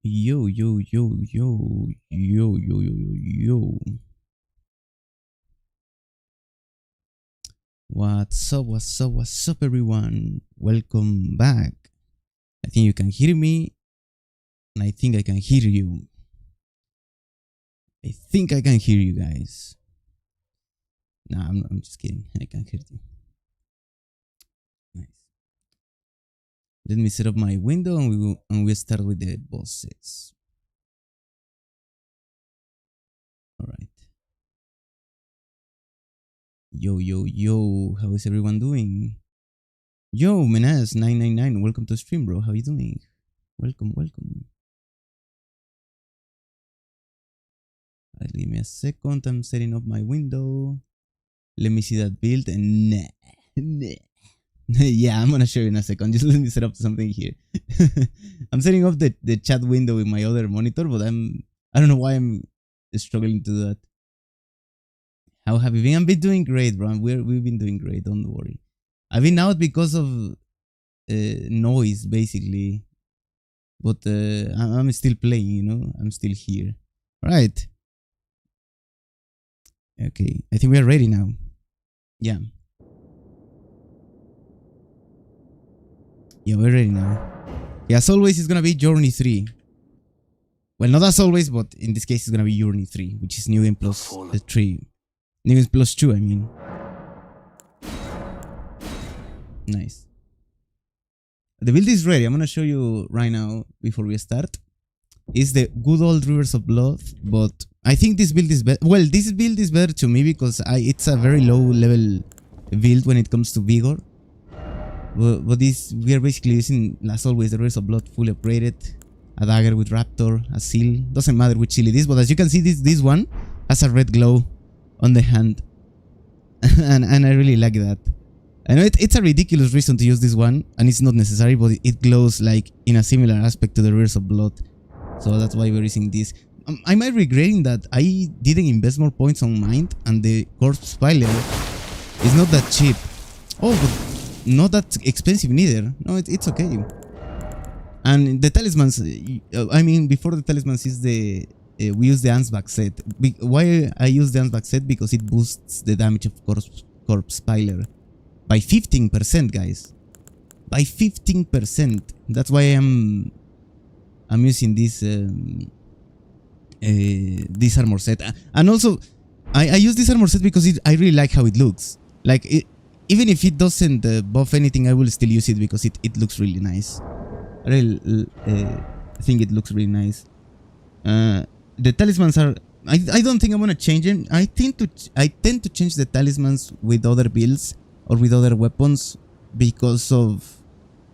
Yo, yo, yo, yo, yo, yo, yo, yo, yo. What's up, everyone? Welcome back. I think you can hear me, and I think I can hear you. I think I can hear you guys. Nah, I'm just kidding. I can hear you. Nice. Let me set up my window, and we'll start with the bosses. All right. Yo, yo, yo. How is everyone doing? Yo, Menas999. Welcome to stream, bro. How you doing? Welcome. Right, give me a second. I'm setting up my window. Let me see that build. And nah. Yeah, I'm gonna show you in a second. Just let me set up something here. I'm setting up the chat window with my other monitor, but I don't know why I'm struggling to do that. How have you been? I've been doing great, bro. We've been doing great. Don't worry. I've been out because of noise, basically. But I'm still playing, you know? I'm still here. Right. Okay. I think we are ready now. Yeah. Yeah, we're ready now. Yeah, as always, it's gonna be Journey 3. Well, not as always, but in this case, it's gonna be Journey 3, which is New Game Plus 3. New Game Plus 2, I mean. Nice. The build is ready. I'm gonna show you right now before we start. It's the good old Rivers of Blood, but I think this build is better. Well, this build is better to me because it's a very low level build when it comes to vigor. But we are basically using, as always, the Rivers of Blood fully upgraded. A dagger with raptor, a seal. Doesn't matter which seal it is, but as you can see, this one has a red glow on the hand, and I really like that. I know it's a ridiculous reason to use this one, and it's not necessary, but it glows like in a similar aspect to the Rivers of Blood. So that's why we're using this. I might regretting that I didn't invest more points on Mind, and the Corpse Piler is not that cheap. Oh, but not that expensive neither. No, it's okay. And the talismans, I mean, before the talismans is we use the Ansbach set. Why I use the Ansbach set? Because it boosts the damage of Corpse Piler by 15%, guys. By 15%. That's why I'm using this this armor set. And also, I use this armor set because I really like how it looks. Like, even if it doesn't buff anything, I will still use it because it looks really nice. I really think it looks really nice. The talismans are... I don't think I'm gonna change them. I tend to change the talismans with other builds or with other weapons because of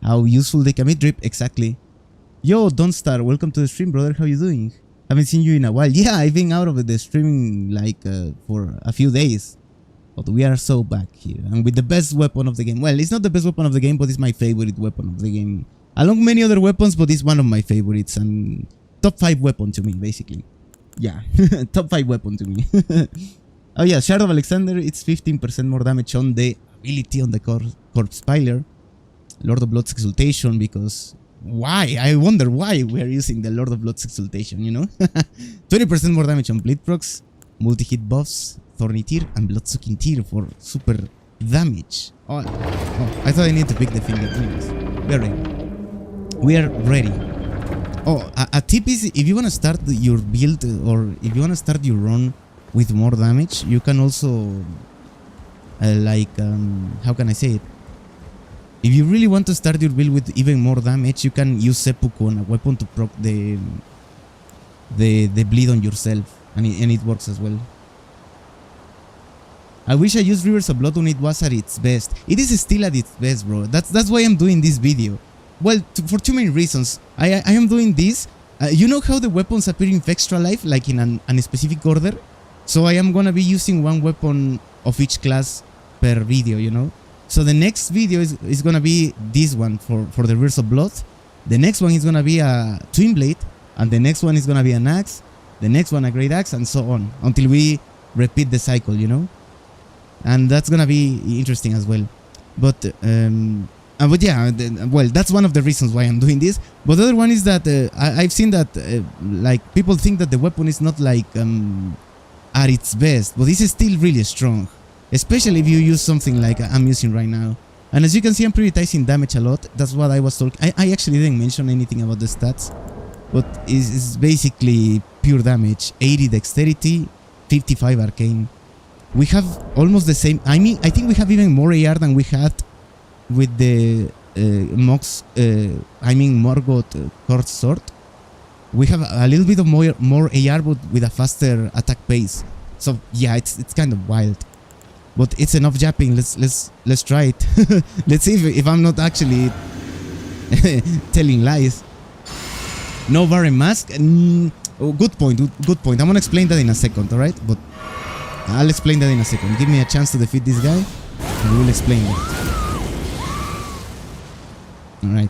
how useful they can be. Drip, exactly. Yo, Don't Star, welcome to the stream, brother. How you doing? Haven't seen you in a while. Yeah, I've been out of the streaming like for a few days. But we are so back here. And with the best weapon of the game. Well, it's not the best weapon of the game, but it's my favorite weapon of the game. Along many other weapons, but it's one of my favorites. And top 5 weapon to me, basically. Yeah, top 5 weapon to me. Oh yeah, Shard of Alexander, it's 15% more damage on the ability on the Corpse Piler. Lord of Blood's Exaltation, because... Why? I wonder why we are using the Lord of Blood's Exaltation, you know? 20% more damage on Bleed procs, multi-hit buffs, Thorny Tear, and Blood-Sucking Tear for super damage. Oh, I thought I needed to pick the finger. Anyways, we are ready. We are ready. Oh, a tip is, if you want to start your build, or if you want to start your run with more damage, you can also, how can I say it? If you really want to start your build with even more damage, you can use Seppuku on a weapon to proc the bleed on yourself, and it works as well. I wish I used Rivers of Blood when it was at its best. It is still at its best, bro. That's why I'm doing this video. Well, for two main reasons. I am doing this. You know how the weapons appear in Extra Life, like in a specific order? So I am gonna be using one weapon of each class per video, you know? So the next video is gonna be this one for the Rivers of Blood. The next one is gonna be a Twin Blade. And the next one is gonna be an axe. The next one a Great Axe, and so on. Until we repeat the cycle, you know? And that's gonna be interesting as well. But But yeah, well, that's one of the reasons why I'm doing this. But the other one is that I've seen that like people think that the weapon is not like at its best, but this is still really strong, especially if you use something like I'm using right now. And as you can see, I'm prioritizing damage a lot. That's what I was talking. I actually didn't mention anything about the stats, but it's basically pure damage: 80 dexterity, 55 arcane. We have almost the same. I mean, I think we have even more AR than we had with the Mox. Morgoth Court Sword. We have a little bit of more AR, but with a faster attack pace. So yeah, it's kind of wild. But it's enough japping. Let's try it. Let's see if I'm not actually telling lies. No Baron Mask. Oh, good point. Good point. I'm gonna explain that in a second, alright? But I'll explain that in a second. Give me a chance to defeat this guy, and we will explain it. Alright.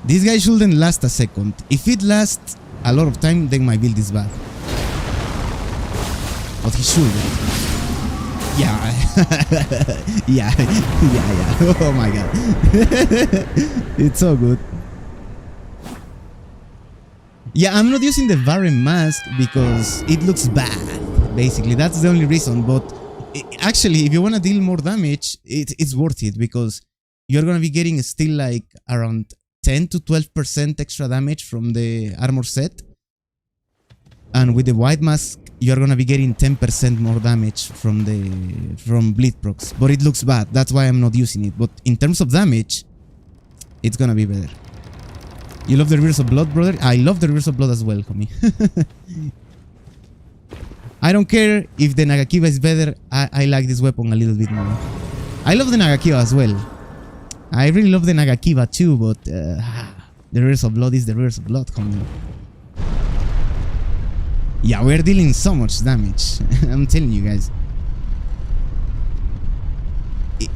This guy shouldn't last a second. If it lasts a lot of time, then my build is bad. But he shouldn't. Yeah. yeah. Oh my god. It's so good. Yeah, I'm not using the Baron Mask because it looks bad. Basically, that's the only reason. But actually, if you want to deal more damage, it's worth it because you're gonna be getting still like around 10 to 12% extra damage from the armor set. And with the White Mask, you're gonna be getting 10% more damage from bleed procs. But it looks bad. That's why I'm not using it. But in terms of damage, it's gonna be better. You love the Rivers of Blood, brother? I love the Rivers of Blood as well, homie. I don't care if the Nagakiba is better. I like this weapon a little bit more. I love the Nagakiba as well. I really love the Nagakiba too, but the Rivers of Blood is the Rivers of Blood, homie. Yeah, we're dealing so much damage. I'm telling you guys.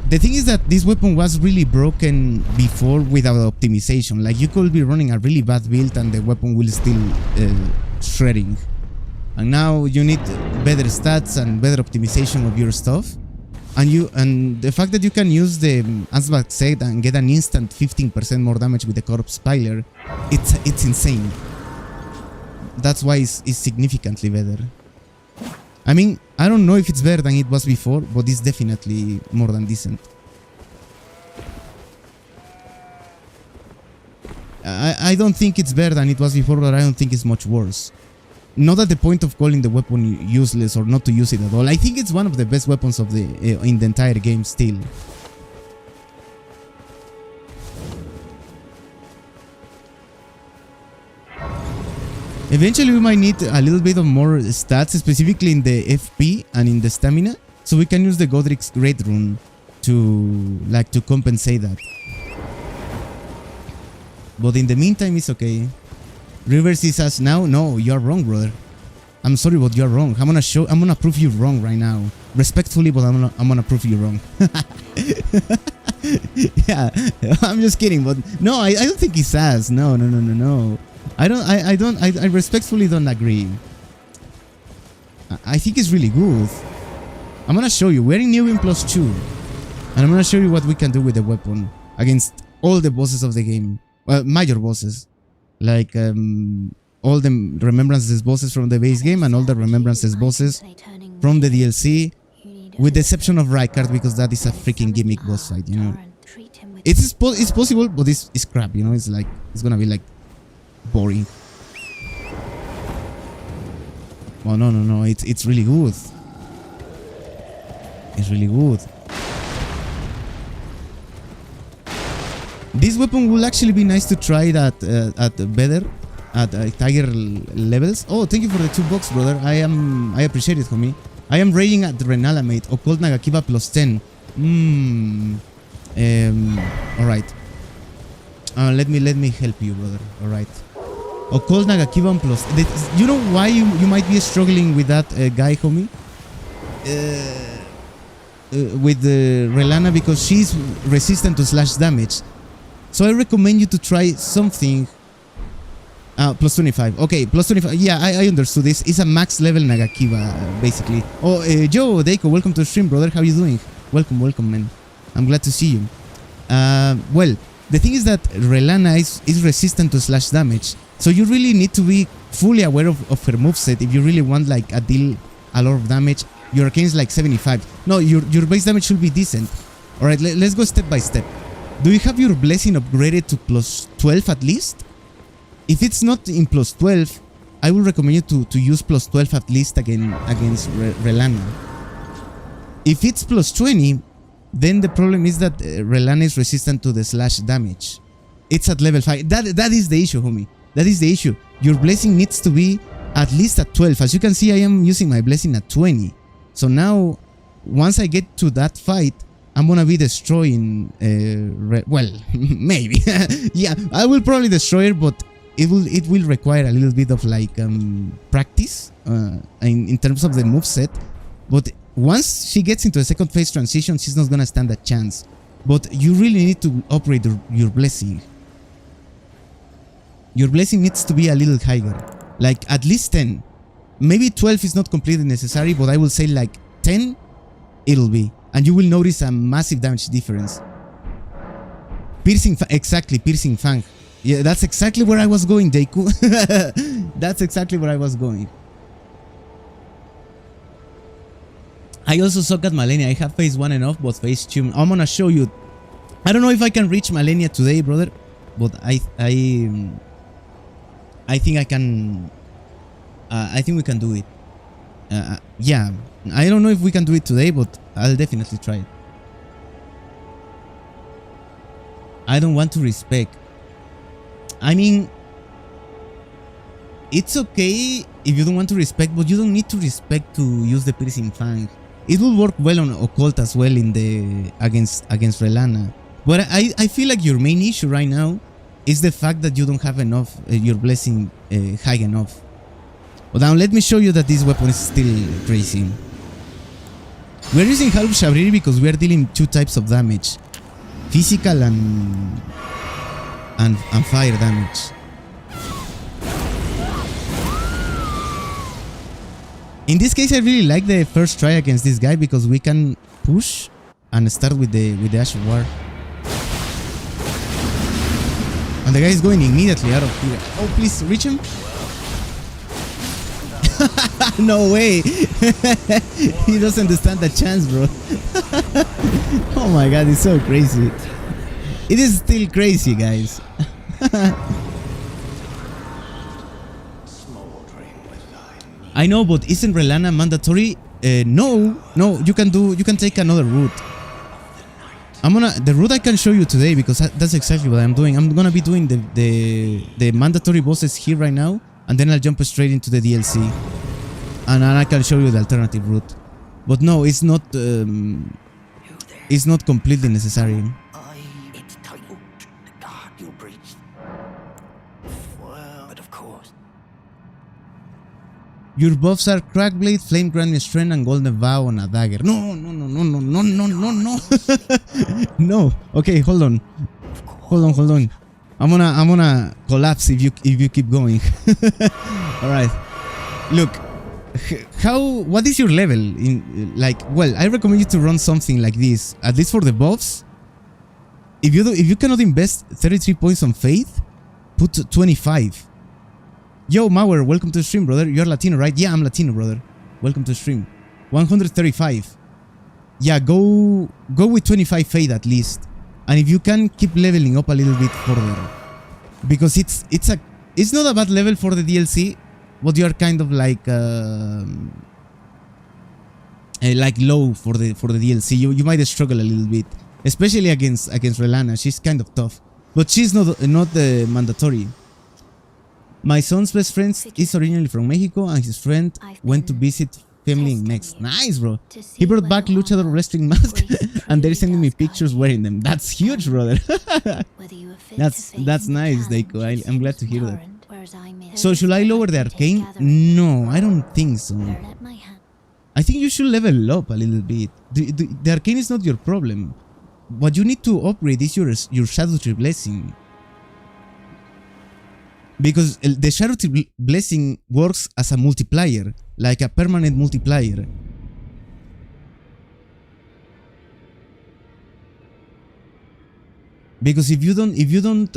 The thing is that this weapon was really broken before without optimization. Like, you could be running a really bad build and the weapon will still shredding. And now you need better stats and better optimization of your stuff. And the fact that you can use the Ansbach set and get an instant 15% more damage with the Corpse Piler, it's insane. That's why it's significantly better. I mean, I don't know if it's better than it was before, but it's definitely more than decent. I don't think it's better than it was before, but I don't think it's much worse. Not at the point of calling the weapon useless or not to use it at all. I think it's one of the best weapons of in the entire game still. Eventually we might need a little bit of more stats, specifically in the FP and in the stamina, so we can use the Godric's Great Rune to compensate that. But in the meantime, it's okay. Rivers is us now. No, you're wrong, brother. I'm sorry, but you're wrong. I'm gonna prove you wrong right now. Respectfully, but I'm gonna prove you wrong. Yeah, I'm just kidding, but no, I don't think he's ass. No. I respectfully don't agree. I think it's really good. I'm gonna show you. We're in New Win +2. And I'm gonna show you what we can do with the weapon against all the bosses of the game. Well, major bosses. Like all the Remembrances bosses from the base game and all the Remembrances bosses from the DLC. With the exception of Rykard, because that is a freaking gimmick boss fight, you know. It's possible, but it's crap, you know. It's like, it's gonna be like boring. Oh no, it's really good. It's really good. This weapon will actually be nice to try it at tiger levels. Oh, thank you for the $2, brother. I appreciate it, homie. I am raging at Renalamate, Occult Nagakiba +10. Alright. Let me help you, brother. Alright. Occult Nagakiba +... You know why you might be struggling with that guy, homie? With Relana, because she's resistant to slash damage. So I recommend you to try something... +25. Okay, +25. Yeah, I understood this. It's a max level Nagakiba, basically. Oh, Joe, Deiko, welcome to the stream, brother. How you doing? Welcome, man. I'm glad to see you. Well, the thing is that Relana is resistant to slash damage, so you really need to be fully aware of her moveset if you really want like a deal a lot of damage. Your arcane is like 75. No, your base damage should be decent. Alright, let's go step by step. Do you have your blessing upgraded to plus 12 at least? If it's not in plus 12, I will recommend you to use plus 12 at least against Relana. If it's plus 20, then the problem is that Relana is resistant to the slash damage. It's at level 5. That is the issue, homie. That is the issue. Your blessing needs to be at least at 12. As you can see, I am using my blessing at 20. So now, once I get to that fight, I'm gonna be destroying... well, maybe. Yeah, I will probably destroy her, but it will require a little bit of like practice in terms of the moveset. But once she gets into a second phase transition, she's not gonna stand a chance. But you really need to upgrade your blessing. Your blessing needs to be a little higher, like at least 10. Maybe 12 is not completely necessary, but I will say like 10 it'll be, and you will notice a massive damage difference. Exactly, Piercing Fang. Yeah, that's exactly where I was going, Deku. That's exactly where I was going. I also suck at Malenia. I have phase 1 enough, but phase 2... I'm gonna show you. I don't know if I can reach Malenia today, brother, but I think I can... I think we can do it. Yeah, I don't know if we can do it today, but I'll definitely try it. I don't want to respec. I mean, it's okay if you don't want to respec, but you don't need to respec to use the Piercing Fang. It will work well on Occult as well in the against Relana. But I feel like your main issue right now is the fact that you don't have enough, your blessing high enough. But now let me show you that this weapon is still crazy. We're using Half Shabriri because we are dealing 2 types of damage. Physical and fire damage. In this case, I really like the first try against this guy because we can push and start with the Ash of War. And the guy is going immediately out of here. Oh, please reach him. No way. He doesn't stand a chance, bro. Oh my god, it's so crazy. It is still crazy, guys. I know, but isn't Relana mandatory? No, you can take another route. The route I can show you today because that's exactly what I'm doing. I'm gonna be doing the mandatory bosses here right now, and then I'll jump straight into the DLC, and I can show you the alternative route. But no, it's not. It's not completely necessary. Your buffs are Crackblade, Flame Grant Strength, and Golden Vow on a dagger. No. No. Okay, hold on. I'm gonna collapse if you keep going. All right. Look, what is your level in well, I recommend you to run something like this, at least for the buffs. If you cannot invest 33 points on faith, put 25. Yo, Mauer, welcome to the stream, brother. You're Latino, right? Yeah, I'm Latino, brother. Welcome to the stream. 135. Yeah, go with 25 faith at least. And if you can, keep leveling up a little bit further. Because it's not a bad level for the DLC, but you're kind of like low for the DLC. You might struggle a little bit. Especially against Relana. She's kind of tough. But she's not mandatory. My son's best friend is originally from Mexico, and his friend went to visit family in Mexico. Nice, bro. He brought back luchador wrestling mask, and they're sending me pictures wearing them. That's huge, brother. That's nice, Deiko. I'm glad to hear that. So should I lower the arcane? No, I don't think so. I think you should level up a little bit. The arcane is not your problem. What you need to upgrade is your Shadow Tree Blessing. Because the Shadow Tree Blessing works as a multiplier, like a permanent multiplier. Because if you don't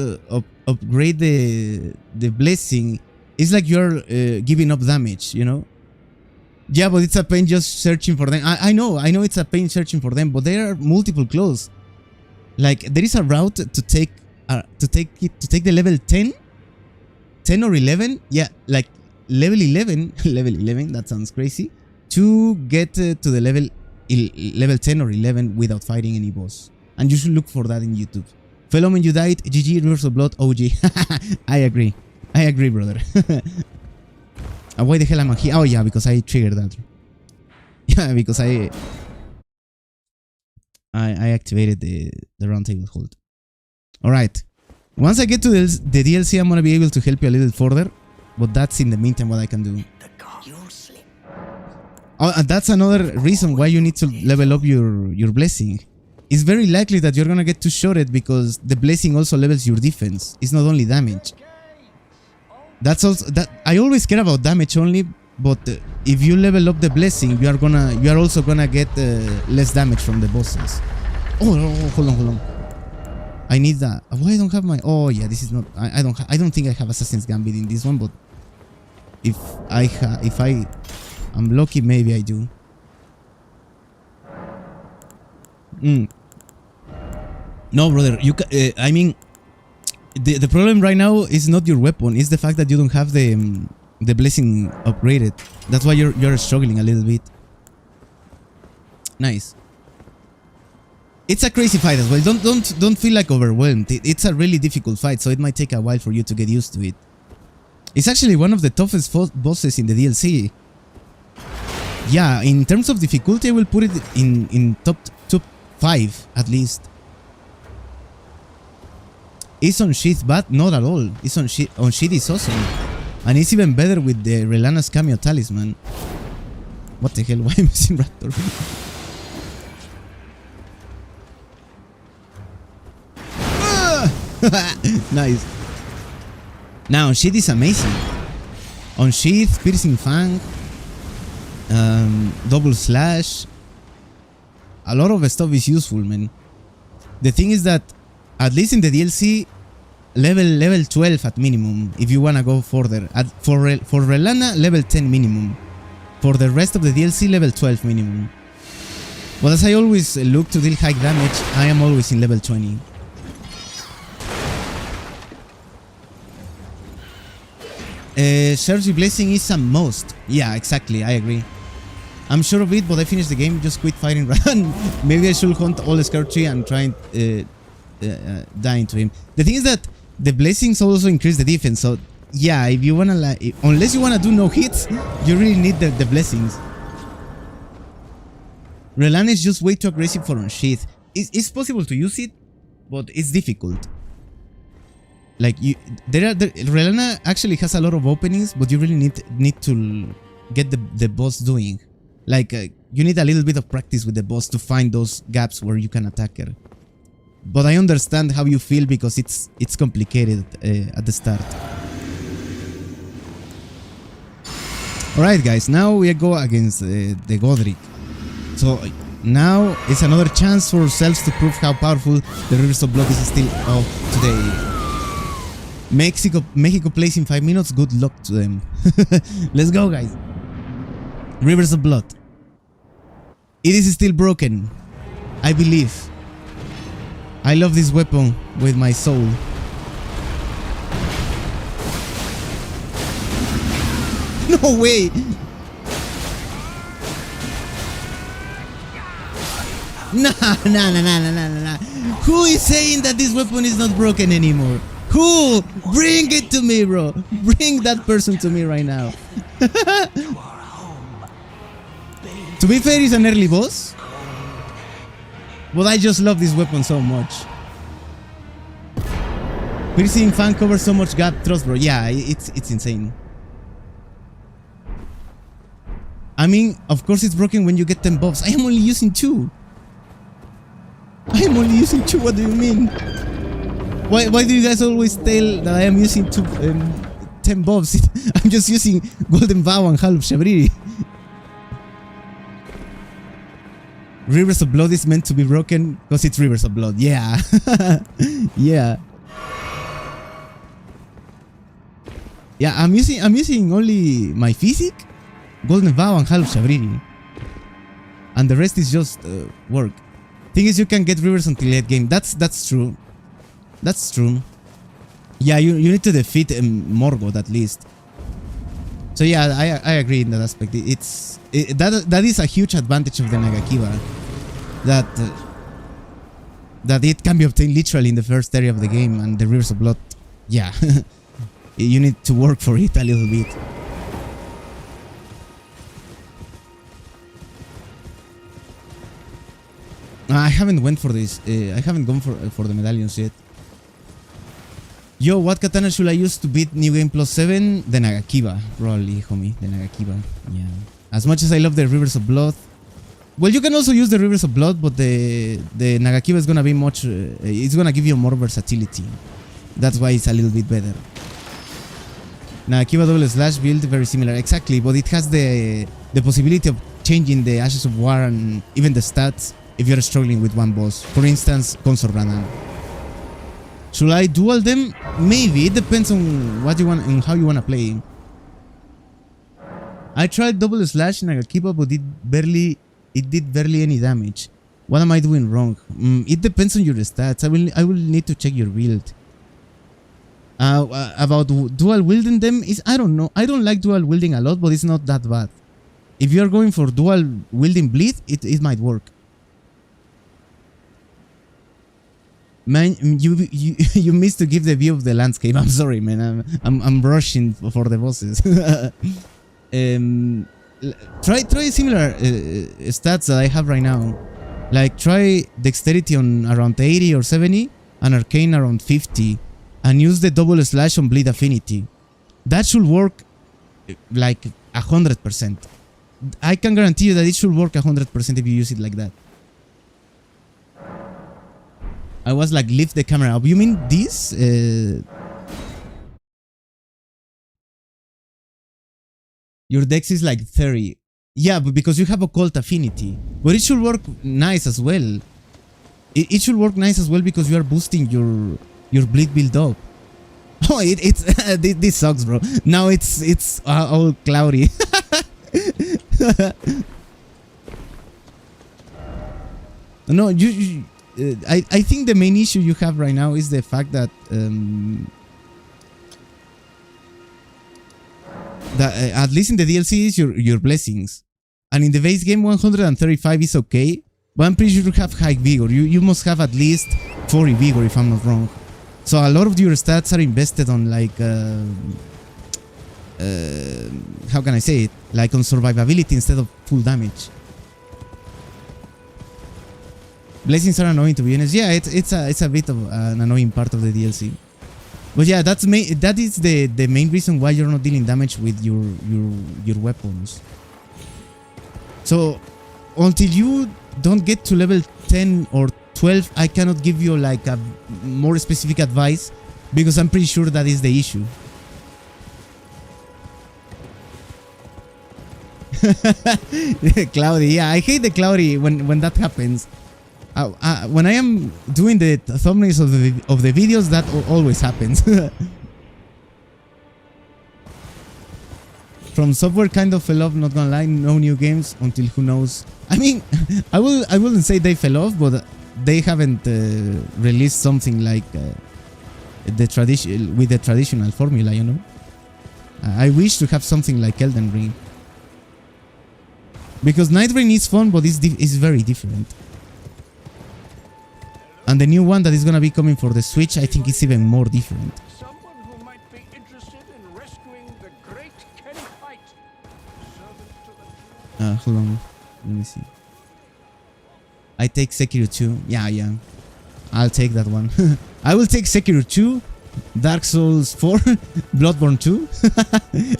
upgrade the blessing, it's like you're giving up damage, you know. Yeah, but it's a pain just searching for them. I know it's a pain searching for them, but there are multiple clothes. Like there is a route to take the level 10 or 11. Yeah, like level 11, level 11. That sounds crazy. To get to the level 10 or 11 without fighting any boss, and you should look for that in YouTube. Fellow man, you died. GG, Rivers of Blood. OG. I agree, brother. Why the hell am I here? Oh yeah, because I triggered that. Yeah, because I activated the round table hold. Alright. Once I get to the DLC, I'm gonna be able to help you a little further. But that's in the meantime what I can do. Oh, and that's another reason why you need to level up your blessing. It's very likely that you're gonna get too shorted because the blessing also levels your defense. It's not only damage. That's also that I always care about damage only, but if you level up the blessing, you are also gonna get less damage from the bosses. Oh, hold on. I need that. Why I don't have my? Oh yeah, this is not. I don't think I have Assassin's Gambit in this one, but if I'm lucky, maybe I do. No, brother. I mean. The problem right now is not your weapon, it's the fact that you don't have the blessing upgraded. That's why you're struggling a little bit. Nice. It's a crazy fight as well. Don't feel like overwhelmed. It's a really difficult fight, so it might take a while for you to get used to it. It's actually one of the toughest bosses in the DLC. Yeah, in terms of difficulty, I will put it in top 5 at least. It's on Sheath bad? Not at all. It's on Sheath is awesome. And it's even better with the Relana's cameo talisman. What the hell? Why am I missing Raptor? Nice. Now on Sheath is amazing. On Sheath, Piercing Fang, Double Slash. A lot of stuff is useful, man. The thing is that at least in the DLC, level 12 at minimum, if you wanna go further. For Relana, level 10 minimum. For the rest of the DLC, level 12 minimum. But as I always look to deal high damage, I am always in level 20. Surgery Blessing is a must. Yeah, exactly, I agree. I'm sure of it, but I finished the game, just quit fighting Run. Maybe I should hunt all the Scar Tree and try and dying to him. The thing is that the blessings also increase the defense, so yeah, if you wanna like, unless you wanna do no hits, you really need the blessings. Relan is just way too aggressive for Unsheath. It's possible to use it, but it's difficult. Like Relana actually has a lot of openings, but you really need to get the boss doing. Like you need a little bit of practice with the boss to find those gaps where you can attack her. But I understand how you feel because it's complicated at the start. Alright guys, now we go against the Godric. So now it's another chance for ourselves to prove how powerful the Rivers of Blood is still of today. Mexico plays in 5 minutes, good luck to them. Let's go guys. Rivers of Blood. It is still broken, I believe. I love this weapon with my soul. No way! Nah. Who is saying that this weapon is not broken anymore? Who? Bring it to me, bro. Bring that person to me right now. To be fair, he's an early boss. But I just love this weapon so much. Piercing Fang covers so much gap thrust, bro. Yeah, it's insane. I mean, of course it's broken when you get 10 buffs. I am only using 2. What do you mean? Why do you guys always tell that I am using 10 buffs? I'm just using Golden Vow and Hall of Shabriri. Rivers of Blood is meant to be broken because it's Rivers of Blood. Yeah. Yeah. Yeah, I'm using only my Physic, Golden Vow, and Hall of Shabriri. And the rest is just work. Thing is, you can get Rivers until late game. That's true. That's true. Yeah, you need to defeat Morgoth at least. So yeah, I agree in that aspect. That is a huge advantage of the Nagakiba. That it can be obtained literally in the first area of the game, and the Rivers of Blood, yeah. You need to work for it a little bit. I haven't went for this. I haven't gone for the medallions yet. Yo, what katana should I use to beat New Game Plus 7? The Nagakiba, probably, homie. The Nagakiba. Yeah. As much as I love the Rivers of Blood. Well, you can also use the Rivers of Blood, but the Nagakiba is gonna be much. It's gonna give you more versatility. That's why it's a little bit better. Nagakiba double slash build very similar, exactly, but it has the possibility of changing the Ashes of War and even the stats if you're struggling with one boss. For instance, Consort Brandan. Should I dual them? Maybe. It depends on what you want and how you want to play. I tried double slash Nagakiba, but it did barely any damage. What am I doing wrong? It depends on your stats. I will need to check your build. About dual wielding them is, I don't know. I don't like dual wielding a lot, but it's not that bad. If you're going for dual wielding bleed, it might work. Man, you missed to give the view of the landscape. I'm sorry, man. I'm rushing for the bosses. Try similar stats that I have right now. Like try dexterity on around 80 or 70 and arcane around 50, and use the double slash on bleed affinity. That should work like 100%. I can guarantee you that it should work 100% if you use it like that. I was like, lift the camera up. You mean this? Your dex is like 30. Yeah, but because you have occult affinity. But it should work nice as well. It should work nice as well because you are boosting your bleed build up. Oh, it's this sucks, bro. Now it's all cloudy. No, I think the main issue you have right now is the fact that at least in the DLC is your blessings, and in the base game 135 is okay, but I'm pretty sure you have high vigor. You must have at least 40 vigor if I'm not wrong. So a lot of your stats are invested on like how can I say it? Like on survivability instead of full damage. Blessings are annoying, to be honest. Yeah, it's a bit of an annoying part of the DLC. But yeah, that is the main reason why you're not dealing damage with your weapons. So until you don't get to level 10 or 12, I cannot give you like a more specific advice because I'm pretty sure that is the issue. Cloudy, yeah, I hate the cloudy when that happens. When I am doing the thumbnails of the videos, that always happens. From software kind of fell off, not gonna lie, no new games until who knows. I mean, I wouldn't say they fell off, but they haven't released something like the traditional formula, you know. I wish to have something like Elden Ring, because Night Rain is fun, but it's very different. And the new one that is gonna be coming for the Switch, I think it's even more different. Someone who might be interested in rescuing the great Kenny Fight. Hold on, let me see. I take Sekiro 2. Yeah. I'll take that one. I will take Sekiro 2, Dark Souls 4, Bloodborne 2,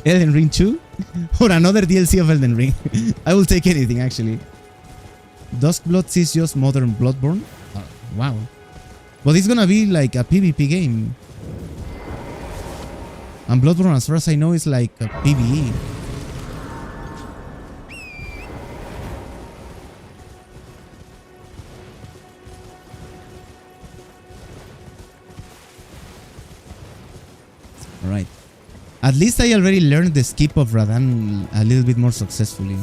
Elden Ring 2, or another DLC of Elden Ring. I will take anything, actually. Duskblood is just modern Bloodborne. Wow. But it's gonna be like a PvP game. And Bloodborne, as far as I know, is like a PvE. At least I already learned the skip of Radan a little bit more successfully.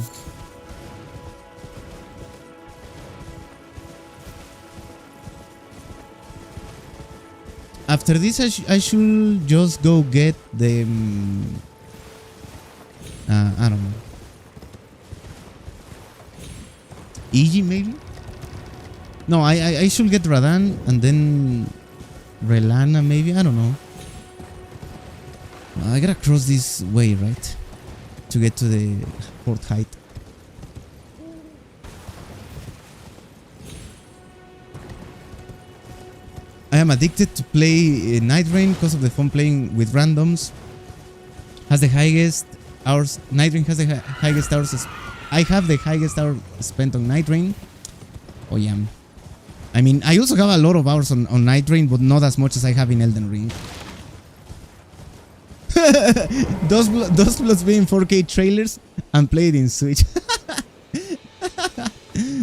After this, I should just go get the... I don't know. Iji, maybe? No, I should get Radan and then... Relana, maybe? I don't know. I gotta cross this way, right? To get to the port height. I am addicted to play Night Rain because of the fun playing with randoms. Has the highest hours. Night Rain has the highest hours. I have the highest hours spent on Night Rain. Oh yeah. I mean, I also have a lot of hours on Night Rain, but not as much as I have in Elden Ring. those plus being 4K trailers and play it in Switch.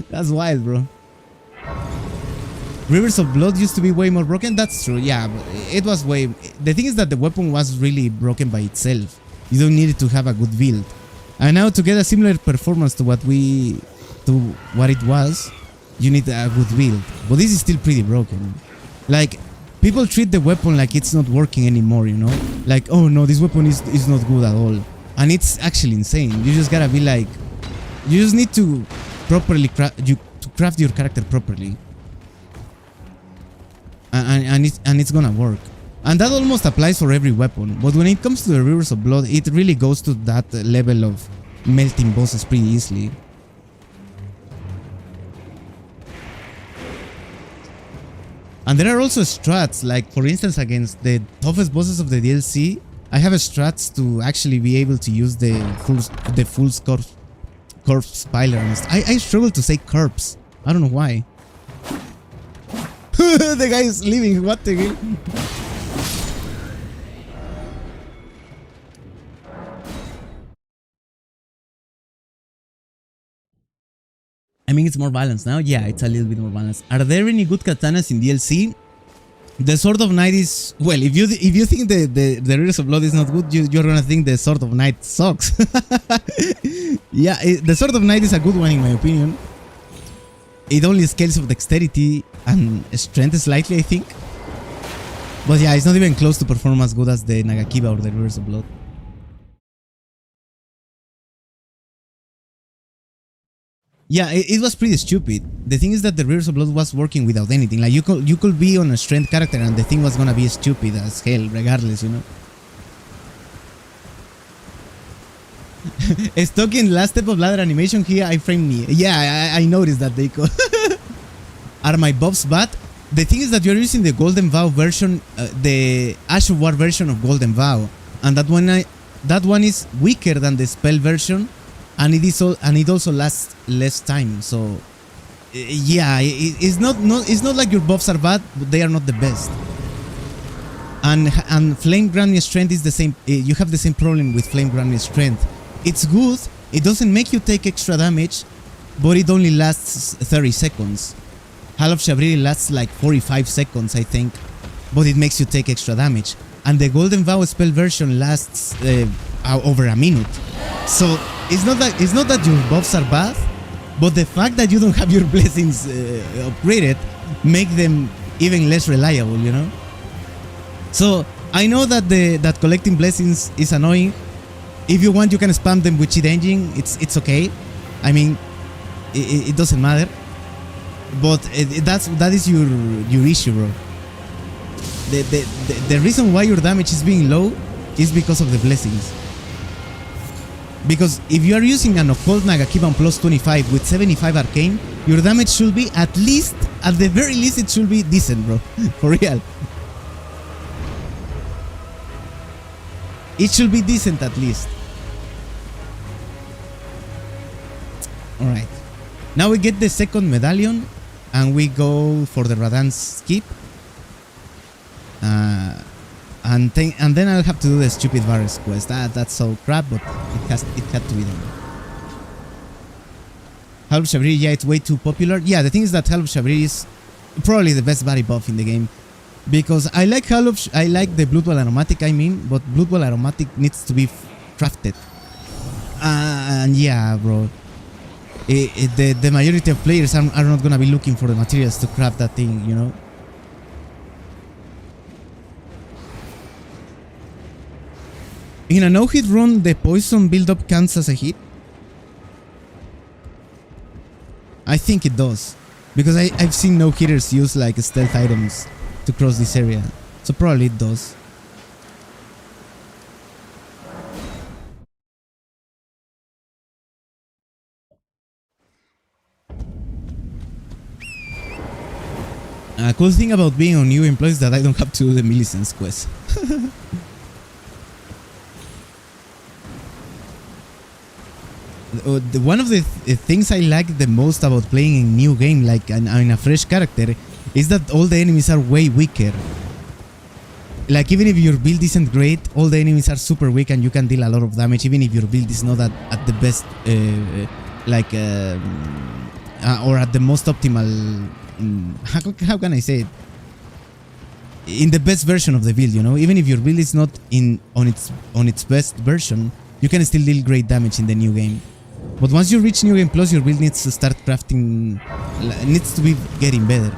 That's wild, bro. Rivers of Blood used to be way more broken. That's true, yeah. It was way... The thing is that the weapon was really broken by itself. You don't need it to have a good build. And now to get a similar performance to what it was, you need a good build. But this is still pretty broken. Like, people treat the weapon like it's not working anymore, you know? Like, oh no, this weapon is not good at all. And it's actually insane. You just gotta be like... You just need to properly craft your character properly. And it's gonna work. And that almost applies for every weapon. But when it comes to the Rivers of Blood, it really goes to that level of melting bosses pretty easily. And there are also strats, like for instance against the toughest bosses of the DLC, I have strats to actually be able to use the full corpse piler. I struggle to say corpse. I don't know why. The guy is leaving. What the hell? I mean, it's more balanced now. Yeah, it's a little bit more balanced. Are there any good katanas in DLC? The Sword of Night is... Well, if you think the Rivers of Blood is not good, you're gonna think the Sword of Night sucks. Yeah, the Sword of Night is a good one in my opinion. It only scales of dexterity and strength slightly, I think. But yeah, it's not even close to perform as good as the Nagakiba or the Rivers of Blood. Yeah, it was pretty stupid. The thing is that the Rivers of Blood was working without anything. Like, you could be on a strength character and the thing was gonna be stupid as hell, regardless, you know? Stuck in last step of ladder animation here, I framed me. Yeah, I noticed that, Deiko. Are my buffs bad? The thing is that you're using the Golden Vow version, the Ash of War version of Golden Vow. And that one is weaker than the spell version. And it also lasts less time, so yeah, it's not like your buffs are bad, but they are not the best. And Flame Granny Strength is the same. You have the same problem with Flame Granny Strength. It's good. It doesn't make you take extra damage, but it only lasts 30 seconds. Hall of Shabriri lasts like 45 seconds, I think, but it makes you take extra damage. And the Golden Vow spell version lasts over a minute. So it's not that your buffs are bad, but the fact that you don't have your blessings upgraded make them even less reliable, you know. So I know that that collecting blessings is annoying. If you want, you can spam them with cheat engine. It's okay. I mean, it doesn't matter. But that is your issue, bro. The reason why your damage is being low is because of the blessings. Because if you are using an Occult Nagakiban plus 25 with 75 Arcane, your damage should be at the very least, it should be decent, bro. For real. It should be decent at least. Alright. Now we get the second medallion and we go for the Radan skip. And then I'll have to do the stupid Varus quest. That's so crap, but it had to be done. Hall of Shabriri, yeah, it's way too popular. Yeah, the thing is that Hall of Shabriri is probably the best body buff in the game. Because I like I like the Blood Bowl Aromatic, I mean, but Blood Bowl Aromatic needs to be crafted. And yeah, bro. The majority of players are not gonna be looking for the materials to craft that thing, you know? In a no-hit run, the poison build-up counts as a hit? I think it does. Because I've seen no-hitters use like stealth items to cross this area. So probably it does. A cool thing about being on new employees is that I don't have to do the Millicent's quest. One of the things I like the most about playing a new game, like in a fresh character, is that all the enemies are way weaker. Like even if your build isn't great, all the enemies are super weak and you can deal a lot of damage, even if your build is not at the best, or at the most optimal. How can I say it? In the best version of the build, you know. Even if your build is not on its best version, you can still deal great damage in the new game. But once you reach New Game Plus, your build needs to start crafting, needs to be getting better.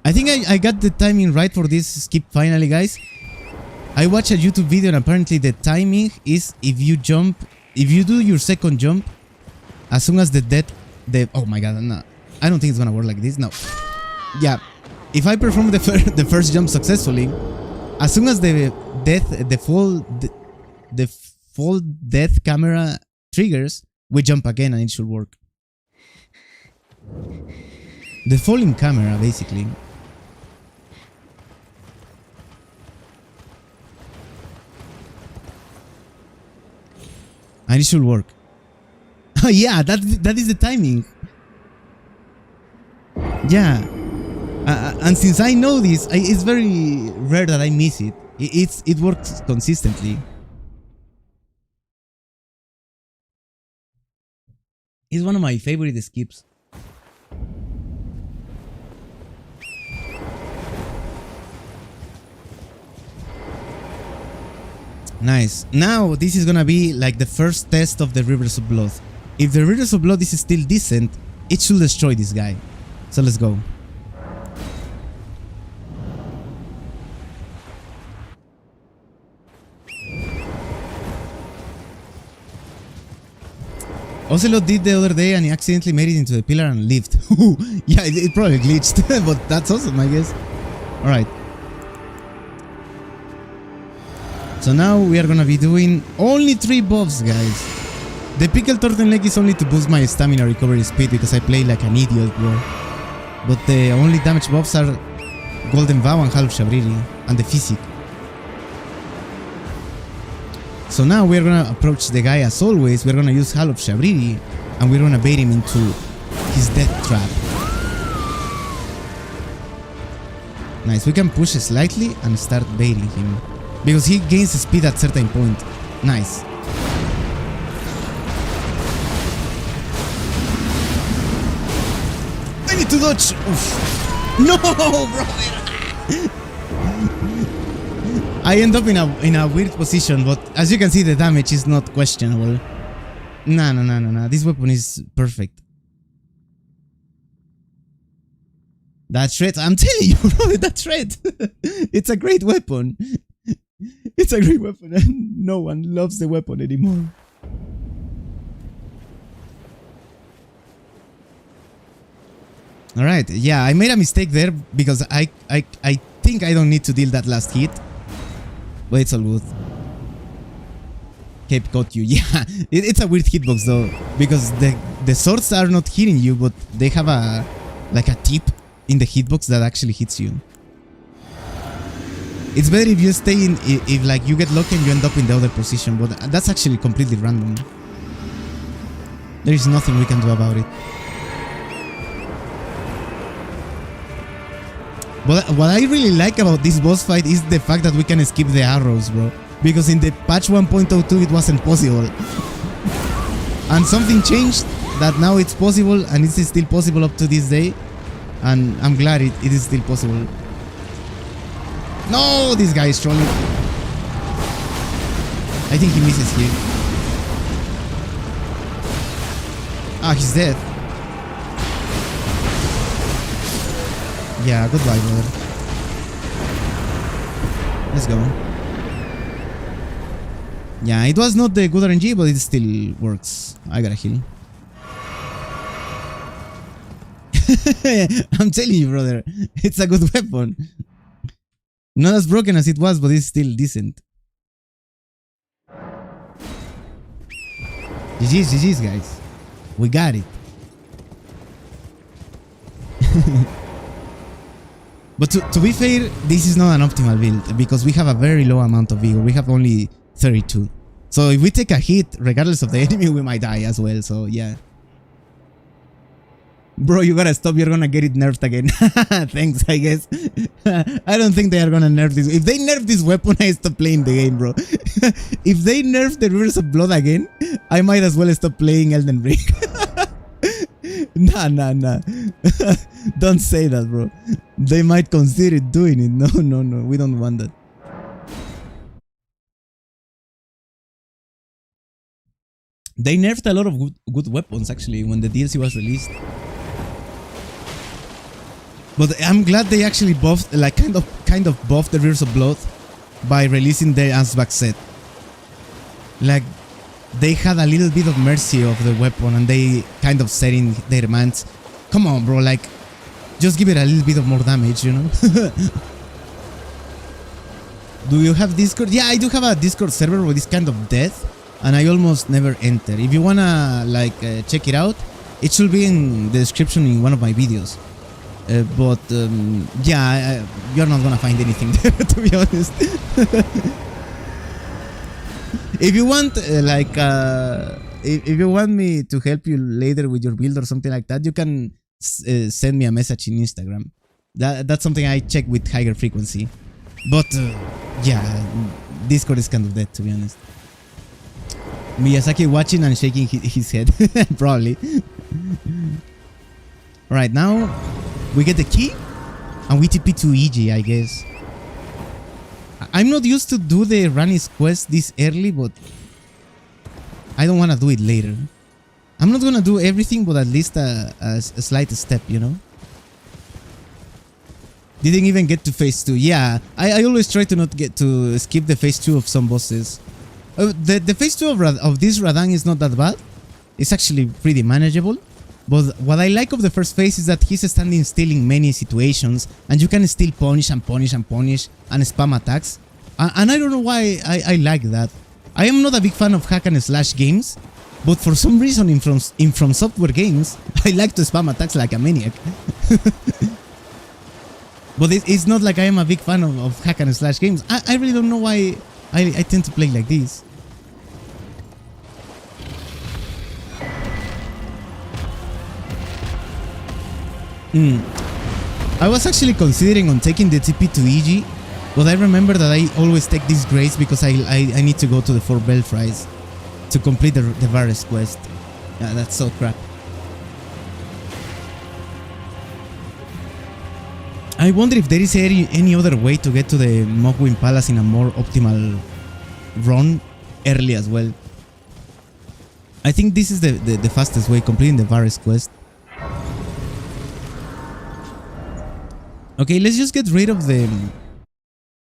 I think I got the timing right for this skip finally, guys. I watched a YouTube video and apparently the timing is if you do your second jump, as soon as oh my god, no. I don't think it's gonna work like this, no. Yeah, if I perform the first jump successfully, as soon as the full death camera triggers, we jump again and it should work. The falling camera, basically. And it should work. Oh yeah, that is the timing. Yeah. And since I know this, it's very rare that I miss it. It works consistently. It's one of my favorite skips. Nice. Now this is gonna be like the first test of the Rivers of Blood. If the Rivers of Blood is still decent, it should destroy this guy. So let's go. Ocelot did the other day and he accidentally made it into the pillar and lived. Yeah, it probably glitched, but that's awesome, I guess. Alright. So now we are gonna be doing only 3 buffs, guys. The pickled turtle is only to boost my stamina recovery speed because I play like an idiot, bro. But the only damage buffs are Golden Vow and Half Shabriri, and the physique. So now we're gonna approach the guy as always. We're gonna use Hall of Shabriri and we're gonna bait him into his death trap. Nice, we can push slightly and start baiting him because he gains speed at certain point. Nice. I need to dodge. Oof. No, brother. I end up in a weird position, but as you can see, the damage is not questionable. No. This weapon is perfect. That shred, I'm telling you, bro, that shred. It's a great weapon. It's a great weapon, and no one loves the weapon anymore. Alright, yeah, I made a mistake there because I think I don't need to deal that last hit. But it's all good. Cape caught you. Yeah, it's a weird hitbox though, because the swords are not hitting you, but they have a tip in the hitbox that actually hits you. It's better if you stay in, if like you get lucky and you end up in the other position, but that's actually completely random. There is nothing we can do about it. But what I really like about this boss fight is the fact that we can skip the arrows, bro. Because in the patch 1.02 it wasn't possible. And something changed that now it's possible, and it's still possible up to this day. And I'm glad it is still possible. No, this guy is trolling. I think he misses here. Ah, he's dead. Yeah, goodbye, brother. Let's go. Yeah, it was not the good RNG, but it still works. I gotta heal. I'm telling you, brother, it's a good weapon. Not as broken as it was, but it's still decent. GG's, guys. We got it. But to be fair, this is not an optimal build because we have a very low amount of vigor. We have only 32. So if we take a hit, regardless of the enemy, we might die as well. So yeah. Bro, you gotta stop. You're gonna get it nerfed again. Thanks, I guess. I don't think they are gonna nerf this. If they nerf this weapon, I stop playing the game, bro. If they nerf the Rivers of Blood again, I might as well stop playing Elden Ring. Nah. Don't say that, bro. They might consider doing it. No. We don't want that. They nerfed a lot of good weapons, actually, when the DLC was released. But I'm glad they actually buffed, like, kind of buffed the Rivers of Blood by releasing the Ansbach set. Like, they had a little bit of mercy of the weapon and they kind of set in their demands. Come on, bro, like, just give it a little bit of more damage, you know? Do you have Discord? Yeah, I do have a Discord server with this kind of death, and I almost never enter. If you wanna, like, check it out, it should be in the description in one of my videos. Yeah, you're not gonna find anything there, to be honest. If you want, if you want me to help you later with your build or something like that, you can send me a message in Instagram. That's something I check with higher frequency. But yeah, Discord is kind of dead, to be honest. Miyazaki watching and shaking his head, probably. Right now, we get the key and we TP to EG, I guess. I'm not used to do the Rani's quest this early, but I don't want to do it later. I'm not gonna do everything, but at least a slight step, you know? Didn't even get to phase 2. Yeah, I always try to not get to skip the phase 2 of some bosses. The phase 2 of this Radahn is not that bad. It's actually pretty manageable. But what I like of the first phase is that he's standing still in many situations, and you can still punish and spam attacks. And I don't know why I like that. I am not a big fan of hack and slash games, but for some reason in From Software games, I like to spam attacks like a maniac. But it's not like I am a big fan of hack and slash games. I really don't know why I tend to play like this. I was actually considering on taking the TP to EG, but I remember that I always take this grace because I need to go to the 4 Belfries to complete the Varus quest. Yeah, that's so crap. I wonder if there is any other way to get to the Mogwin Palace in a more optimal run early as well. I think this is the fastest way, completing the Varus quest. Okay, let's just get rid of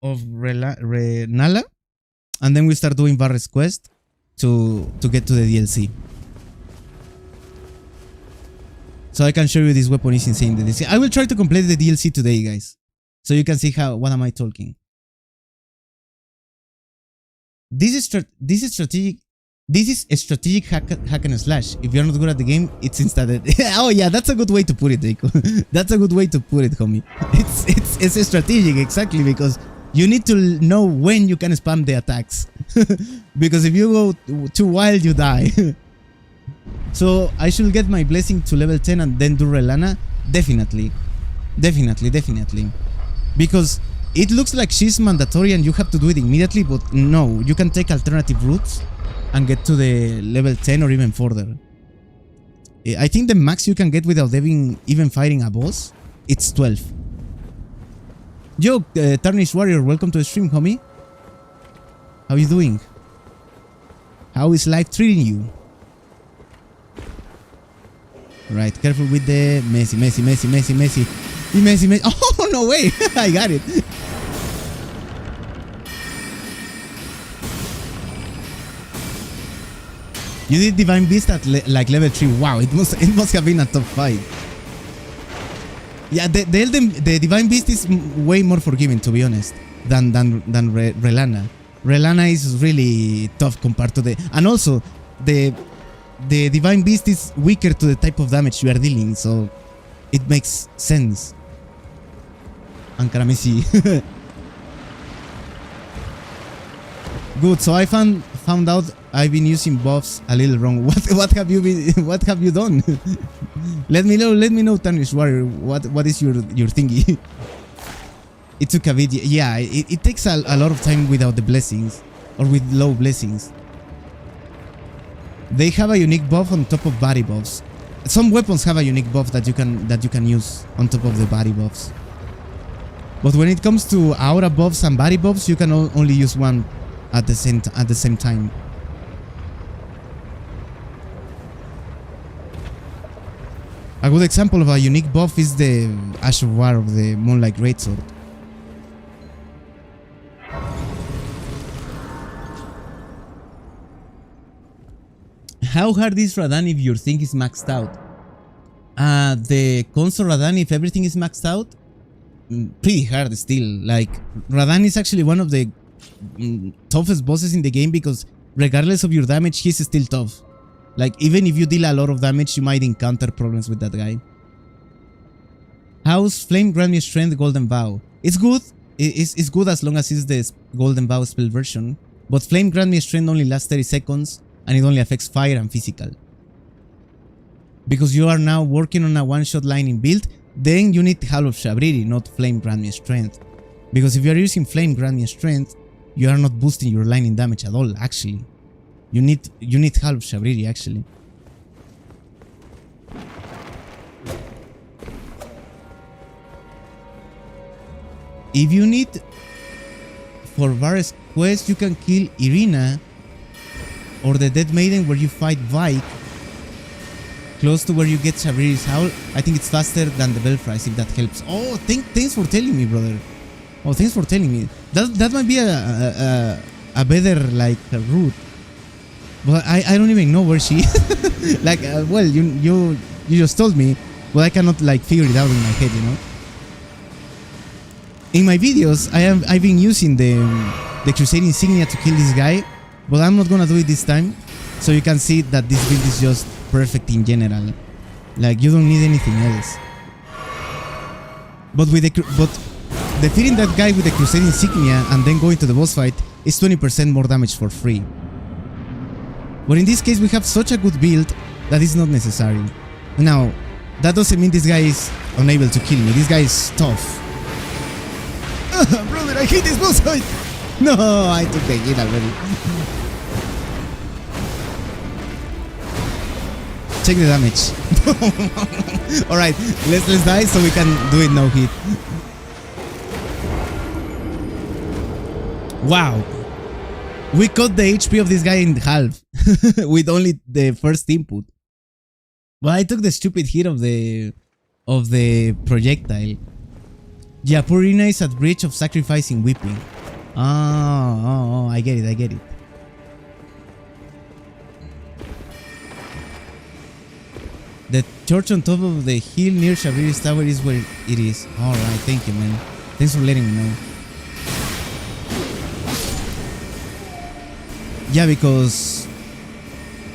Renala, and then we start doing Varus quest to get to the DLC. So I can show you this weapon is insane. I will try to complete the DLC today, guys, so you can see what am I talking. This is strategic. This is a strategic hack and slash. If you're not good at the game, it's insta-dead. Oh yeah, that's a good way to put it, Deiko. That's a good way to put it, homie. It's a strategic, exactly, because you need to know when you can spam the attacks. Because if you go too wild, you die. So I should get my blessing to level 10 and then do Relana? Definitely. Because it looks like she's mandatory and you have to do it immediately, but no, you can take alternative routes and get to the level 10 or even further. I think the max you can get without even fighting a boss it's 12. Yo, Tarnished Warrior, welcome to the stream, homie. How you doing? How is life treating you? Right, careful with the Messi. Oh, no way! I got it. You did Divine Beast at like level 3. Wow, it must have been a top fight. Yeah, the Divine Beast is way more forgiving, to be honest, than Relana. Relana is really tough compared to the... And also, the Divine Beast is weaker to the type of damage you are dealing, so it makes sense. Ankara Messi. Good, so I found out I've been using buffs a little wrong. What have you done? Let me know, Tarnished Warrior. What is your thingy? It took a video. Yeah, it takes a lot of time without the blessings or with low blessings. They have a unique buff on top of body buffs. Some weapons have a unique buff that you can use on top of the body buffs. But when it comes to aura buffs and body buffs, you can only use one at the same time. A good example of a unique buff is the Ash of War of the Moonlight Greatsword. How hard is Radan if your thing is maxed out? The console Radan, if everything is maxed out, pretty hard still. Like, Radan is actually one of the toughest bosses in the game because regardless of your damage, he's still tough. Like, even if you deal a lot of damage, you might encounter problems with that guy. How's Flame grant me strength Golden Vow? It's good. It's good as long as it's the Golden Vow spell version. But Flame grant me strength only lasts 30 seconds and it only affects fire and physical. Because you are now working on a one-shot lightning build, then you need Hall of Shabriri, not Flame grant me strength. Because if you are using Flame grant me strength, you are not boosting your lightning damage at all, actually. You need Hall of Shabriri, actually. If you need for Varus quest, you can kill Irina or the Dead Maiden where you fight Vike close to where you get Shabriri's Howl. I think it's faster than the Belfries, if that helps. Oh, thanks for telling me, brother. Oh, thanks for telling me. That might be a better like route. But I don't even know where she is. Like, well, you just told me, but I cannot like figure it out in my head, you know. In my videos, I've been using the Crusade Insignia to kill this guy, but I'm not gonna do it this time. So you can see that this build is just perfect in general. Like, you don't need anything else. But defeating that guy with the Crusade Insignia and then going to the boss fight is 20% more damage for free. But in this case, we have such a good build that it's not necessary. Now, that doesn't mean this guy is unable to kill me. This guy is tough. Brother, I hate this boss fight! No, I took the hit already. Check the damage. Alright, let's die so we can do it no hit. Wow. We cut the HP of this guy in half with only the first input. But I took the stupid hit of the projectile. Yeah, poor Irina is at bridge of sacrificing weeping. Oh, I get it. The church on top of the hill near Shabriri's tower is where it is. Alright, thank you, man. Thanks for letting me know. Yeah, because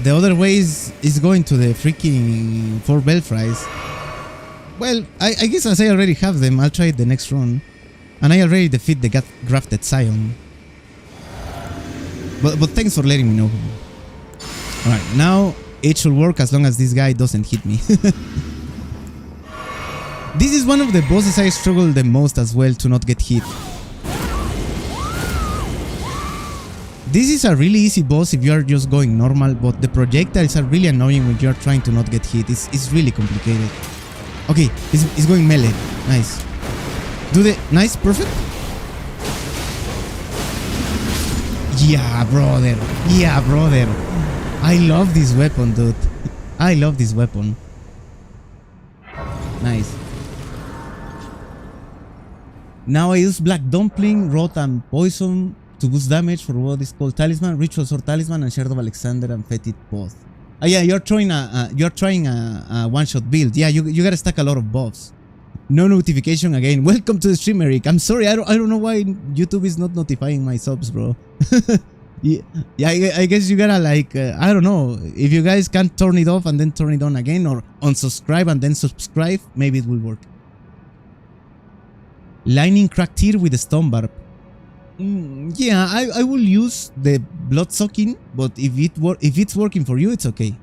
the other way is going to the freaking 4 Belfries. Well, I guess as I already have them, I'll try it the next run. And I already defeat the Grafted Scion. But thanks for letting me know. Alright, now it should work as long as this guy doesn't hit me. This is one of the bosses I struggle the most as well to not get hit. This is a really easy boss if you are just going normal, but the projectiles are really annoying when you are trying to not get hit. It's really complicated. Okay, it's going melee. Nice. Do the nice, perfect. Yeah, brother. Yeah, brother. I love this weapon, dude. I love this weapon. Nice. Now I use Black Dumpling, Rot, and Poison to boost damage for what is called Talisman, Ritual Sword Talisman, and Shard of Alexander and Fetid both. Oh yeah, you're trying a one-shot build. Yeah, you gotta stack a lot of buffs. No notification again. Welcome to the stream, Eric. I'm sorry, I don't know why YouTube is not notifying my subs, bro. Yeah, I guess you gotta like I don't know, if you guys can turn it off and then turn it on again, or unsubscribe and then subscribe, maybe it will work. Lightning cracked here with a stone barb. Yeah, I will use the blood sucking, but if it's working for you, it's okay.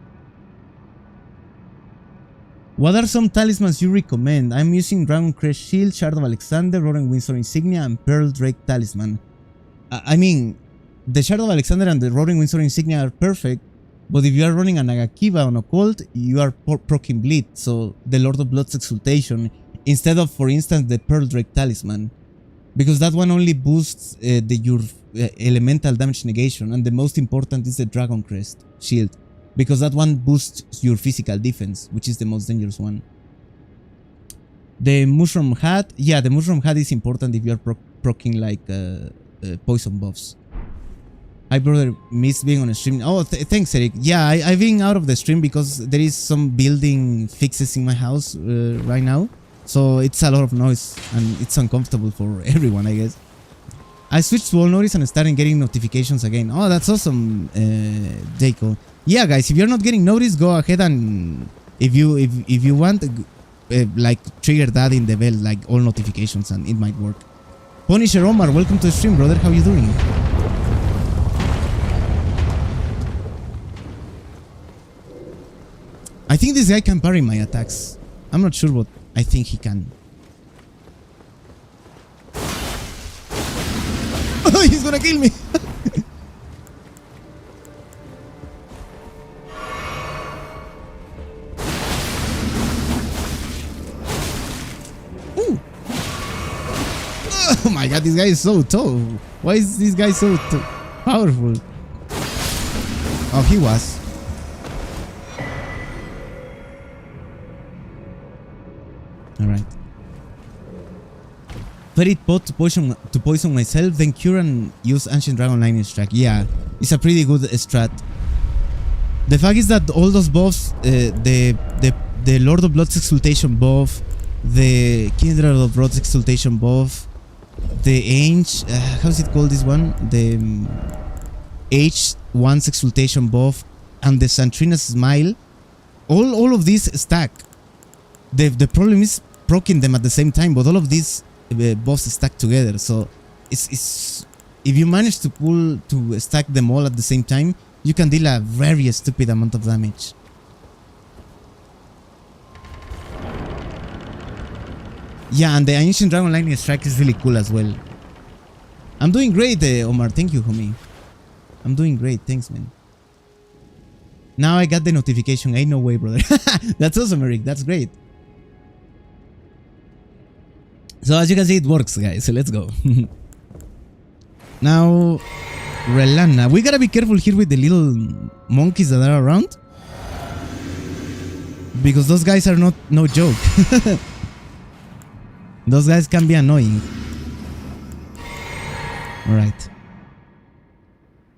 What are some talismans you recommend? I'm using Dragon Crest Shield, Shard of Alexander, Roaring Windsor Insignia, and Pearl Drake Talisman. I mean, the Shard of Alexander and the Roaring Windsor Insignia are perfect, but if you are running a Nagakiba on Occult, you are proccing Bleed, so the Lord of Blood's Exultation, instead of, for instance, the Pearl Drake Talisman. Because that one only boosts your elemental damage negation, and the most important is the Dragon Crest Shield, because that one boosts your physical defense, which is the most dangerous one. The Mushroom Hat, yeah, the Mushroom Hat is important if you are proccing like poison buffs. Hi brother, miss being on a stream. Oh, thanks Eric. Yeah, I've been out of the stream because there is some building fixes in my house right now. So it's a lot of noise and it's uncomfortable for everyone, I guess. I switched to all notice and started getting notifications again. Oh, that's awesome, Jaco. Yeah, guys, if you're not getting noticed, go ahead and if you want, like trigger that in the bell, like all notifications, and it might work. Punisher Omar, welcome to the stream, brother. How you doing? I think this guy can parry my attacks. I'm not sure, but I think he can. Oh, he's gonna kill me! Ooh. Oh my god, this guy is so tough. Why is this guy so powerful? Oh, he was. Alright. Ferit pot to poison myself, then cure and use Ancient Dragon Lightning Strike. Yeah, it's a pretty good strat. The fact is that all those buffs, the Lord of Blood's Exultation buff, the Kindred of Blood's Exultation buff, the how's it called this one? The H1's Exultation buff, and the Santrina's Smile, all of these stack. The problem is proccing them at the same time, but all of these buffs stack together, so it's if you manage to stack them all at the same time, you can deal a very stupid amount of damage. Yeah, and the Ancient Dragon Lightning Strike is really cool as well. I'm doing great, Omar. Thank you, homie. I'm doing great. Thanks, man. Now I got the notification. Ain't no way, brother. That's awesome, Eric. That's great. So as you can see, it works, guys. So let's go. Now, Relana. We gotta be careful here with the little monkeys that are around, because those guys are no joke. Those guys can be annoying. Alright.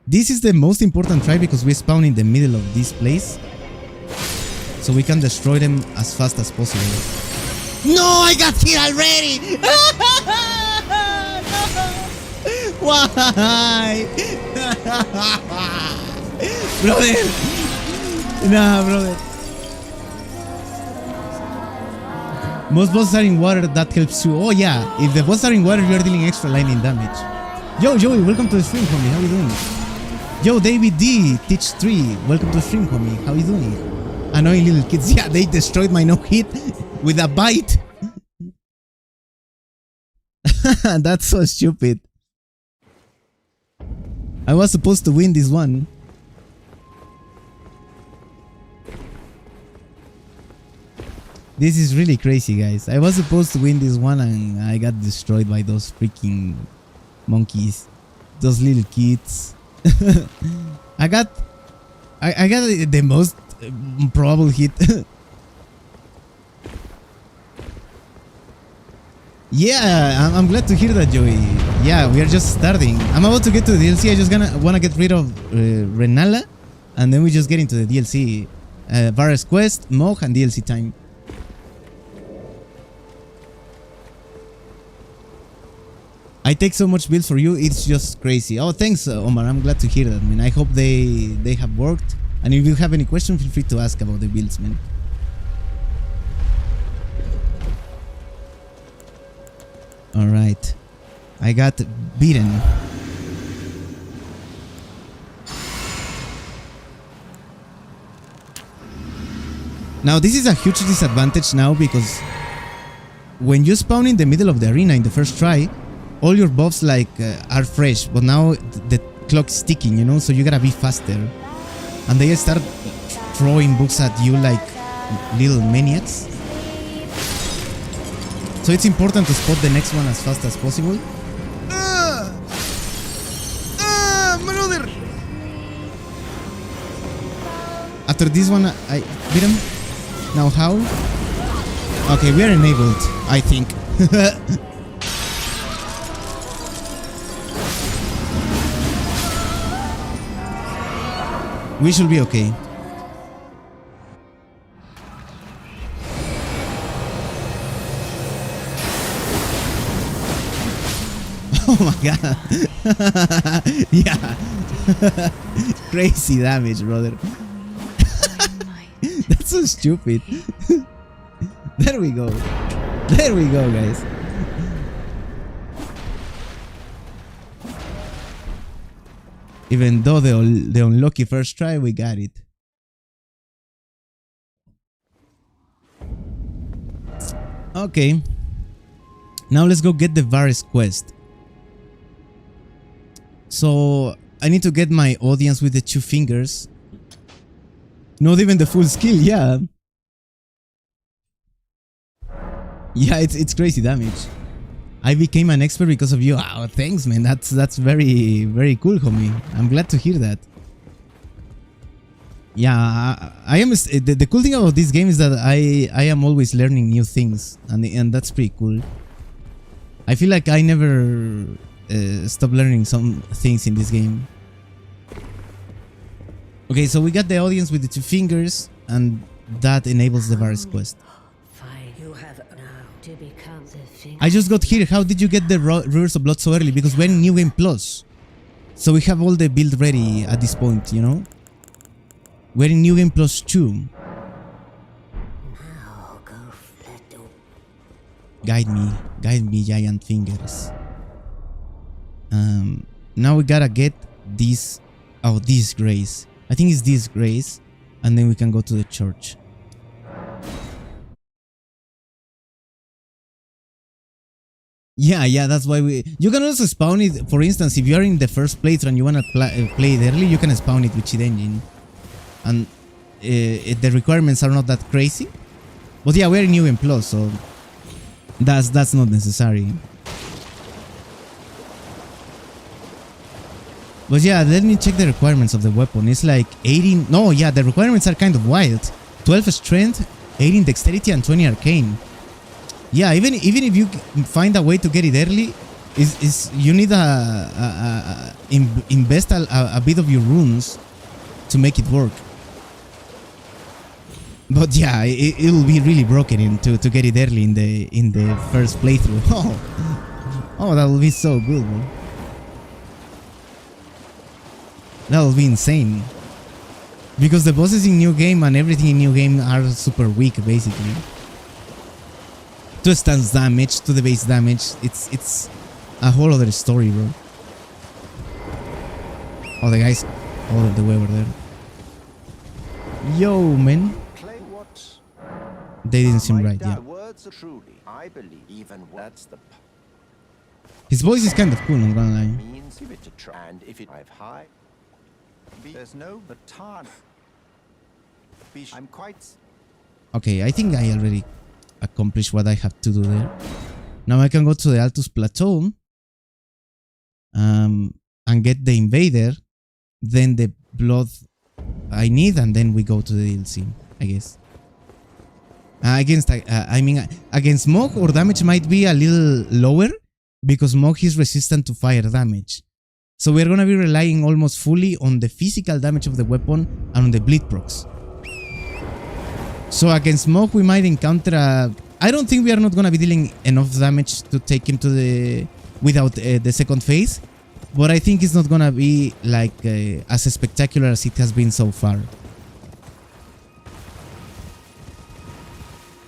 This is the most important try because we spawn in the middle of this place, so we can destroy them as fast as possible. No, I got hit already! No! Why? Brother! Nah, brother. Most bosses are in water, that helps too. Oh yeah, if the bosses are in water, you are dealing extra lightning damage. Yo, Joey, welcome to the stream, homie. How you doing? Yo, David D, Teach 3, welcome to the stream, homie. How you doing? Annoying little kids. Yeah, they destroyed my no-hit with a bite. That's so stupid. I was supposed to win this one. This is really crazy, guys. I was supposed to win this one and I got destroyed by those freaking monkeys. Those little kids. I got the most probable hit. Yeah, I'm glad to hear that, Joey. Yeah, we are just starting. I'm about to get to the DLC. I just wanna get rid of Renala, and then we just get into the DLC. Varus Quest, Mog, and DLC time. I take so much builds for you, it's just crazy. Oh, thanks, Omar. I'm glad to hear that, man. I hope they have worked. And if you have any questions, feel free to ask about the builds, man. Alright. I got beaten. Now, this is a huge disadvantage now because when you spawn in the middle of the arena in the first try, all your buffs like are fresh, but now the clock's ticking, you know, so you gotta be faster. And they start throwing books at you like little maniacs. So it's important to spot the next one as fast as possible. Brother! After this one, I beat him. Now how? Okay, we are enabled, I think. We should be okay. Oh my god. Yeah. Crazy damage, brother. That's so stupid. There we go. There we go, guys. Even though the unlucky first try, we got it. Okay. Now let's go get the Varus quest. So I need to get my audience with the 2 fingers. Not even the full skill, yeah. Yeah, it's crazy damage. I became an expert because of you. Oh, thanks, man. That's very, very cool, homie. I'm glad to hear that. Yeah, I am. The cool thing about this game is that I am always learning new things, and that's pretty cool. I feel like I never stop learning some things in this game. Okay, so we got the audience with the 2 fingers, and that enables the Varus quest. I just got here. How did you get the Rivers of Blood so early? Because we're in New Game Plus. So we have all the build ready at this point, you know? We're in New Game Plus 2. Guide me, giant fingers. Now we gotta get this. Oh, this grace. I think it's this grace, and then we can go to the church. Yeah, that's why we... You can also spawn it, for instance, if you're in the first playthrough and you wanna play it early, you can spawn it with cheat engine. And the requirements are not that crazy. But yeah, we're in New Game Plus, so that's not necessary. But yeah, let me check the requirements of the weapon. It's like 18... No, yeah, the requirements are kind of wild. 12 strength, 18 dexterity, and 20 arcane. Yeah, even if you find a way to get it early, you need invest a bit of your runes to make it work. But yeah, it will be really broken to get it early in the first playthrough. Oh, that will be so good, bro. That will be insane. Because the bosses in New Game and everything in New Game are super weak, basically. To stance damage, to the base damage, it's a whole other story, bro. Oh, the guys all of the way over there. Yo, man. They didn't seem right, yeah. His voice is kind of cool, I'm gonna lie. There's no baton. I'm quite... Okay, I think I already accomplish what I have to do there. Now I can go to the Altus Plateau and get the Invader, then the blood I need, and then we go to the DLC, I guess. Against Mog, our damage might be a little lower because Mog is resistant to fire damage. So we're gonna be relying almost fully on the physical damage of the weapon and on the bleed procs. So against Mog we might encounter a... I don't think we are not gonna be dealing enough damage to take him to the... without the second phase. But I think it's not gonna be like as spectacular as it has been so far.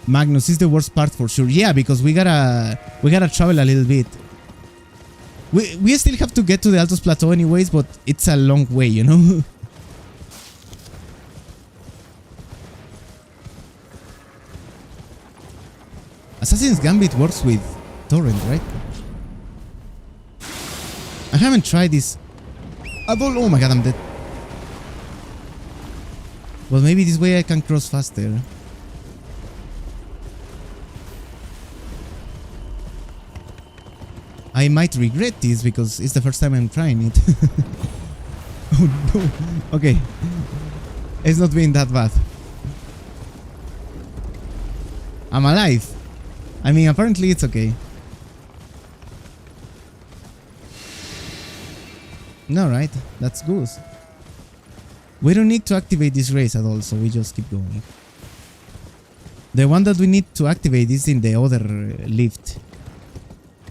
Magnus is the worst part for sure. Yeah, because we gotta travel a little bit. We still have to get to the Altus Plateau anyways, but it's a long way, you know? Assassin's Gambit works with Torrent, right? I haven't tried this at all. Oh my god, I'm dead. Well, maybe this way I can cross faster. I might regret this because it's the first time I'm trying it. Oh no. Okay. It's not been that bad. I'm alive. I mean, apparently it's okay. No, right? That's good. We don't need to activate this race at all, so we just keep going. The one that we need to activate is in the other lift.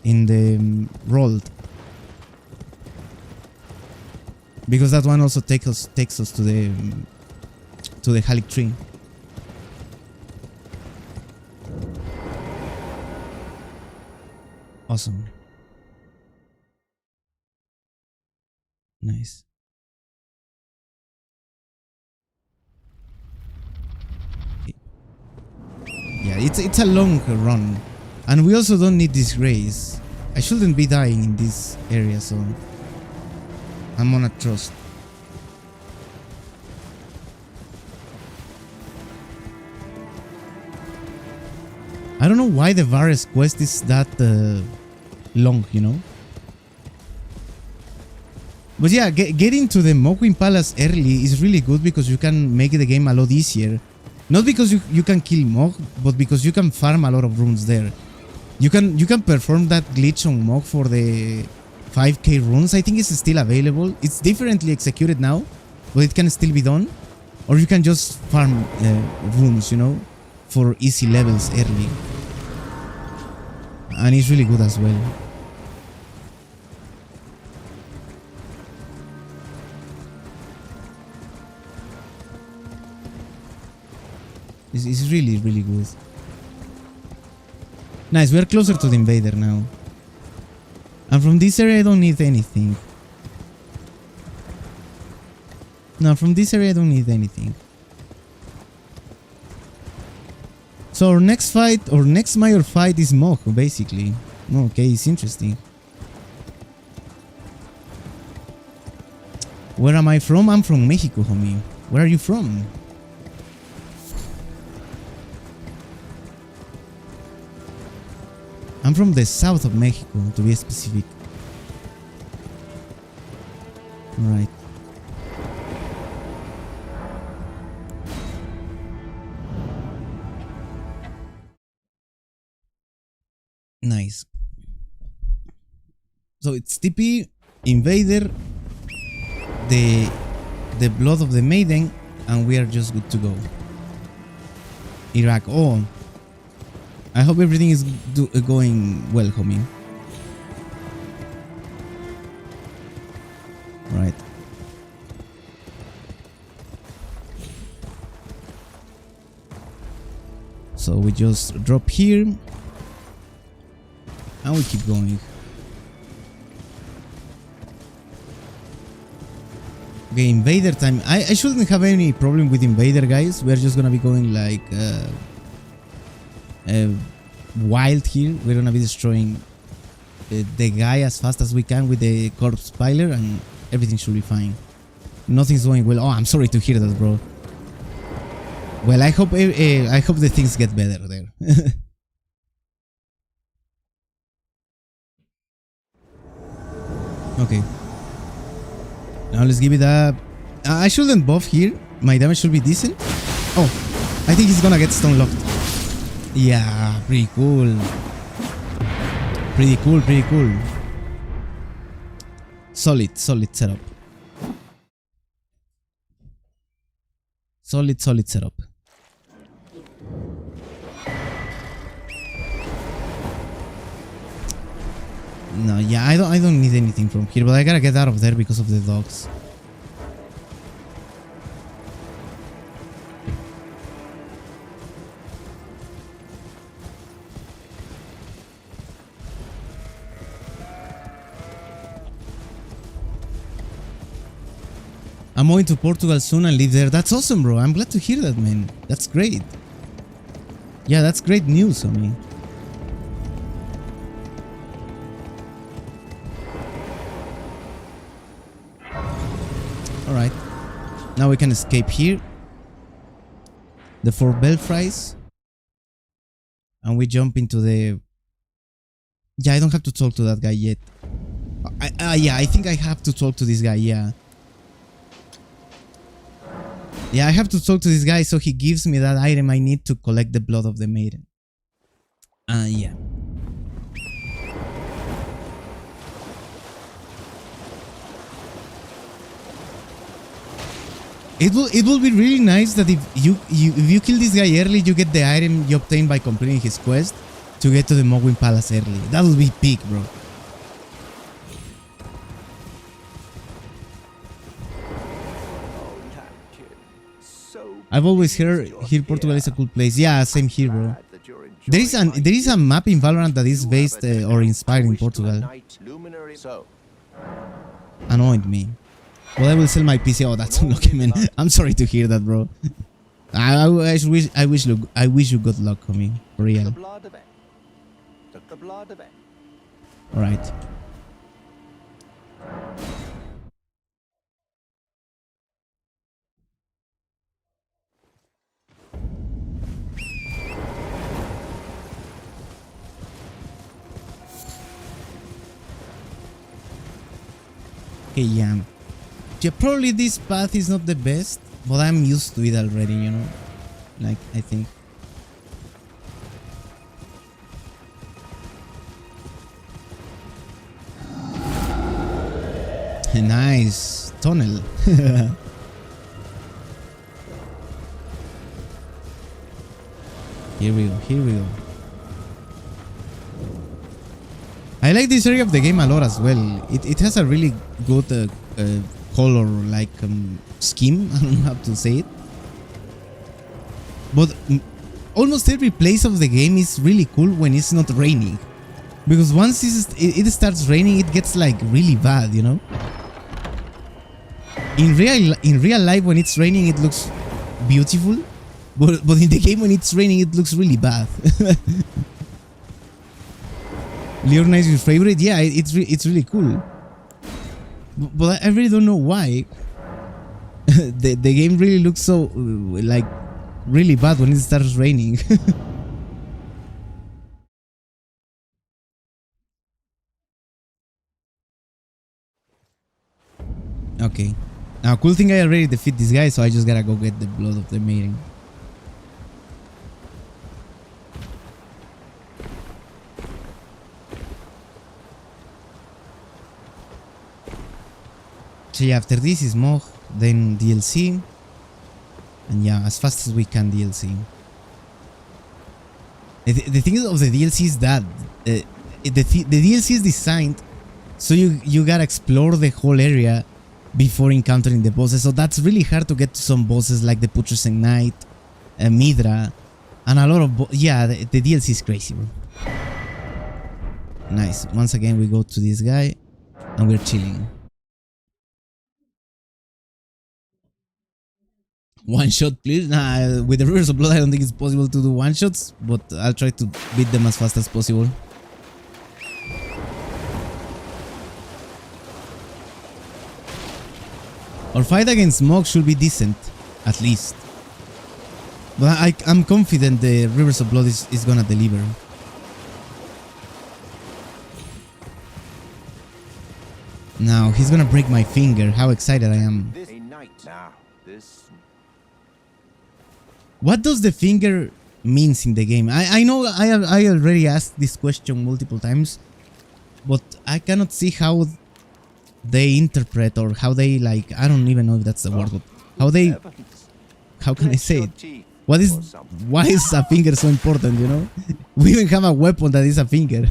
In the rolled. Because that one also takes us to the Halic tree. Awesome. Nice. Yeah, it's a long run. And we also don't need this race. I shouldn't be dying in this area, so I'm gonna trust. I don't know why the Varus quest is that long, you know? But yeah, getting to the Mogwin Palace early is really good because you can make the game a lot easier. Not because you can kill Mog, but because you can farm a lot of runes there. You can perform that glitch on Mog for the 5k runes. I think it's still available. It's differently executed now, but it can still be done. Or you can just farm runes, you know, for easy levels early. And it's really good as well. It's really, really good. Nice, we are closer to the Invader now. And from this area I don't need anything. No, from this area I don't need anything. So our next fight, or next major fight is Mog, basically. Okay, it's interesting. Where am I from? I'm from Mexico, homie. Where are you from? I'm from the south of Mexico, to be specific. Alright. Nice. So it's TP, Invader, the Blood of the Maiden, and we are just good to go. Iraq. Oh. I hope everything is going well, homie. Right. So we just drop here. And we keep going. Okay, Invader time. I shouldn't have any problem with Invader, guys. We're just gonna be going like... wild here. We're gonna be destroying the guy as fast as we can with the corpse piler, and everything should be fine. Nothing's going well. Oh, I'm sorry to hear that, bro. Well, I hope the things get better there. Okay. Now let's give it a... I shouldn't buff here. My damage should be decent. Oh, I think he's gonna get stone locked. Yeah, pretty cool. Pretty cool, pretty cool. Solid setup. Solid setup. No, yeah, I don't need anything from here, but I gotta get out of there because of the dogs. I'm going to Portugal soon and live there. That's awesome, bro. I'm glad to hear that, man. That's great. Yeah, that's great news on me. Alright. Now we can escape here. The 4 belfries. And we jump into the... Yeah, I don't have to talk to that guy yet. Yeah, I think I have to talk to this guy, yeah. Yeah, I have to talk to this guy so he gives me that item I need to collect the blood of the maiden. Yeah. It will be really nice that if you kill this guy early, you get the item you obtain by completing his quest to get to the Mogwin Palace early. That would be peak, bro. I've always heard here Portugal is a cool place. Yeah, same here, bro. There is a map in Valorant that is based or inspired in Portugal. Annoyed me. Well, I will sell my PC. Oh, that's unlucky, man. I'm sorry to hear that, bro. I wish you good luck, homie. For real. All right. Okay, yeah. Yeah, probably this path is not the best, but I'm used to it already, you know? Like, I think. Nice tunnel. Here we go, here we go. I like this area of the game a lot as well. It has a really good color like scheme. I don't know how to say it. But almost every place of the game is really cool when it's not raining. Because once it starts raining, it gets like really bad, you know? In real life, when it's raining, it looks beautiful. But in the game, when it's raining, it looks really bad. Leona is your favorite? Yeah, it's really cool. But I really don't know why. the game really looks so like really bad when it starts raining. Okay. Now, cool thing, I already defeat this guy, so I just gotta go get the blood of the maiden. So yeah, after this is Mog, then DLC, and yeah, as fast as we can DLC. The thing of the DLC is that the DLC is designed so you gotta explore the whole area before encountering the bosses. So that's really hard to get to some bosses like the Putrescent Knight, Midra, and a lot of yeah, the DLC is crazy, bro. Nice. Once again, we go to this guy, and we're chilling. One shot, please. Nah, with the Rivers of Blood, I don't think it's possible to do one shots, but I'll try to beat them as fast as possible. Our fight against Mog should be decent, at least. But I'm confident the Rivers of Blood is gonna deliver. Now he's gonna break my finger. How excited I am. This a night now. This What does the finger means in the game? I know I already asked this question multiple times, but I cannot see how they interpret or how they like, I don't even know if that's the word, but how can I say it? Why is a finger so important, you know? We even have a weapon that is a finger.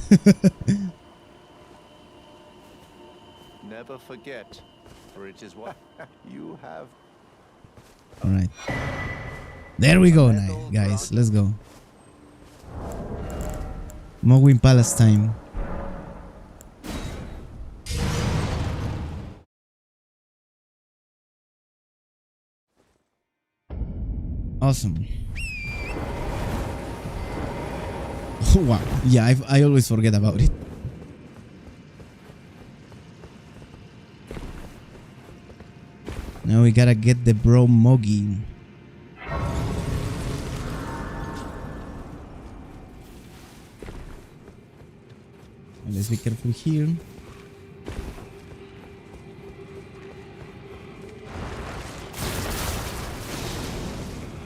never forget, for it is what you have. Alright. There we go now, guys. Let's go. Mogwin Palace time. Awesome. Oh, wow. Yeah, I always forget about it. Now we gotta get the bro Mogi. Let's be careful here.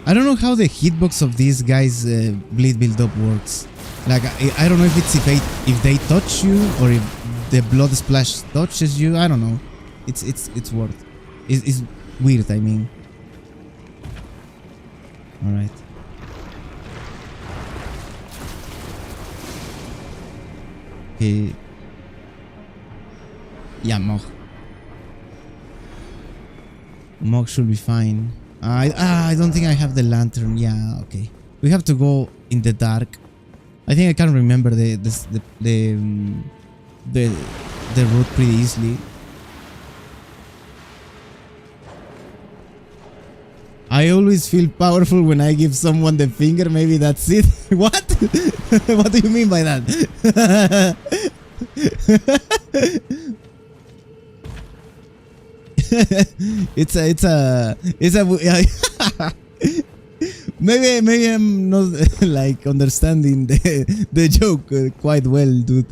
I don't know how the hitbox of these guys bleed build up works. Like I don't know if it's if they touch you or if the blood splash touches you. I don't know. It's weird. It's weird. I mean. All right. Okay. Yeah, Mog. Mog should be fine. I don't think I have the lantern. Yeah, okay. We have to go in the dark. I think I can remember the route pretty easily. I always feel powerful when I give someone the finger. Maybe that's it. What? What do you mean by that? it's a maybe I'm not like understanding the joke quite well, dude.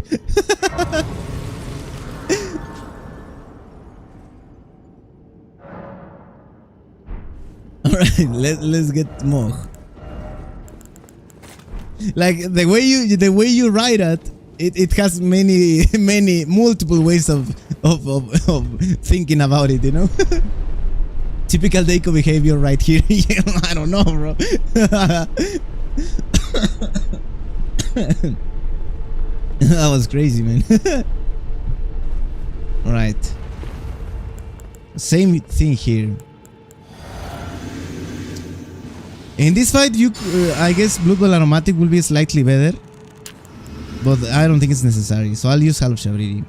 All right, let's get Mog. Like the way you write it has multiple ways of thinking about it, you know. Typical Deiko behavior right here. I don't know, bro. That was crazy, man. All right. Same thing here. In this fight, I guess Blood Bowl Aromatic will be slightly better, but I don't think it's necessary, so I'll use Half Shabriri.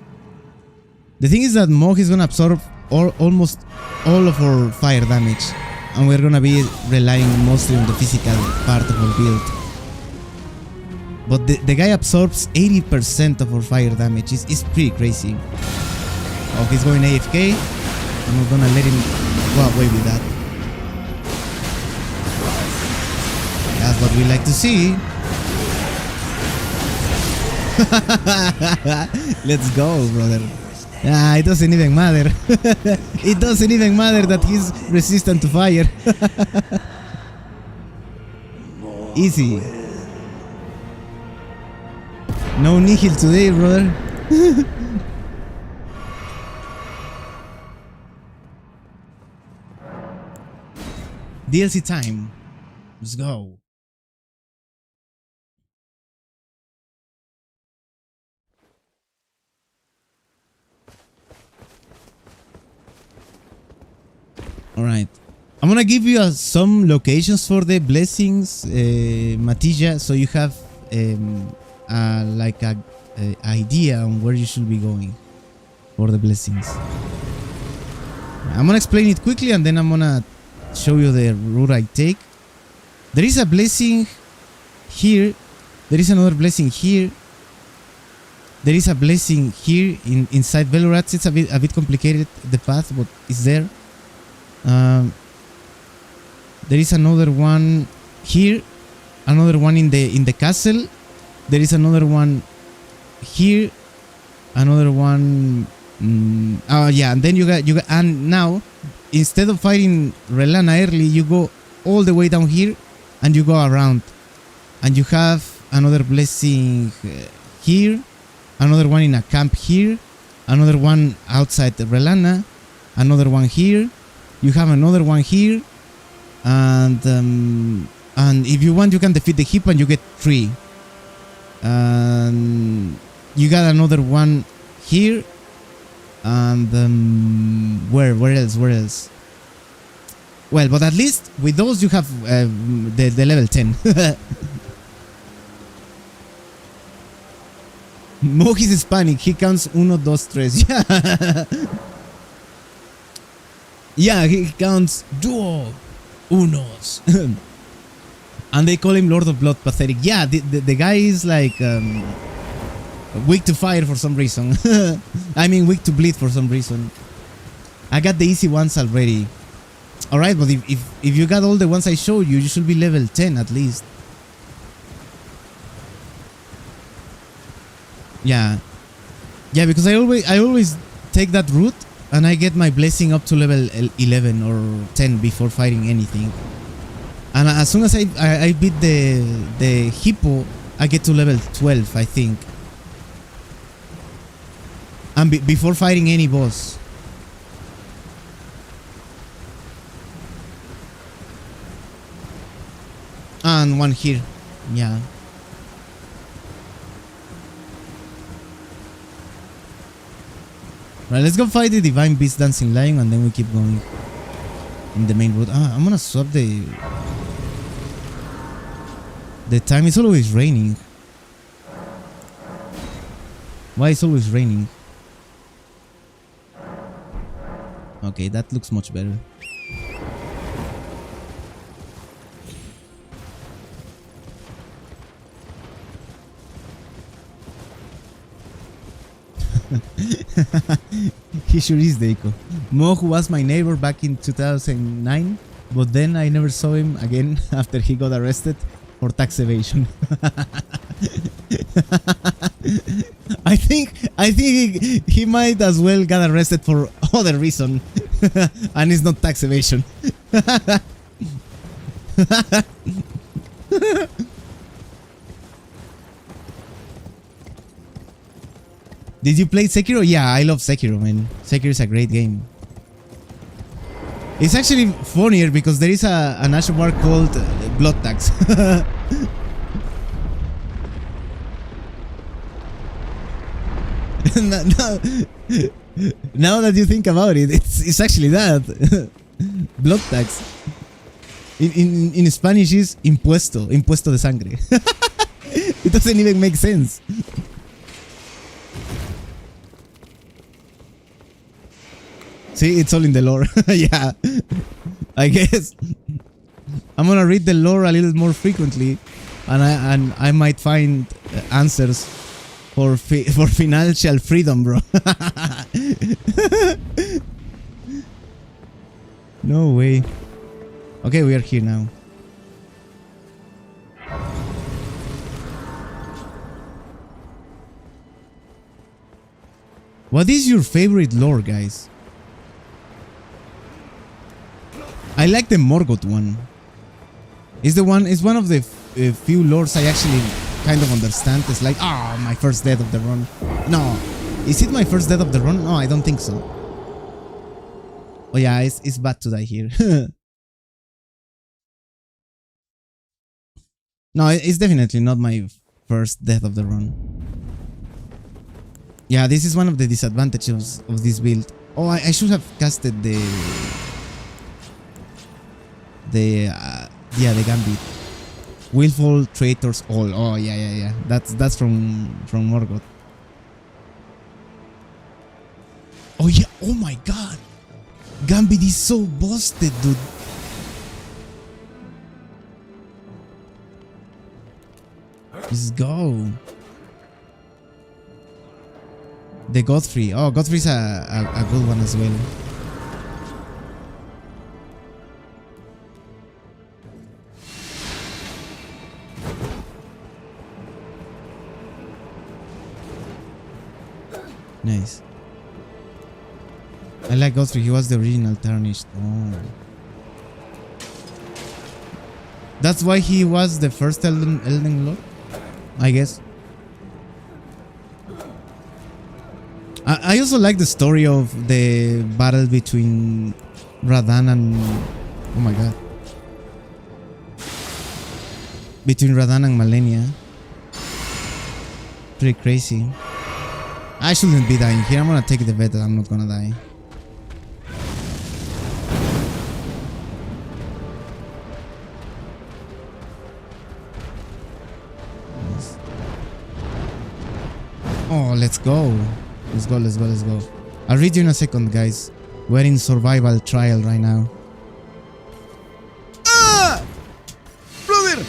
The thing is that Mog is gonna absorb almost all of our fire damage, and we're gonna be relying mostly on the physical part of our build. But the guy absorbs 80% of our fire damage. It's pretty crazy. Oh, he's going AFK. I'm not gonna let him go away with that. That's what we like to see. Let's go, brother. Ah, it doesn't even matter. It doesn't even matter that he's resistant to fire. Easy. No nihil today, brother. DLC time. Let's go. Alright. I'm gonna give you some locations for the blessings, Matija, so you have like a idea on where you should be going for the blessings. I'm gonna explain it quickly and then I'm gonna show you the route I take. There is a blessing here. There is another blessing here. There is a blessing here inside Velorats. It's a bit complicated, the path, but it's there. There is another one here, another one in the castle. There is another one here, another one Oh yeah, and then you got and now instead of fighting Relana early, you go all the way down here, and you go around, and you have another blessing here, another one in a camp here, another one outside the Relana, another one here. You have another one here, and if you want, you can defeat the Hip and you get 3. And you got another one here, and where else? Well, but at least with those you have the level 10. Moj is Hispanic. He counts 1, 2, 3. Yeah. Yeah, he counts duo unos. And they call him Lord of Blood Pathetic. Yeah, the guy is like weak to fire for some reason. I mean, weak to bleed for some reason. I got the easy ones already. Alright, but if you got all the ones I showed you, you should be level 10 at least. Yeah. Yeah, because I always take that route and I get my blessing up to level 11 or 10 before fighting anything. And as soon as I beat the hippo, I get to level 12, I think. And before fighting any boss. And one here. Yeah. Right, let's go fight the Divine Beast Dancing Lion and then we keep going in the main road. I'm gonna swap the time. It's always raining. Why it's always raining? Okay, that looks much better. He sure is, Deiko. Mo, who was my neighbor back in 2009, but then I never saw him again after he got arrested for tax evasion. I think he might as well got arrested for other reason, and it's not tax evasion. Did you play Sekiro? Yeah, I love Sekiro, man. Sekiro is a great game. It's actually funnier because there is an action bar called Blood Tax. Now that you think about it, it's actually that. Blood Tax. In Spanish is impuesto de sangre. It doesn't even make sense. See, it's all in the lore. Yeah, I guess I'm gonna read the lore a little more frequently, and I might find answers for financial freedom, bro. No way. Okay, we are here now. What is your favorite lore, guys? I like the Morgoth one. It's one of the few lores I actually kind of understand. It's like, my first death of the run. No, is it my first death of the run? No, I don't think so. Oh yeah, it's bad to die here. No, it's definitely not my first death of the run. Yeah, this is one of the disadvantages of this build. Oh, I should have casted the Gambit. Willful traitors all. Oh yeah. That's from Morgoth. Oh yeah. Oh my god. Gambit is so busted, dude. Let's go. The Godfrey. Oh, Godfrey's a good one as well. Nice. I like Godfrey. He was the original Tarnished. Oh. That's why he was the first Elden Lord, I guess. I also like the story of the battle between Radan and... Oh my god. Between Radan and Malenia. Pretty crazy. I shouldn't be dying here. I'm gonna take the bet that I'm not gonna die. Nice. Oh, let's go. Let's go, let's go, let's go. I'll read you in a second, guys. We're in survival trial right now. Ah! Brother!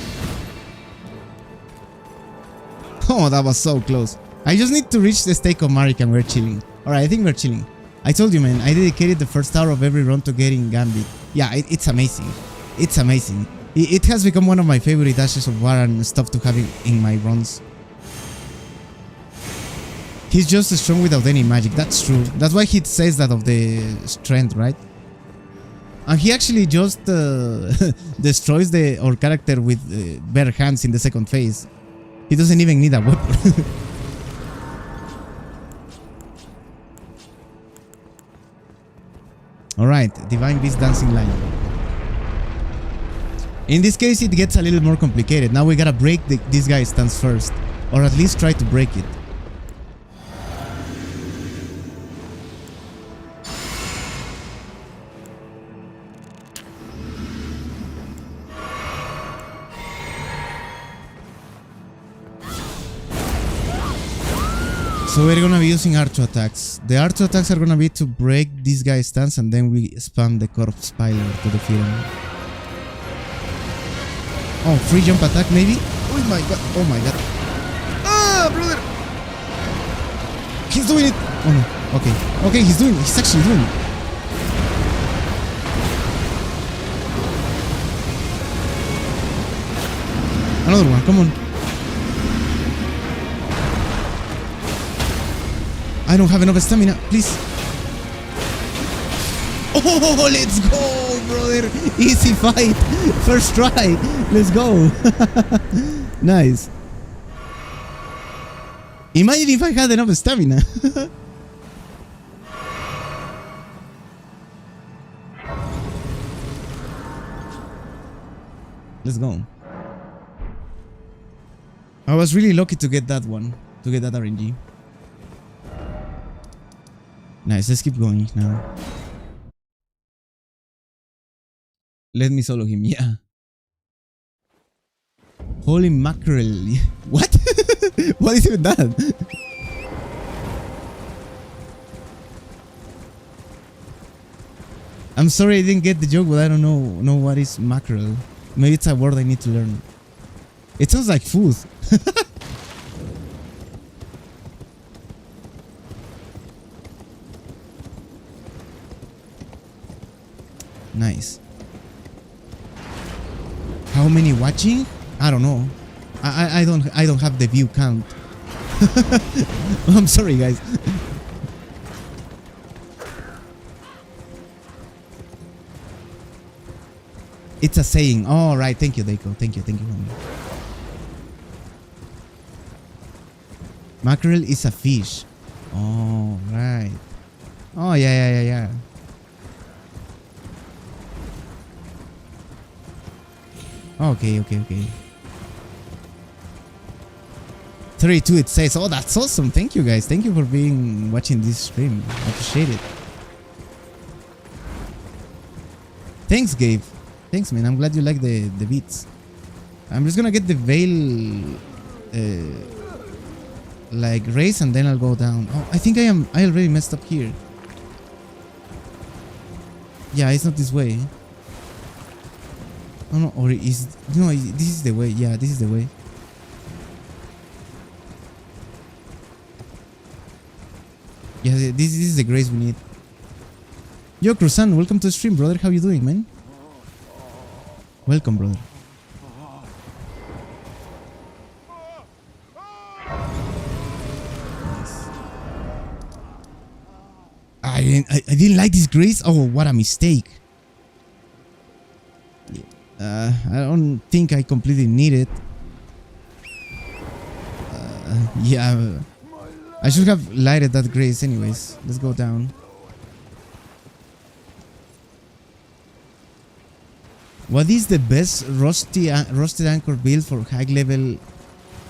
Oh, that was so close. I just need to reach the stake of Marek and we're chilling. Alright, I think we're chilling. I told you, man, I dedicated the first hour of every run to getting Gambit. Yeah, it's amazing. It's amazing. It has become one of my favorite dashes of war and stuff to have in my runs. He's just strong without any magic. That's true. That's why he says that of the strength, right? And he actually just destroys our character with bare hands in the second phase. He doesn't even need a weapon. Alright, Divine Beast Dancing Lion. In this case, it gets a little more complicated. Now we gotta break this guy's stance first. Or at least try to break it. So we're gonna be using R2 attacks. The R2 attacks are gonna be to break this guy's stance and then we spam the corpse piler to defeat him. Oh, free jump attack maybe? Oh my god, oh my god. Ah, brother! He's doing it! Oh no, okay. Okay, he's actually doing it. Another one, come on. I don't have enough stamina, please. Oh, let's go, brother. Easy fight. First try. Let's go. Nice. Imagine if I had enough stamina. Let's go. I was really lucky to get that one. To get that RNG. Nice, let's keep going now. Let me solo him, yeah. Holy mackerel. What? What is even that? I'm sorry I didn't get the joke, but I don't know what is mackerel. Maybe it's a word I need to learn. It sounds like food. Nice. How many watching? I don't know. I don't have the view count. I'm sorry, guys. It's a saying. Oh, right. Thank you, Deiko. Thank you, homie. Mackerel is a fish. Oh, right. Oh, yeah. Okay. 32 it says. Oh, that's awesome. Thank you, guys. Thank you for watching this stream. I appreciate it. Thanks, Gabe. Thanks, man. I'm glad you like the beats. I'm just gonna get the veil like race and then I'll go down. Oh, I think I already messed up here. Yeah, it's not this way. Oh no, or is no, this is the way. Yeah, this is the way. Yeah, this is the grace we need. Yo, Cruzan, welcome to the stream, brother. How you doing, man? Welcome, brother. Nice. I didn't like this grace. Oh, what a mistake. I don't think I completely need it. Yeah, I should have lighted that grace anyways. Let's go down. What is the best Rusted Anchor build for high level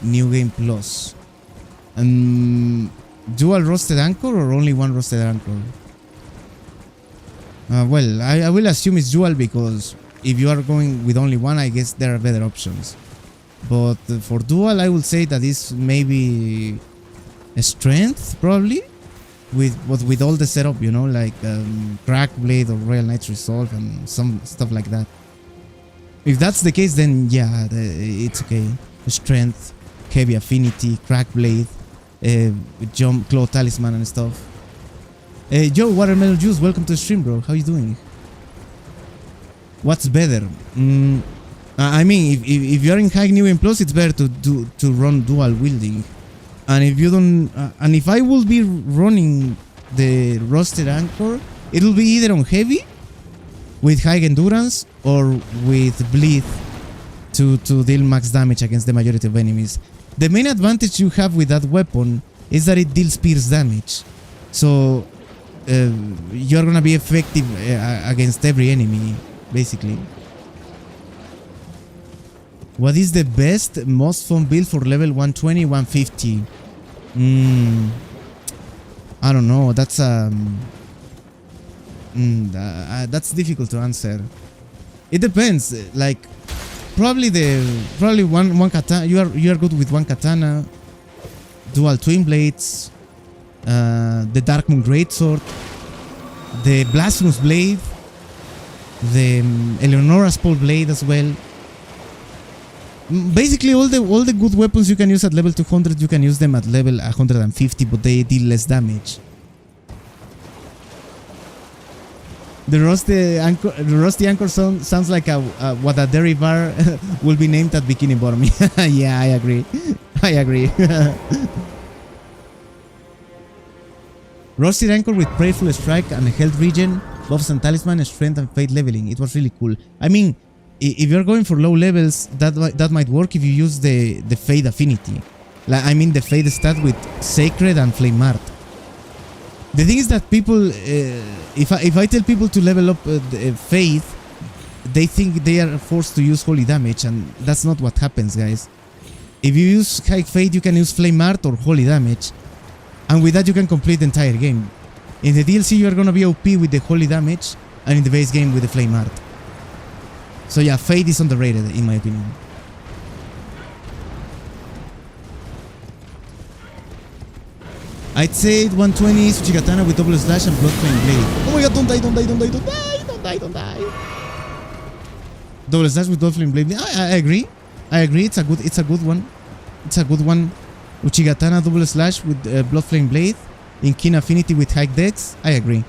New Game Plus? Dual Rusted Anchor or only one Rusted Anchor? Well, I will assume it's dual because if you are going with only one, I guess there are better options. But for dual, I would say that is maybe a strength, probably, with all the setup, you know, like Crack Blade or Royal Knight's Resolve and some stuff like that. If that's the case, then yeah, it's okay. Strength, Heavy Affinity, Crack Blade, Jump, Claw Talisman and stuff. Yo, Watermelon Juice, welcome to the stream, bro. How you doing? What's better? I mean, if you're in high New Game Plus, it's better to run dual wielding. And if you don't, and if I will be running the Rusted Anchor, it'll be either on heavy with high endurance or with bleed to deal max damage against the majority of enemies. The main advantage you have with that weapon is that it deals pierce damage, so you're gonna be effective against every enemy, basically. What is the best, most fun build for level 120, 150? I don't know. That's difficult to answer. It depends. Like probably one katana. You are good with one katana, dual twin blades, the Dark Moon Greatsword, the Blasphemous Blade, the Eleonora's Pole Blade as well. Basically, all the good weapons you can use at level 200, you can use them at level 150, but they deal less damage. The Rusty Anchor sounds like what a dairy bar will be named at Bikini Bottom. Yeah, I agree. I agree. Rusty Anchor with Prayerful Strike and Health Regen, buffs and talisman, strength and fate leveling. It was really cool. I mean, if you're going for low levels, that might work if you use the Fade Affinity. Like, I mean the Fade stat with Sacred and Flame Art. The thing is that people, if I tell people to level up Faith, they think they are forced to use Holy Damage, and that's not what happens, guys. If you use High Fate, you can use Flame Art or Holy Damage, and with that you can complete the entire game. In the DLC you are gonna be OP with the Holy Damage, and in the base game with the Flame Art. So yeah, Fate is underrated in my opinion. I'd say 120 Tsuchigatana with double slash and Bloodflame Blade. Oh my god, don't die, don't die, don't die, don't die, don't die, don't die. Double slash with Bloodflame Blade. I agree. I agree, it's a good one. It's a good one. Uchigatana double slash with Bloodflame Blade. In Kin Affinity with High Dex. I agree.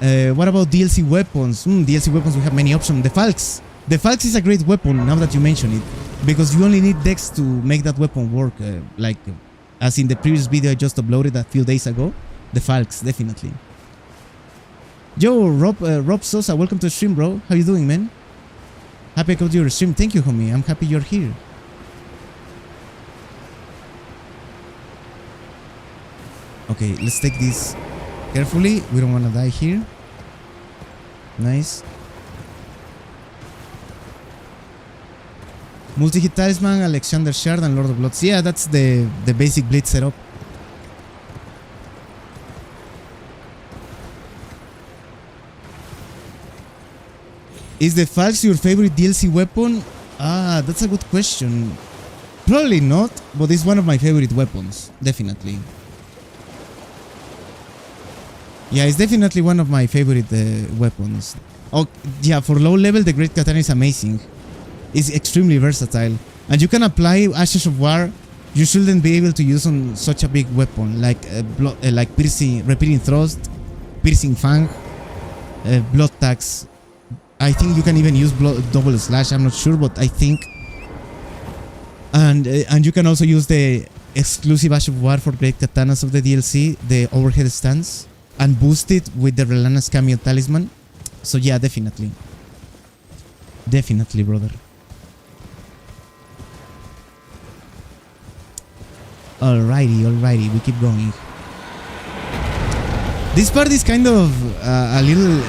What about DLC weapons? DLC weapons, we have many options. The Falx. The Falx is a great weapon now that you mention it, because you only need Dex to make that weapon work. Like as in the previous video I just uploaded a few days ago. The Falx, definitely. Yo, Rob Sosa, welcome to the stream, bro. How you doing, man? Happy I got your stream. Thank you, homie. I'm happy you're here. Okay, let's take this carefully. We don't want to die here. Nice. Multi-hit Talisman, Alexander Shard, and Lord of Bloods. Yeah, that's the basic Blade setup. Is the Falx your favorite DLC weapon? Ah, that's a good question. Probably not, but it's one of my favorite weapons. Definitely. Yeah, it's definitely one of my favorite weapons. Oh, yeah, for low level, the Great Katana is amazing. It's extremely versatile. And you can apply Ashes of War. You shouldn't be able to use on such a big weapon, like piercing, Repeating Thrust, Piercing Fang, Blood Tax. I think you can even use double slash, I'm not sure, but I think. And you can also use the exclusive Ash of War for Great Katanas of the DLC, the overhead stance. and boost it with the Relana's Cameo Talisman. So yeah, definitely. Definitely, brother. Alrighty, we keep going. This part is kind of a little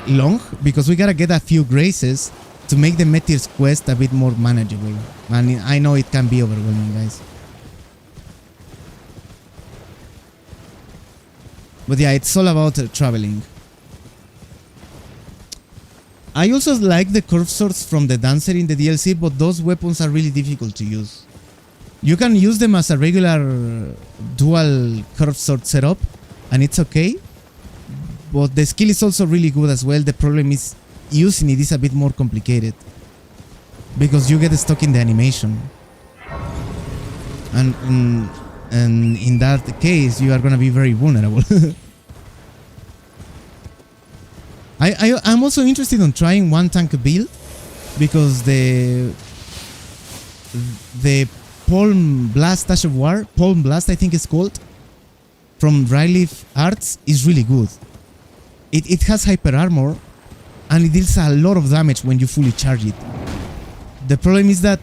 long because we gotta get a few graces to make the Meteor's quest a bit more manageable. And I know it can be overwhelming, guys. But yeah, it's all about traveling. I also like the curve swords from the Dancer in the DLC, but those weapons are really difficult to use. You can use them as a regular dual curve sword setup, and it's okay. But the skill is also really good as well. The problem is using it is a bit more complicated because you get stuck in the animation, and in that case you are gonna be very vulnerable. I'm also interested in trying one tank build because the Palm Blast Dash of War, Palm Blast I think it's called, from Dryleaf Arts is really good. It has hyper armor and it deals a lot of damage when you fully charge it. The problem is that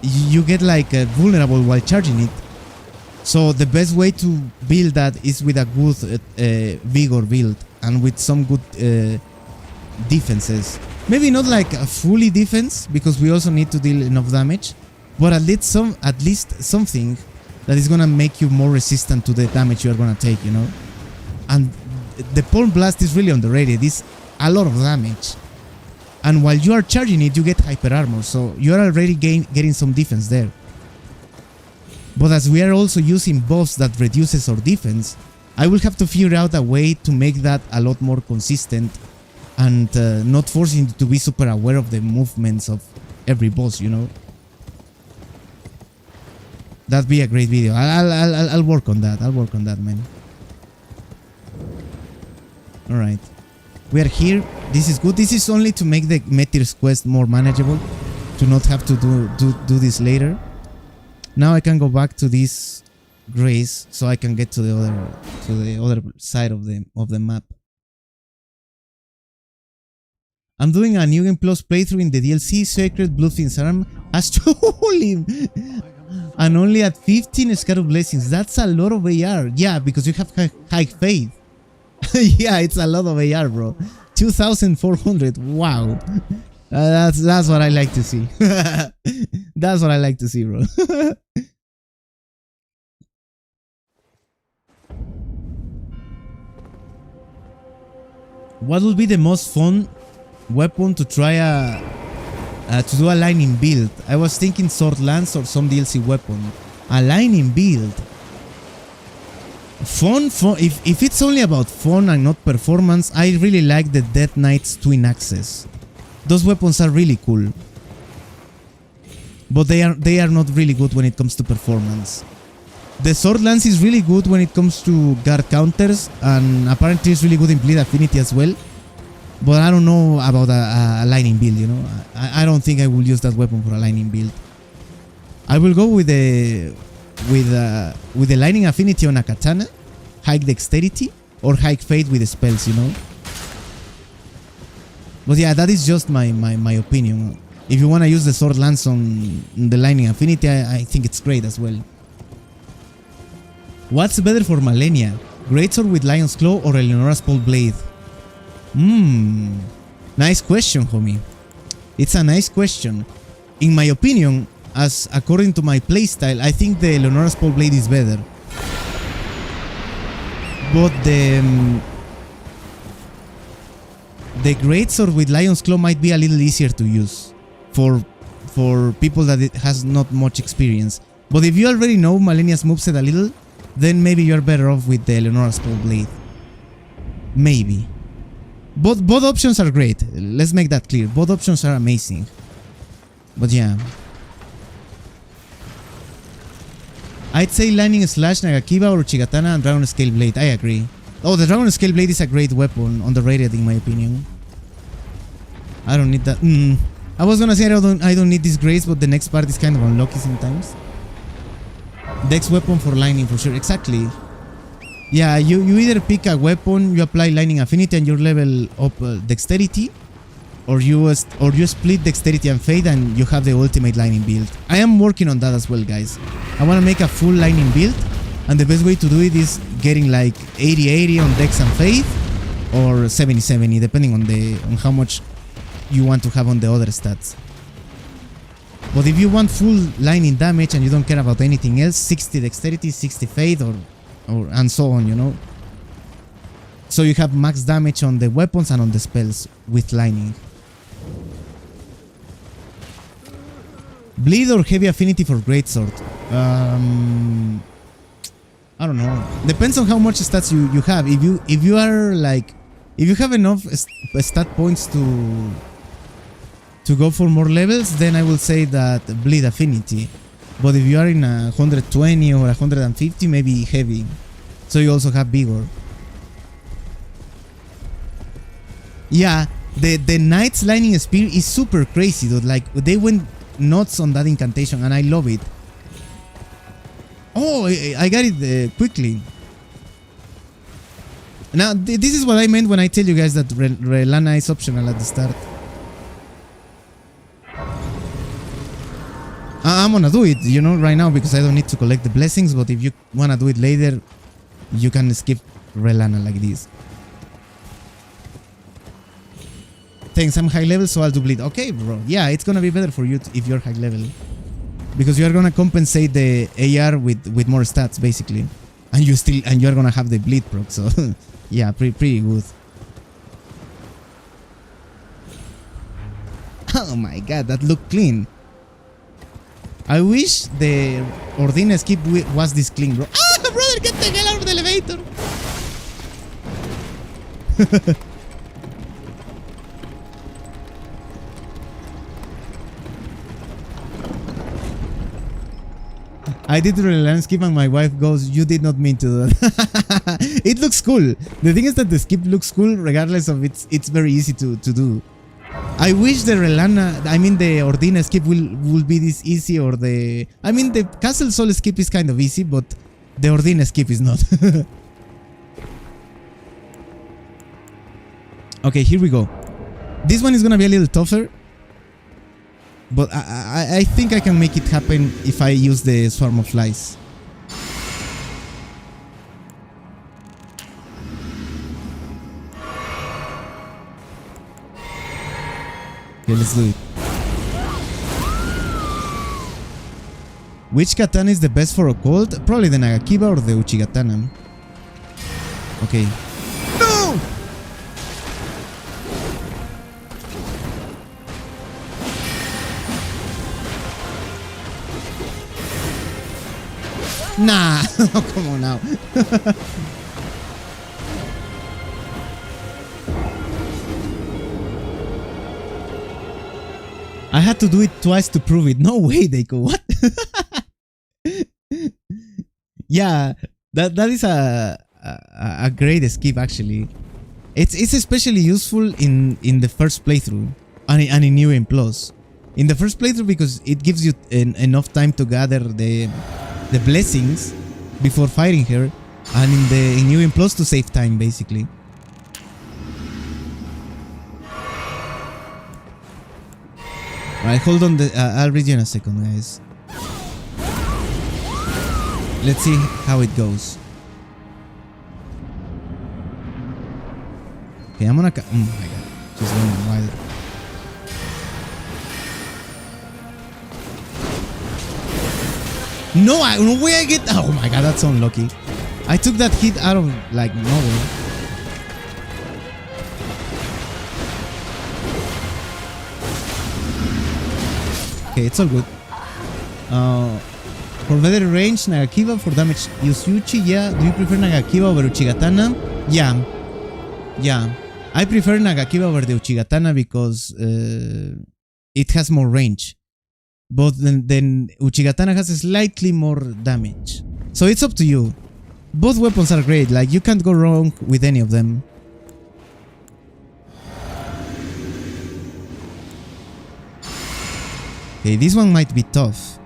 you get like vulnerable while charging it. So the best way to build that is with a good vigor build and with some good defenses. Maybe not like a fully defense because we also need to deal enough damage, but at least something that is gonna make you more resistant to the damage you are gonna take, you know. And the Palm Blast is really underrated. It's a lot of damage, and while you are charging it, you get hyper armor, so you are already getting some defense there. But as we are also using buffs that reduces our defense, I will have to figure out a way to make that a lot more consistent and not forcing you to be super aware of the movements of every boss, you know. That'd be a great video. I'll work on that. I'll work on that, man. Alright. We are here. This is good. This is only to make the Meteor's quest more manageable, to not have to do this later. Now I can go back to this grace so I can get to the other side of the map. I'm doing a New Game Plus playthrough in the DLC. Sacred Bloodfiend's arm has him. And only at 15 Scarab Blessings. That's a lot of AR. Yeah, because you have high faith. Yeah, it's a lot of AR, bro. 2,400. Wow. That's what I like to see. That's what I like to see, bro. What would be the most fun weapon to try to do a lightning build? I was thinking sword lance or some DLC weapon. A lightning build. Fun. If it's only about fun and not performance, I really like the Death Knight's twin axes. Those weapons are really cool, but they are not really good when it comes to performance. The sword lance is really good when it comes to guard counters, and apparently it's really good in bleed affinity as well. But I don't know about a lightning build, you know. I don't think I will use that weapon for a lightning build. I will go with the lightning affinity on a katana, high dexterity, or high faith with the spells, you know. But yeah, that is just my opinion. If you want to use the sword lance on the lightning affinity, I think it's great as well. What's better for Malenia? Greatsword with Lion's Claw or Eleonora's Pole Blade? Nice question, homie. It's a nice question. In my opinion, as according to my playstyle, I think the Eleonora's Pole Blade is better. But the Greatsword with Lion's Claw might be a little easier to use for people that it has not much experience. But if you already know Malenia's moveset a little, then maybe you're better off with the Eleonora's Pole Blade. Maybe. Both options are great. Let's make that clear. Both options are amazing. But yeah. I'd say Lightning Slash, Nagakiba, or Chigatana and Dragon Scale Blade. I agree. Oh, the Dragon Scale Blade is a great weapon. Underrated in my opinion. I don't need that. I was gonna say I don't need this grace, but the next part is kind of unlucky sometimes. Dex weapon for lightning for sure. Exactly. Yeah, you either pick a weapon, you apply lightning affinity, and you level up dexterity, or you split dexterity and fade, and you have the ultimate lightning build. I am working on that as well, guys. I want to make a full lightning build, and the best way to do it is getting like 80-80 on dex and fade, or 70-70, depending on how much you want to have on the other stats. But if you want full lightning damage and you don't care about anything else, 60 dexterity, 60 fade, or and so on, you know. So you have max damage on the weapons and on the spells with lightning. Bleed or heavy affinity for greatsword? I don't know. Depends on how much stats you have. If you have enough stat points to go for more levels, then I will say that bleed affinity. But if you are in 120 or 150, maybe heavy. So you also have vigor. Yeah, the Knight's Lightning Spear is super crazy, dude. Like, they went nuts on that incantation, and I love it. Oh, I got it quickly. Now, this is what I meant when I tell you guys that Relana is optional at the start. I'm gonna do it, you know, right now, because I don't need to collect the blessings, but if you wanna do it later, you can skip Relana like this. Thanks, I'm high level, so I'll do bleed. Okay, bro. Yeah, it's gonna be better for you if you're high level, because you're gonna compensate the AR with more stats, basically, and you're gonna have the bleed proc. So yeah, pretty good. Oh my god, that looked clean. I wish the Ordina skip was this clean, bro. Ah, brother, get the hell out of the elevator. I did the landscape and my wife goes, you did not mean to do that. It looks cool. The thing is that the skip looks cool regardless of it's very easy to do. I wish the the Ordina skip will be this easy, or the Castle Sol skip is kind of easy, but the Ordina skip is not. Okay, here we go. This one is gonna be a little tougher, but I think I can make it happen if I use the Swarm of Flies. Okay, let's do it. Which katana is the best for occult? Probably the Nagakiba or the Uchigatana. Okay. No! Nah! Come on now. I had to do it twice to prove it. No way, Deiko. What? Yeah, that is a great skip, actually. It's especially useful in the first playthrough and in New Game Plus. In the first playthrough, because it gives you enough time to gather the blessings before fighting her, and in New Game Plus to save time, basically. Alright, hold on. I'll read you in a second, guys. Let's see how it goes. Okay, I'm gonna... oh my god. Just going wild. No way I get... oh my god, that's so unlucky. I took that hit out of, like, nowhere. Okay, it's all good. For better range, Nagakiba. For damage, use Uchi. Yeah. Do you prefer Nagakiba over Uchigatana? Yeah. Yeah. I prefer Nagakiba over the Uchigatana because it has more range. But then Uchigatana has slightly more damage. So it's up to you. Both weapons are great. Like, you can't go wrong with any of them. Okay, this one might be tough.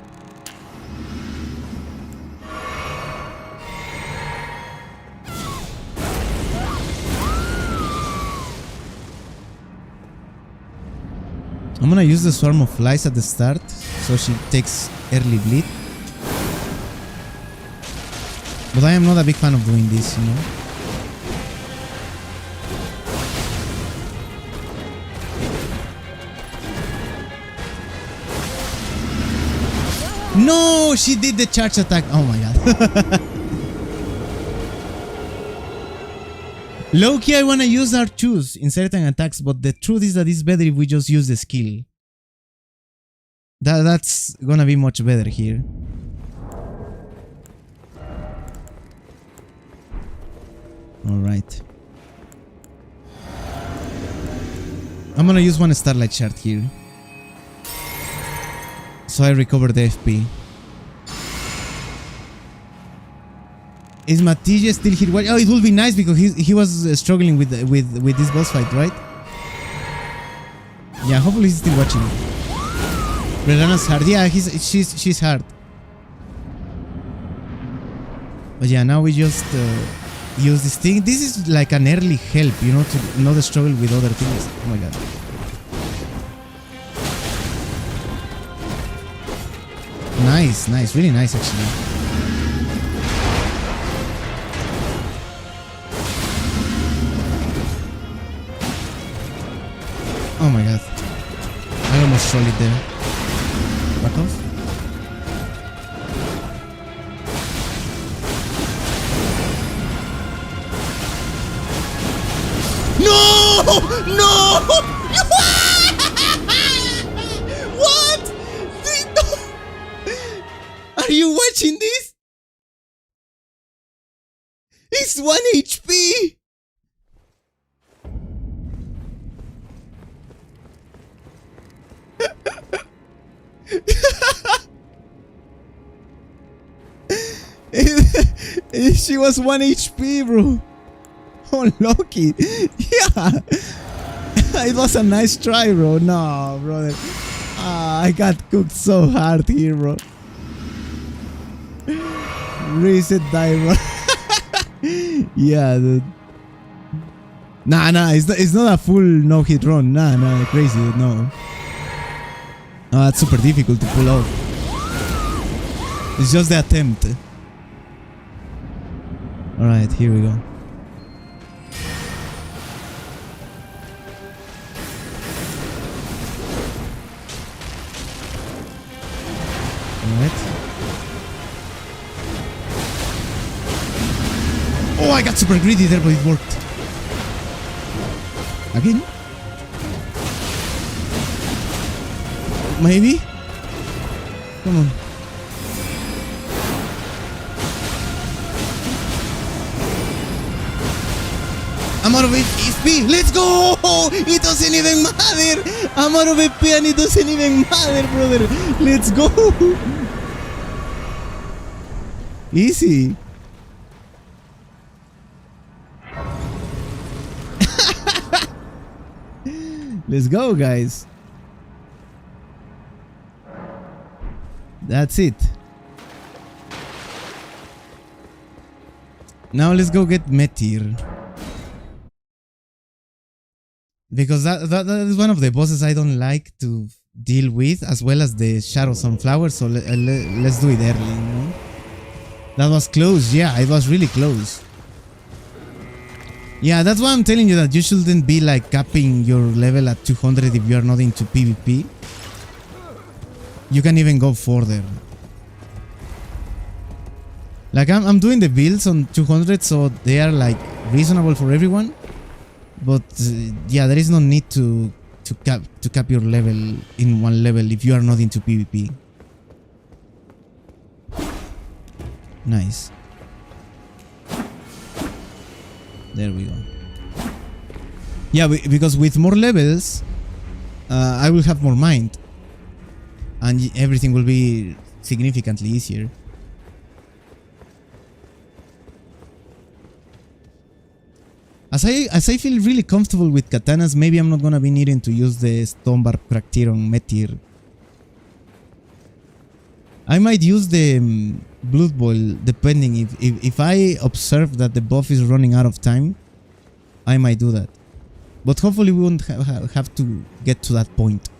I'm gonna use the swarm of flies at the start, so she takes early bleed. But I am not a big fan of doing this, you know. No, she did the charge attack. Oh my god. Low-key, I wanna use our choose in certain attacks, but the truth is that it's better if we just use the skill. That's gonna be much better here. Alright. I'm gonna use one Starlight Shard here, so I recover the FP. Is Matija still here? Oh, it will be nice because he was struggling with this boss fight, right? Yeah, hopefully he's still watching. Relana's hard. Yeah, she's hard. But yeah, now we just use this thing. This is like an early help, you know, to not struggle with other things. Oh my god. Nice, nice, really nice actually. Oh my god. I almost rolled it there. Back off. No! No! What? Are you watching this? It's 1 HP! She was 1 HP, bro. Oh, lucky. Yeah. It was a nice try, bro. No, brother. I got cooked so hard here, bro. Reset die, bro. Yeah, dude. Nah, it's not a full no-hit run. Nah, crazy, dude. No. That's super difficult to pull off. It's just the attempt. Alright, here we go. Alright. Oh, I got super greedy there, but it worked. Again? Maybe? Come on. I'm out of HP. Let's go! It doesn't even matter. I'm out of HP and it doesn't even matter, brother. Let's go. Easy. Let's go, guys. That's it. Now let's go get Metir. Because that is one of the bosses I don't like to deal with, as well as the Shadow Sunflower, so let's do it early, you know? That was close, yeah, it was really close. Yeah, that's why I'm telling you that you shouldn't be like capping your level at 200 if you are not into PvP. You can even go further. Like I'm doing the builds on 200, so they are like reasonable for everyone. But yeah, there is no need to cap your level in one level if you are not into PvP. Nice. There we go. Yeah, because with more levels, I will have more mind, and everything will be significantly easier. As I feel really comfortable with katanas, maybe I'm not gonna be needing to use the Stonebarb Craktir on Metir. I might use the Blood Boil depending if I observe that the buff is running out of time. I might do that, but hopefully we won't have to get to that point.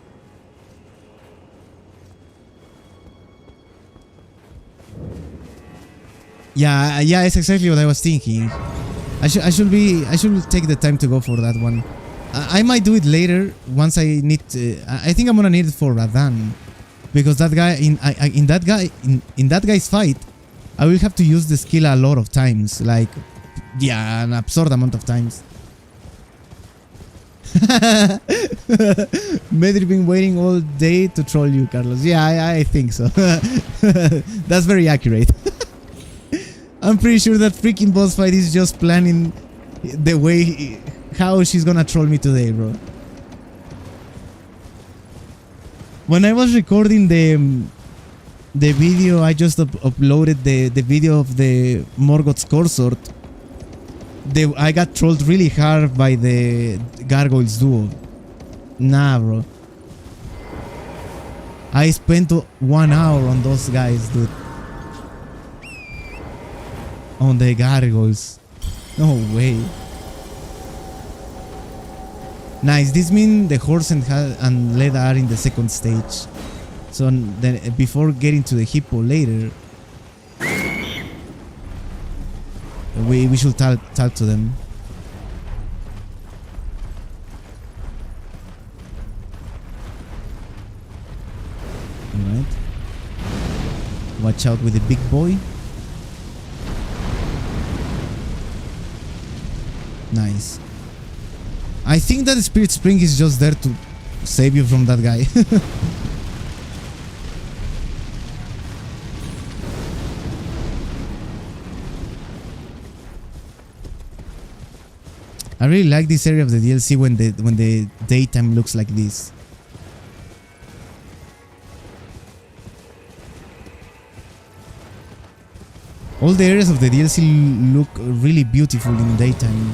Yeah, it's exactly what I was thinking. I should take the time to go for that one. I might do it later once I need. I think I'm gonna need it for Radan, because that guy in that guy's fight, I will have to use the skill a lot of times, like an absurd amount of times. Medri been waiting all day to troll you, Carlos. Yeah, I think so. That's very accurate. I'm pretty sure that freaking boss fight is just planning the way how she's gonna troll me today, bro. When I was recording the video, I just uploaded the video of the Morgoth's Consort. I got trolled really hard by the Gargoyles duo. Nah, bro. I spent 1 hour on those guys, dude. On the Gargoyles. No way. Nice. This means the horse and Leda are in the second stage. So then, before getting to the hippo later, we should talk to them. Alright. Watch out with the big boy. Nice. I think that the Spirit Spring is just there to save you from that guy. I really like this area of the DLC when the daytime looks like this. All the areas of the DLC look really beautiful in daytime.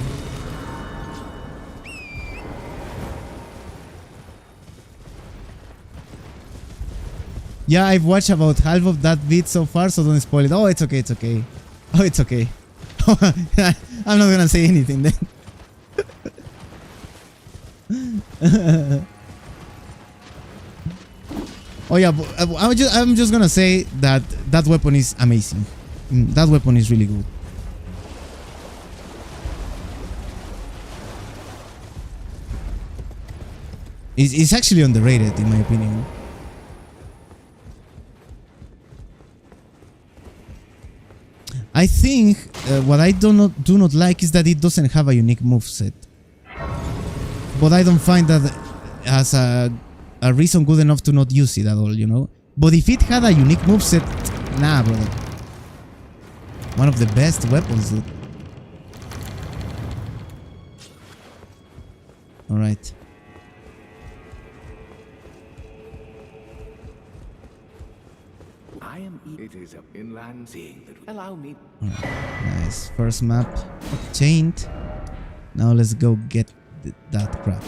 Yeah, I've watched about half of that bit so far, so don't spoil it. Oh, it's okay, it's okay. Oh, it's okay. I'm not gonna say anything then. Oh yeah, but I'm just gonna say that that weapon is amazing. That weapon is really good. It's actually underrated in my opinion. I think what I do not like is that it doesn't have a unique moveset. But I don't find that as a reason good enough to not use it at all, you know? But if it had a unique moveset, nah, brother. One of the best weapons, dude. Alright. It is an inland seeing that allow me. Nice. First map obtained. Now let's go get that crap.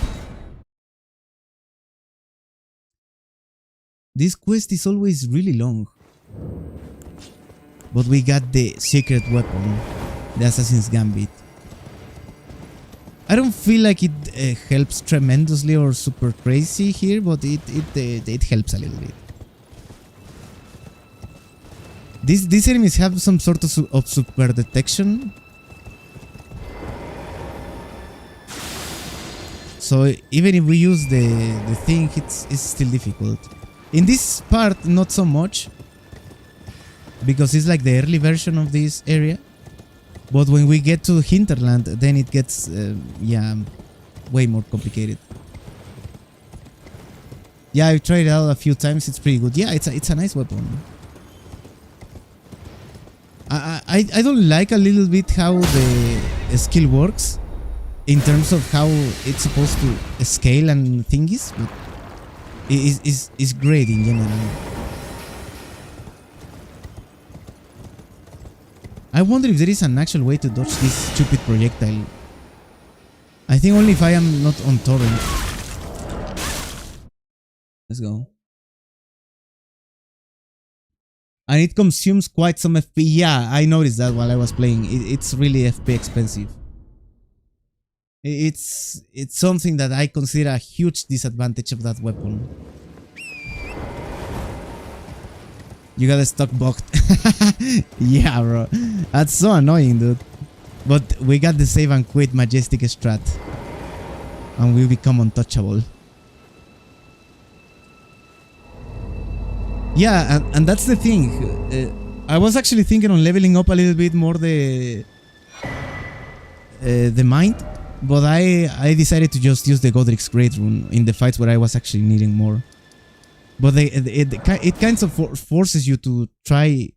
This quest is always really long. But we got the secret weapon, the Assassin's Gambit. I don't feel like it helps tremendously or super crazy here, but it helps a little bit. These enemies have some sort of super detection. So even if we use the thing, it's still difficult. In this part, not so much. Because it's like the early version of this area. But when we get to Hinterland, then it gets, way more complicated. Yeah, I've tried it out a few times. It's pretty good. Yeah, it's a nice weapon. I don't like a little bit how the skill works in terms of how it's supposed to scale and thingies, but it's great in general. I wonder if there is an actual way to dodge this stupid projectile. I think only if I am not on torrent. Let's go. And it consumes quite some FP. Yeah, I noticed that while I was playing. It's really FP expensive. It's something that I consider a huge disadvantage of that weapon. You got a stock box. Yeah, bro. That's so annoying, dude. But we got the save and quit majestic strat. And we become untouchable. Yeah, and that's the thing. I was actually thinking on leveling up a little bit more the mind, but I decided to just use the Godric's Great Rune in the fights where I was actually needing more. But it kind of forces you to try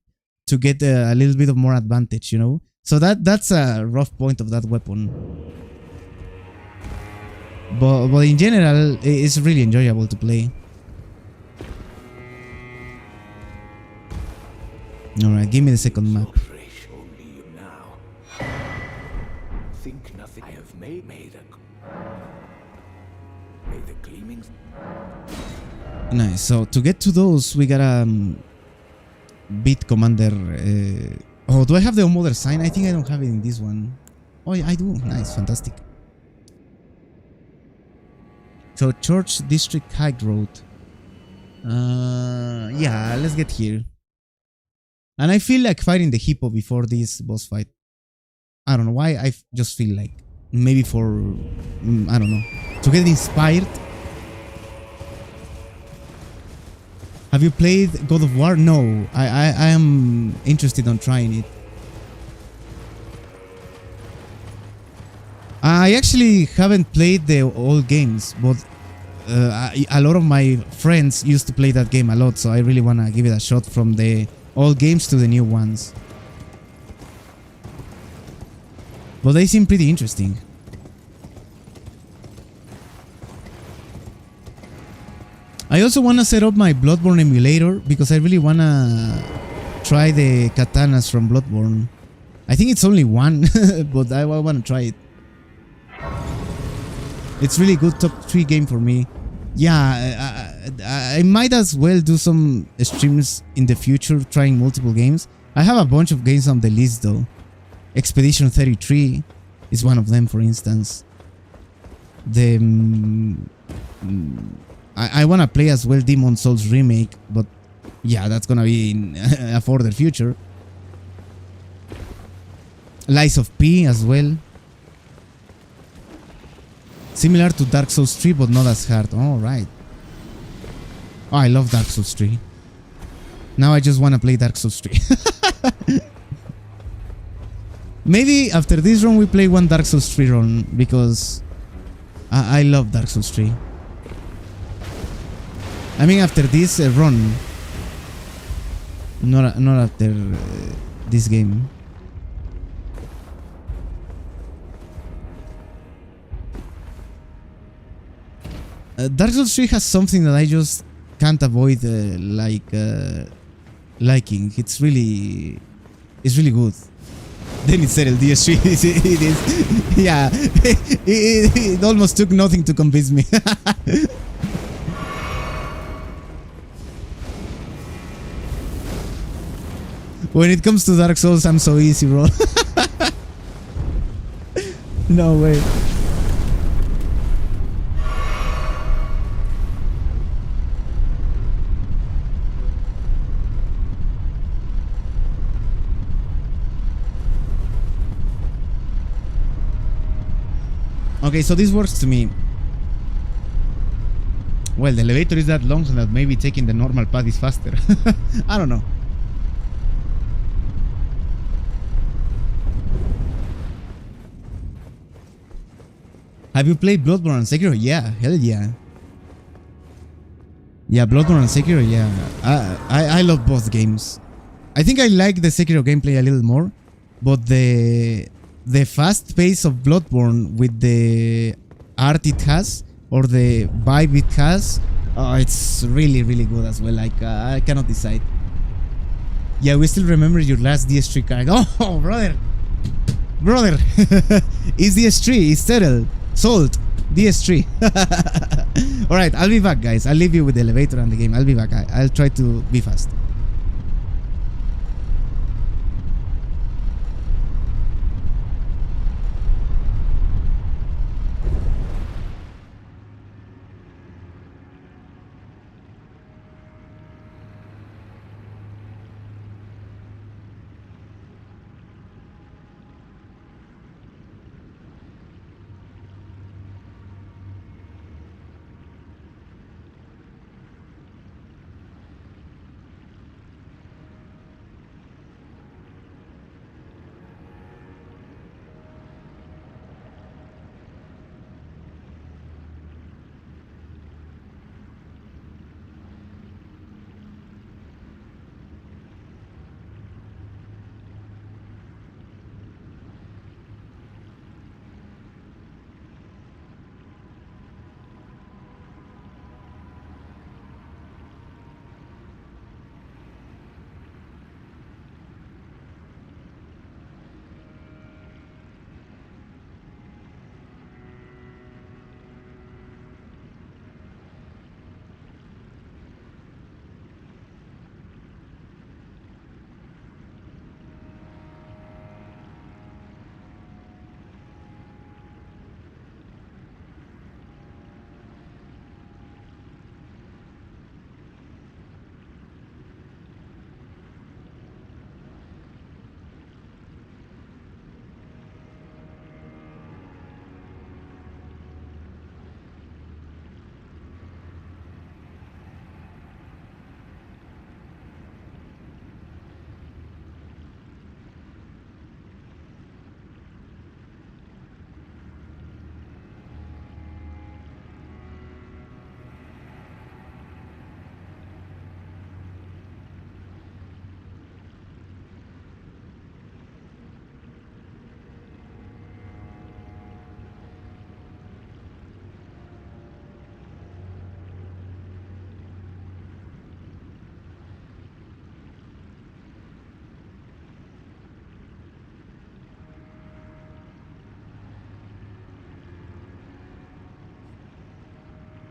to get a little bit of more advantage, you know? So that's a rough point of that weapon. But in general, it's really enjoyable to play. Alright, give me the second map. Fresh only you now. Think nothing I have made the gleaming. Nice. So to get to those, we gotta beat Commander. Oh, do I have the Mother sign? I think I don't have it in this one. Oh, yeah, I do. Nice, fantastic. So Church District High Road. Yeah, let's get here. And I feel like fighting the hippo before this boss fight. I don't know why. I just feel like maybe for I don't know, to get inspired. Have you played God of War? No, I am interested on trying it. I actually haven't played the old games, but a lot of my friends used to play that game a lot, so I really want to give it a shot from the old games to the new ones. But they seem pretty interesting. I also want to set up my Bloodborne emulator because I really want to try the katanas from Bloodborne. I think it's only one, but I want to try it. It's really good top 3 game for me. Yeah, I might as well do some streams in the future trying multiple games. I have a bunch of games on the list though. Expedition 33 is one of them, for instance. The I want to play as well Demon Souls Remake, but yeah, that's gonna be in a further future. Lies of P as well. Similar to Dark Souls 3, but not as hard. Oh, right. Oh, I love Dark Souls 3. Now I just want to play Dark Souls 3. Maybe after this run we play one Dark Souls 3 run, because I love Dark Souls 3. I mean after this run. Not after this game. Dark Souls 3 has something that I just can't avoid liking. It's really good. Then it settled DS3. It is. Yeah, it almost took nothing to convince me. When it comes to Dark Souls, I'm so easy, bro. No way. Okay, so this works to me. Well, the elevator is that long, so that maybe taking the normal path is faster. I don't know. Have you played Bloodborne and Sekiro? Yeah, hell yeah. Yeah, Bloodborne and Sekiro, yeah. I love both games. I think I like the Sekiro gameplay a little more, but the fast pace of Bloodborne with the art it has, or the vibe it has, it's really good as well. Like, I cannot decide. Yeah, we still remember your last DS3 card. Oh, brother. It's DS3, it's settled. Sold. DS3. Alright, I'll be back, guys. I'll leave you with the elevator and the game. I'll be back. I'll try to be fast.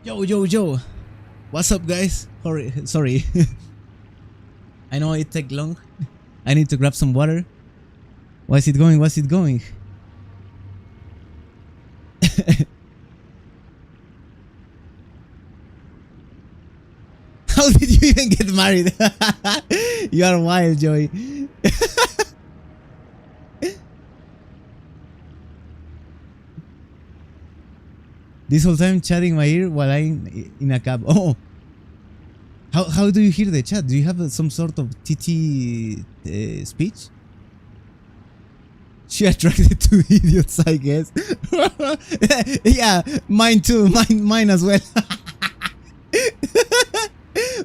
Yo. What's up, guys? Sorry. I know it take long. I need to grab some water. What's it going? How did you even get married? You are wild, Joey. This whole time chatting my ear while I'm in a cab. Oh, how do you hear the chat? Do you have some sort of TT speech? She attracted to idiots, I guess. Yeah, mine too. Mine as well.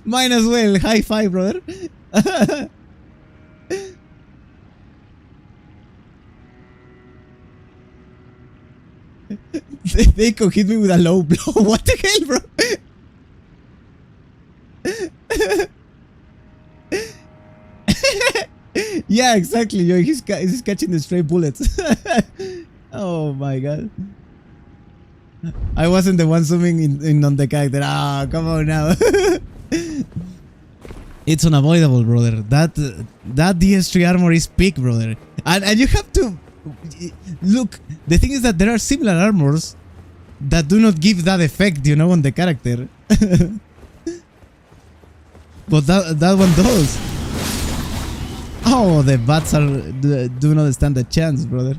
Mine as well. High five, brother. They could hit me with a low blow. What the hell, bro? Yeah, exactly. Yo, he's catching the stray bullets. Oh my god. I wasn't the one zooming in on the character. Ah, come on now. It's unavoidable, brother. That DS3 armor is peak, brother. And you have to look. The thing is that there are similar armors that do not give that effect, you know, on the character. But that one does. Oh, the bats do not stand a chance, brother.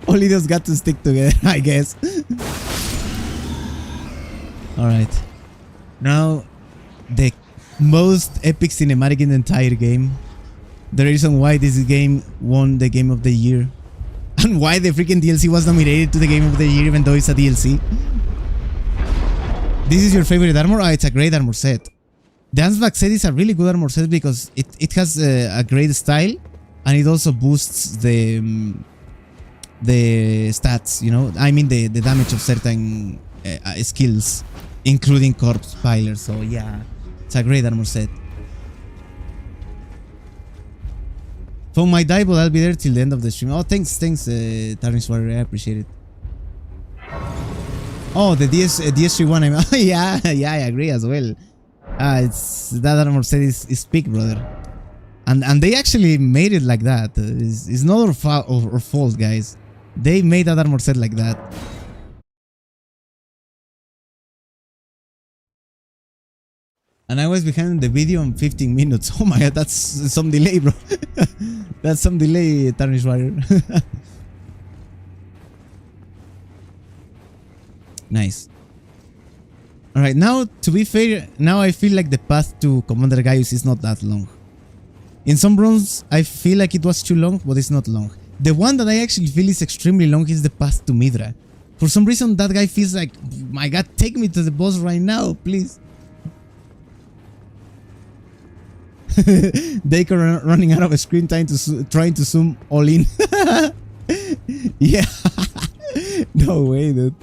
All idiots got to stick together, I guess. Alright. Now, the most epic cinematic in the entire game. The reason why this game won the Game of the Year. And why the freaking DLC was nominated to the Game of the Year even though it's a DLC. This is your favorite armor? Ah, it's a great armor set. The Ansbach set is a really good armor set because it has a great style. And it also boosts the stats, you know? I mean the damage of certain skills. Including Corpse Piler, so yeah. It's a great armor set. Phone might die, but I'll be there till the end of the stream. Oh, thanks, Tarnish Warrior, I appreciate it. Oh, the DS3 one, yeah, I agree as well. It's that armor set is peak, brother. And they actually made it like that. It's not our fault, guys. They made that armor set like that. And I was behind the video in 15 minutes. Oh my god, that's some delay, bro. That's some delay, Tarnish Warrior. Nice. Alright, now to be fair, now I feel like the path to Commander Gaius is not that long. In some runs, I feel like it was too long, but it's not long. The one that I actually feel is extremely long is the path to Midra. For some reason, that guy feels like, my god, take me to the boss right now, please. Daker running out of screen time trying to zoom all in. Yeah. No way, dude.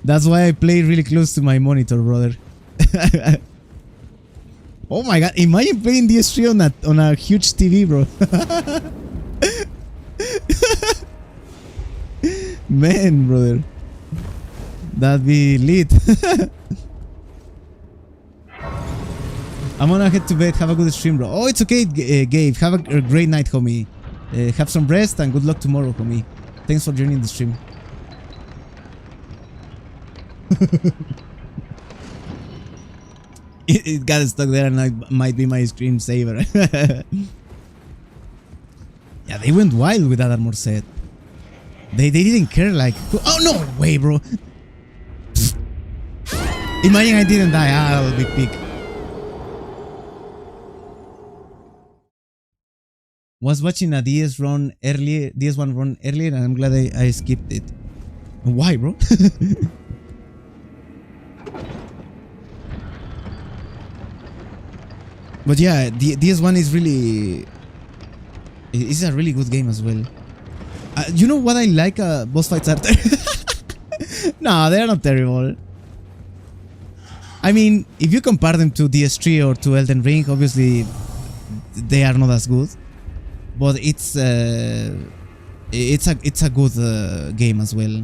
That's why I play really close to my monitor, brother. Oh my god, imagine playing DS3 on a huge TV, bro. Man, brother. That'd be lit. I'm gonna head to bed. Have a good stream, bro. Oh, it's okay, Gabe. Have a great night, homie. Have some rest and good luck tomorrow, homie. Thanks for joining the stream. It got stuck there and it might be my screensaver. Yeah, they went wild with that armor set. They didn't care, like... Oh, no way, bro. Imagine I didn't die. Ah, that would be peak. Was watching a DS1 run earlier and I'm glad I skipped it. Why, bro? But yeah, DS1 is really... It's a really good game as well. You know what I like? Boss fights are No, they're not terrible. I mean, if you compare them to DS3 or to Elden Ring, obviously they are not as good. But it's it's a good game as well.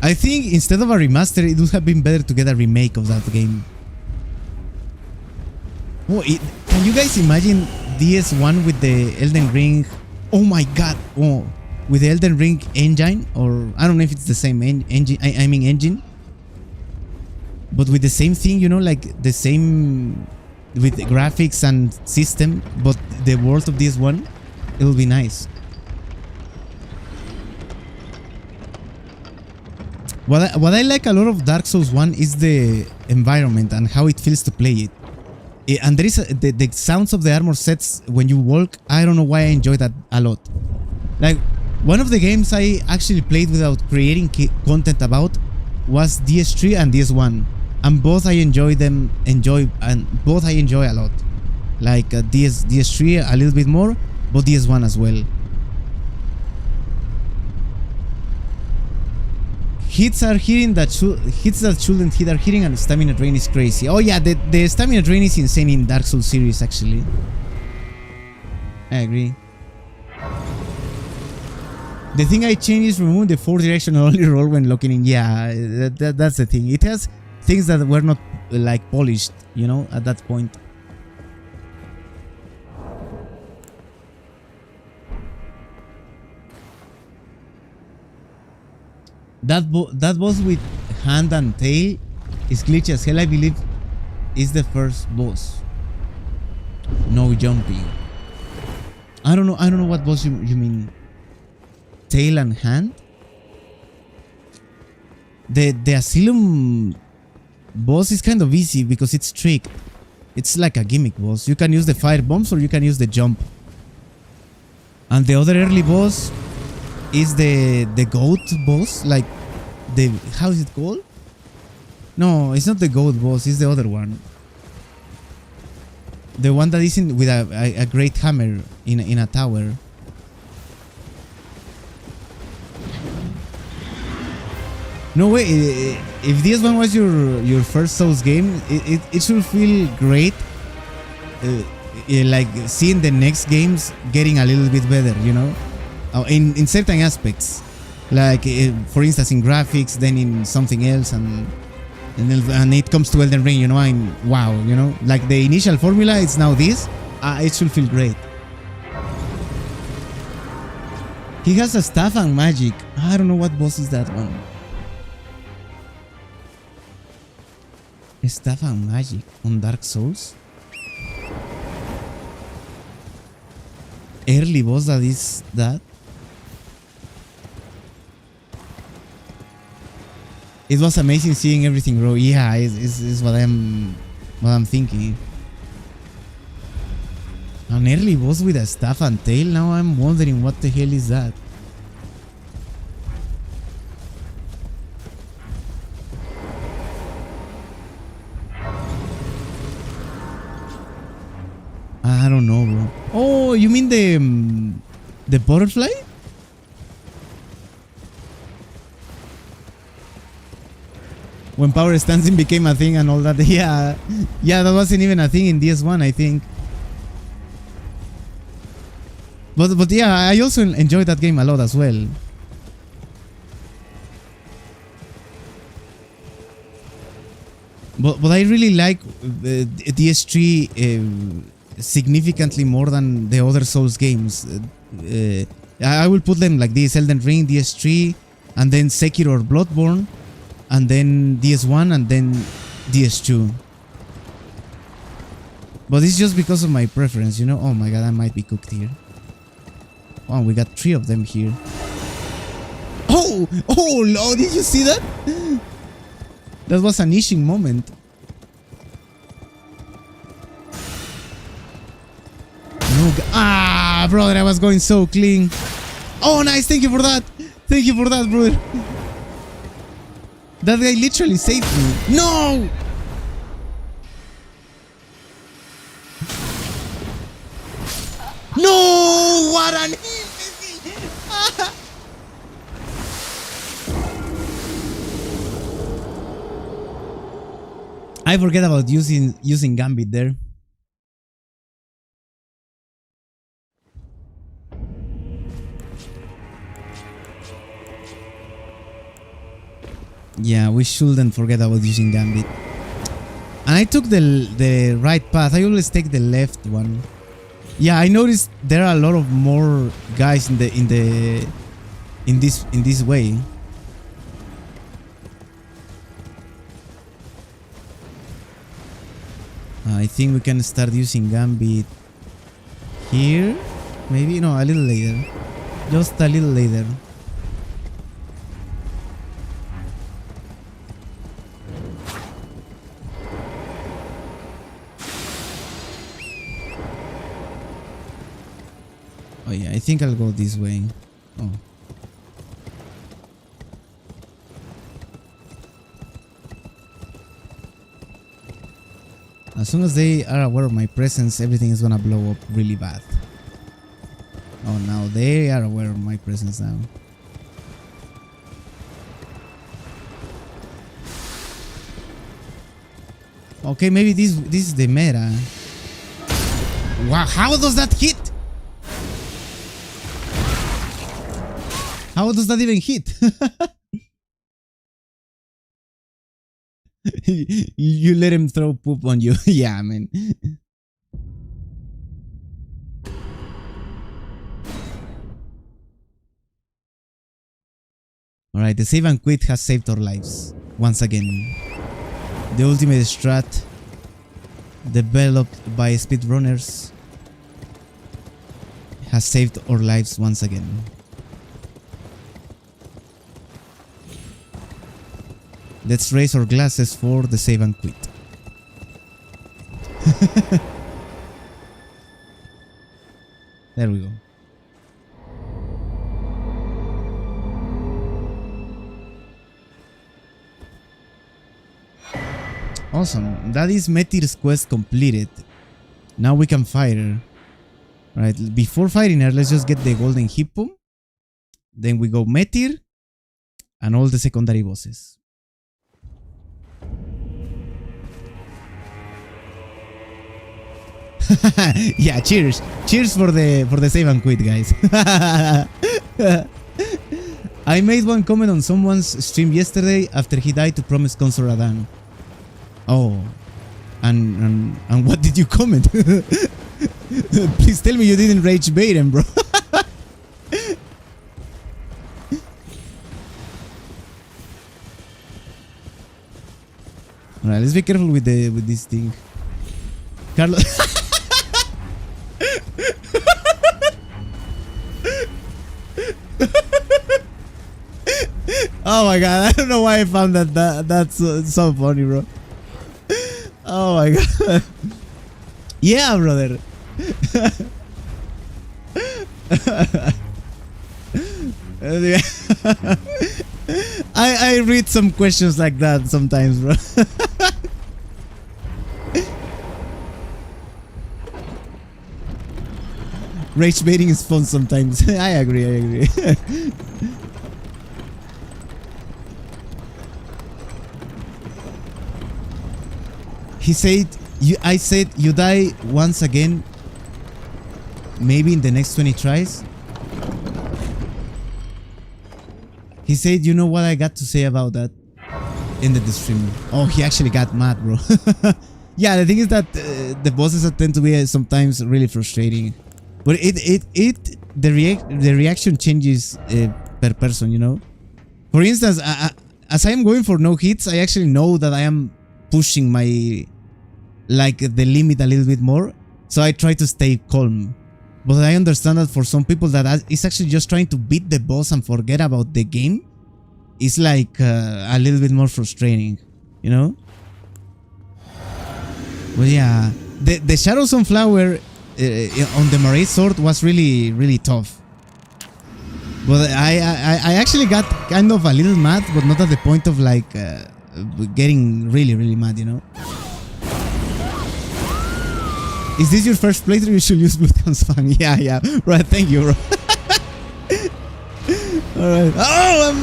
I think instead of a remaster, it would have been better to get a remake of that game. Oh, can you guys imagine DS1 with the Elden Ring? Oh my god! Oh, with the Elden Ring engine, or I don't know if it's the same engine. I mean engine, but with the same thing, you know, like the same with the graphics and system, but the world of DS1, it will be nice. What I like a lot of Dark Souls 1 is the environment and how it feels to play it. And there is the sounds of the armor sets when you walk. I don't know why I enjoy that a lot. Like, one of the games I actually played without creating content about was DS3 and DS1, and both I enjoy a lot. Like DS3 a little bit more, but DS1 as well. Hits that shouldn't hit are hitting, and stamina drain is crazy. Oh yeah, the stamina drain is insane in Dark Souls series actually. I agree. The thing I changed is removing the 4-direction only roll when locking in. Yeah, that's the thing. It has things that were not like polished, you know, at that point. That boss with hand and tail is glitchy as hell. I believe is the first boss. No jumping. I don't know what boss you mean. Tail and hand. The Asylum boss is kind of easy because it's tricked. It's like a gimmick boss. You can use the fire bombs or you can use the jump. And the other early boss is the goat boss, like how is it called? No, it's not the goat boss, it's the other one. The one that is with a great hammer in a tower. No way, if this one was your first Souls game, it should feel great. Like seeing the next games getting a little bit better, you know, in certain aspects, like for instance in graphics, then in something else, and it comes to Elden Ring, you know, I'm wow, you know, like the initial formula is now this. It should feel great. He has a staff and magic. I don't know what boss is that one. Staff and magic on Dark Souls. Early boss that is that. It was amazing seeing everything grow. Yeah, is what I'm thinking. An early boss with a staff and tail. Now I'm wondering what the hell is that. I don't know, bro. Oh, you mean the butterfly? When power stancing became a thing and all that. Yeah, that wasn't even a thing in DS1, I think. But yeah, I also enjoyed that game a lot as well. But I really like DS3 significantly more than the other Souls games. I will put them like this: Elden Ring, DS3, and then Sekiro or Bloodborne, and then DS1, and then DS2. But it's just because of my preference, you know. Oh my god, I might be cooked here. Oh, we got 3 of them here. Oh, Lord, did you see that? That was an itching moment. No, brother, I was going so clean. Oh, nice. Thank you for that. Thank you for that, brother. That guy literally saved me. No! No! What an easy. I forget about using Gambit there. Yeah, we shouldn't forget about using Gambit. And I took the right path. I always take the left one. Yeah, I noticed there are a lot of more guys in this way. I think we can start using Gambit here. Maybe no, a little later. Just a little later. Oh yeah, I think I'll go this way. Oh. As soon as they are aware of my presence, everything is gonna blow up really bad. Oh, now they are aware of my presence now. Okay, maybe this is the meta. Wow, how does that hit? How does that even hit? You let him throw poop on you. Yeah, man. Alright, the save and quit has saved our lives. Once again. The ultimate strat developed by speedrunners has saved our lives once again. Let's raise our glasses for the save and quit. There we go. Awesome. That is Metir's quest completed. Now we can fight her. Right. Before fighting her, let's just get the golden hippo. Then we go Metir and all the secondary bosses. Yeah, cheers. Cheers for the save and quit, guys. I made one comment on someone's stream yesterday after he died to promise Consor Radan. Oh. And what did you comment? Please tell me you didn't rage bait him, bro. Alright, let's be careful with this thing. Carlos. Oh my god, I don't know why I found that's so funny, bro. Oh my god. Yeah, brother. I read some questions like that sometimes, bro. Rage baiting is fun sometimes. I agree. He said, I said you die once again, maybe in the next 20 tries. He said, you know what I got to say about that? Ended the stream. Oh, he actually got mad, bro. Yeah, the thing is that the bosses tend to be sometimes really frustrating. But the reaction changes per person, you know? For instance, as I am going for no hits, I actually know that I am pushing my the limit a little bit more, so I try to stay calm. But I understand that for some people that is actually just trying to beat the boss and forget about the game. It's like a little bit more frustrating, you know? But yeah, the Shadow Sunflower on the Marae sword was really tough. But I actually got kind of a little mad, but not at the point of getting really mad, you know? Is this your first playthrough? You should use Bloodhound's Fang. Yeah. Right, thank you, bro. Alright. Oh,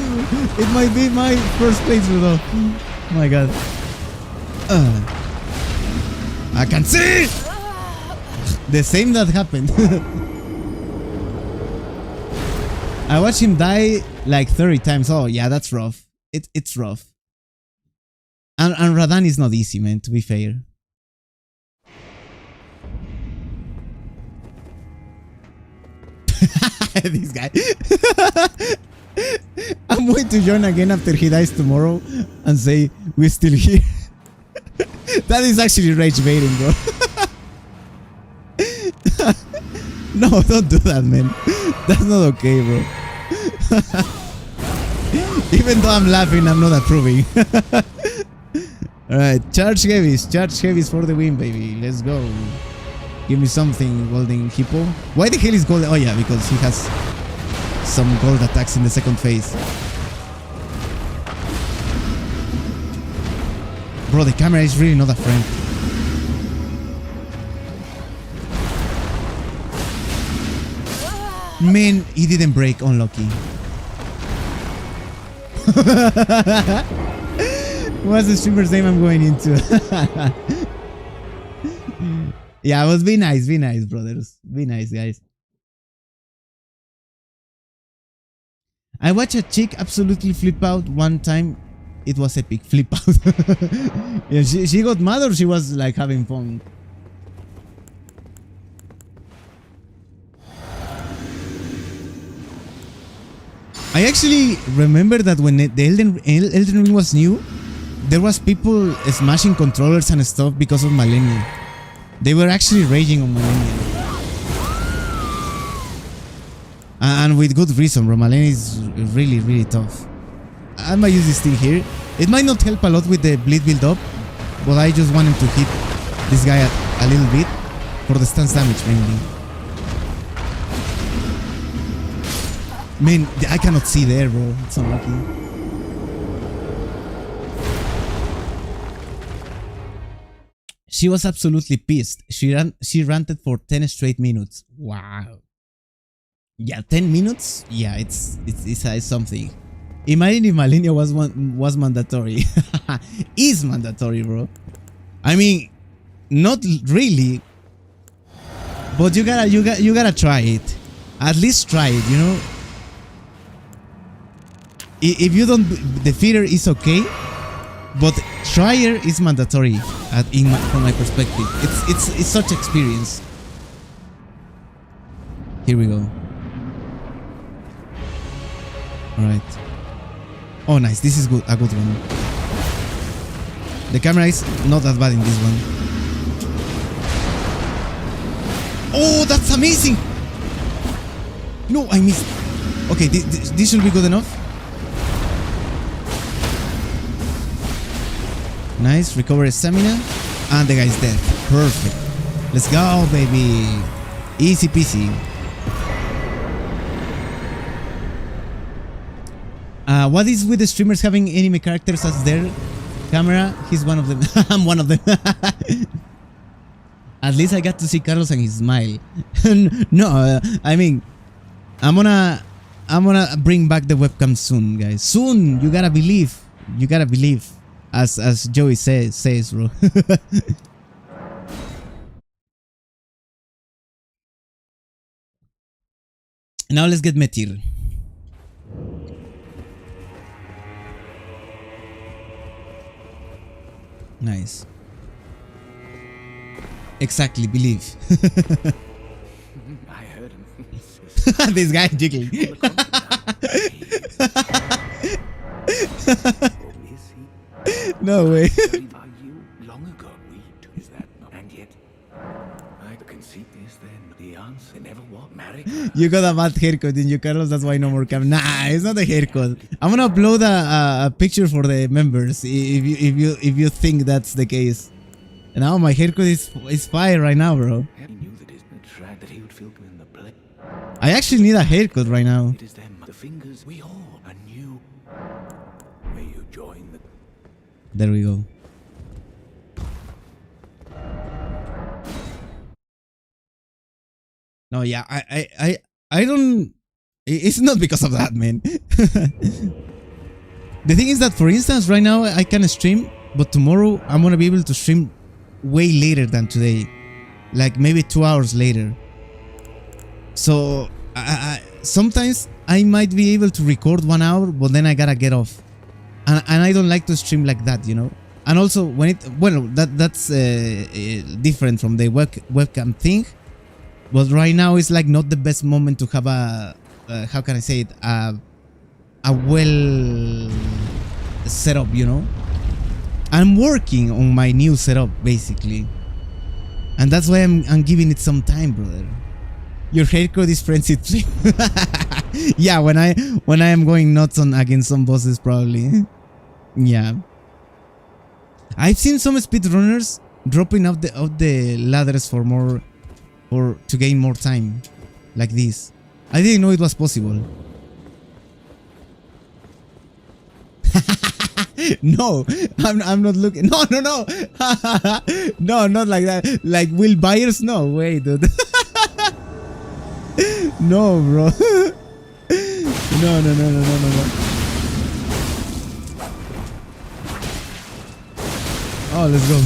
it might be my first playthrough, though. Oh my god. I can see! The same that happened. I watched him die like 30 times. Oh, yeah, that's rough. It's rough. And Radan is not easy, man, to be fair. This guy. I'm going to join again after he dies tomorrow and say, we're still here. That is actually rage baiting, bro. No, don't do that, man. That's not okay, bro. Even though I'm laughing, I'm not approving. Alright, charge heavies. Charge heavies for the win, baby. Let's go. Give me something, golden hippo. Why the hell is golden? Oh yeah, because he has some gold attacks in the second phase. Bro, the camera is really not a friend. Man, he didn't break. Unlucky. What's the streamer's name I'm going into? Yeah, but be nice, brothers. Be nice, guys. I watched a chick absolutely flip out one time. It was epic. Flip out. Yeah, she got mad or she was like having fun? I actually remember that when the Elden Ring was new, there was people smashing controllers and stuff because of Malenia. They were actually raging on Malenia. And with good reason, bro. Malenia is really, really tough. I might use this thing here. It might not help a lot with the bleed build up, but I just wanted to hit this guy a little bit for the stance damage mainly. Man, I cannot see there, bro. It's unlucky. She was absolutely pissed. She ranted for 10 straight minutes. Wow. Yeah, 10 minutes? Yeah, it's something. Imagine if Malenia was mandatory. Is mandatory, bro. I mean, not really. But you gotta try it. At least try it, you know? If you don't, the feeder is okay, but trier is mandatory from my perspective. It's such experience. Here we go. Alright. Oh nice, this is good, a good one. The camera is not that bad in this one. Oh, that's amazing! No, I missed. Okay, this should be good enough. Nice, recover stamina. And the guy's dead. Perfect. Let's go, baby. Easy peasy. What is with the streamers having anime characters as their camera? He's one of them. I'm one of them. At least I got to see Carlos and his smile. No, I mean, I'm gonna bring back the webcam soon, guys. Soon. You gotta believe. You gotta believe. As Joey says, bro. Now let's get Metir. Nice. Exactly, believe. I heard him. This guy jiggling. No way. You long ago we is that not? And yet I can see this then the answer never was marry. You got a bad haircut in you, Carlos. That's why no more cam. Nah, it's not a haircut. I'm gonna upload a picture for the members if you think that's the case. And now my haircut is fire right now, bro. He knew that his track that he would feel in the play. I actually need a haircut right now. It is them, the fingers we all anew. May you join the. There we go. No, yeah, I don't. It's not because of that, man. The thing is that, for instance, right now I can stream, but tomorrow I'm gonna be able to stream way later than today, like maybe 2 hours later. So sometimes I might be able to record 1 hour, but then I gotta get off, and I don't like to stream like that, you know. And also when that's different from the webcam thing. But right now it's like not the best moment to have a how can I say it, a well setup, you know. I'm working on my new setup basically, and that's why I'm giving it some time, brother. Your haircut is frenzied. Yeah, when I am going nuts on against some bosses, probably. Yeah, I've seen some speedrunners dropping out the ladders to gain more time, like this. I didn't know it was possible. No, I'm not looking. No. No, not like that. Like Will Byers? No way, dude. No, bro. No. Oh, let's go.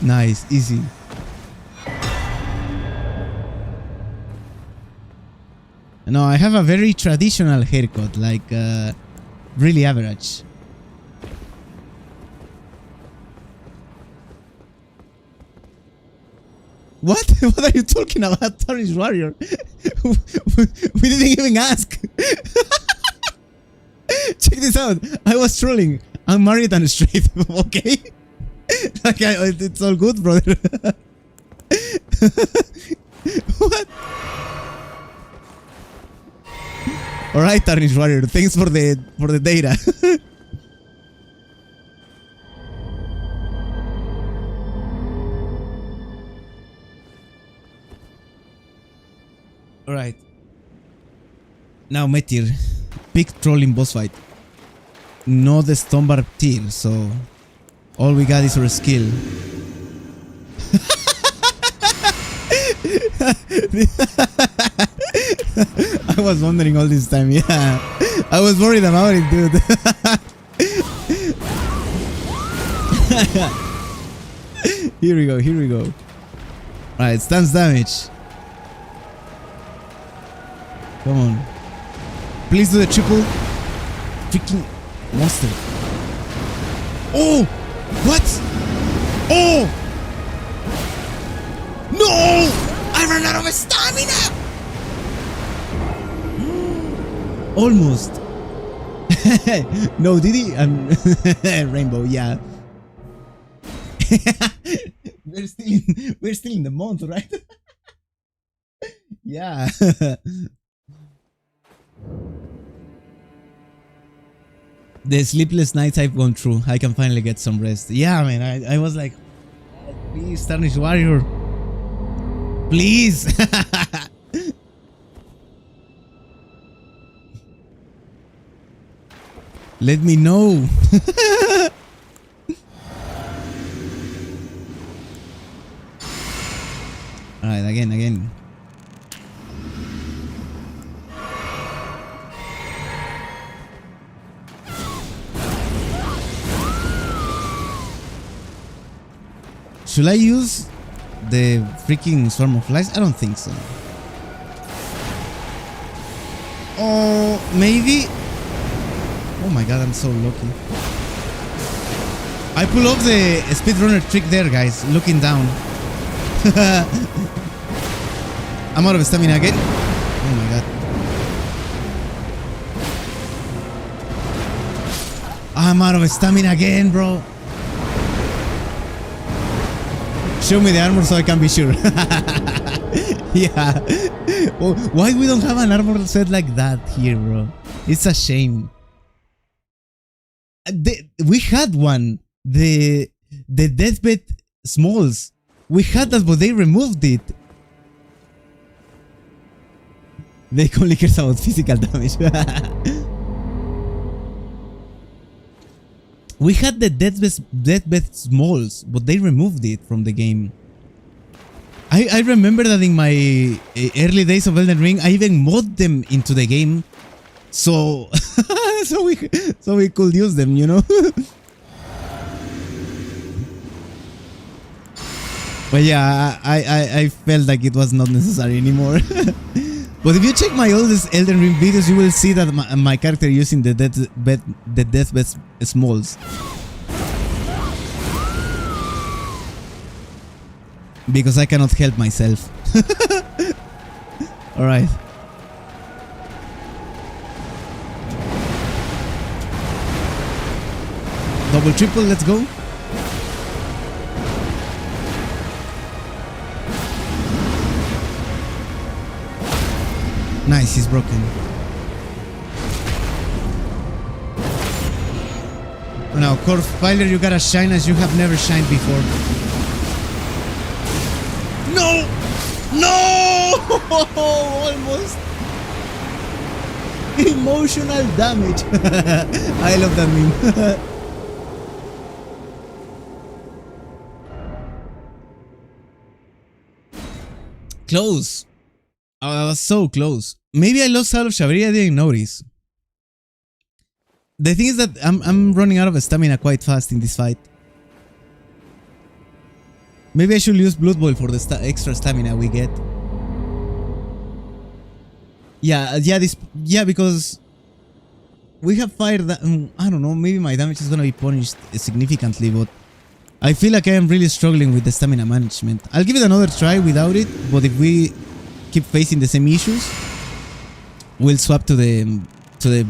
Nice, easy. No, I have a very traditional haircut, like really average. What? What are you talking about, Tarnish Warrior? We didn't even ask. Check this out. I was trolling. I'm married and straight. Okay? Like it's all good, brother. What? Alright, Tarnish Warrior. Thanks for the data. Alright. Now Metir. Big trolling boss fight. No the Stonebarb tier, so all we got is our skill. I was wondering all this time, yeah. I was worried about it, dude. Here we go. Alright, stance damage. Come on. Please do the triple. Freaking monster. Oh! What? Oh! No! I ran out of stamina! Almost. No, did he? Rainbow, yeah. We're still in the month, right? Yeah. The sleepless nights I've gone through, I can finally get some rest. Yeah, man, I was like, oh, please, Tarnish Warrior. Please. Let me know. Alright, again. Should I use the freaking swarm of flies? I don't think so. Oh, maybe. Oh my god, I'm so lucky. I pull off the speedrunner trick there, guys. Looking down. I'm out of stamina again. Oh my god. I'm out of stamina again, bro. Show me the armor so I can be sure. Yeah. Oh, why we don't have an armor set like that here, bro? It's a shame. We had one. The deathbed smalls. We had that, but they removed it. They only cares about physical damage. We had the deathbed smalls, but they removed it from the game. I remember that in my early days of Elden Ring, I even modded them into the game, so so we could use them, you know. But yeah, I felt like it was not necessary anymore. But if you check my oldest Elden Ring videos, you will see that my character using the deathbed smalls. because I cannot help myself. Alright. Double triple, let's go. Nice, he's broken. Now, Corpse Piler, you gotta shine as you have never shined before. No! No! Almost. Emotional damage. I love that meme. Close. Oh, I was so close. Maybe I lost out of Shabri, I didn't notice. The thing is that I'm running out of stamina quite fast in this fight. Maybe I should use Blood Boil for the extra stamina we get. Yeah, because we have fired that. I don't know, maybe my damage is gonna be punished significantly, but I feel like I am really struggling with the stamina management. I'll give it another try without it, but if we keep facing the same issues, we'll swap to the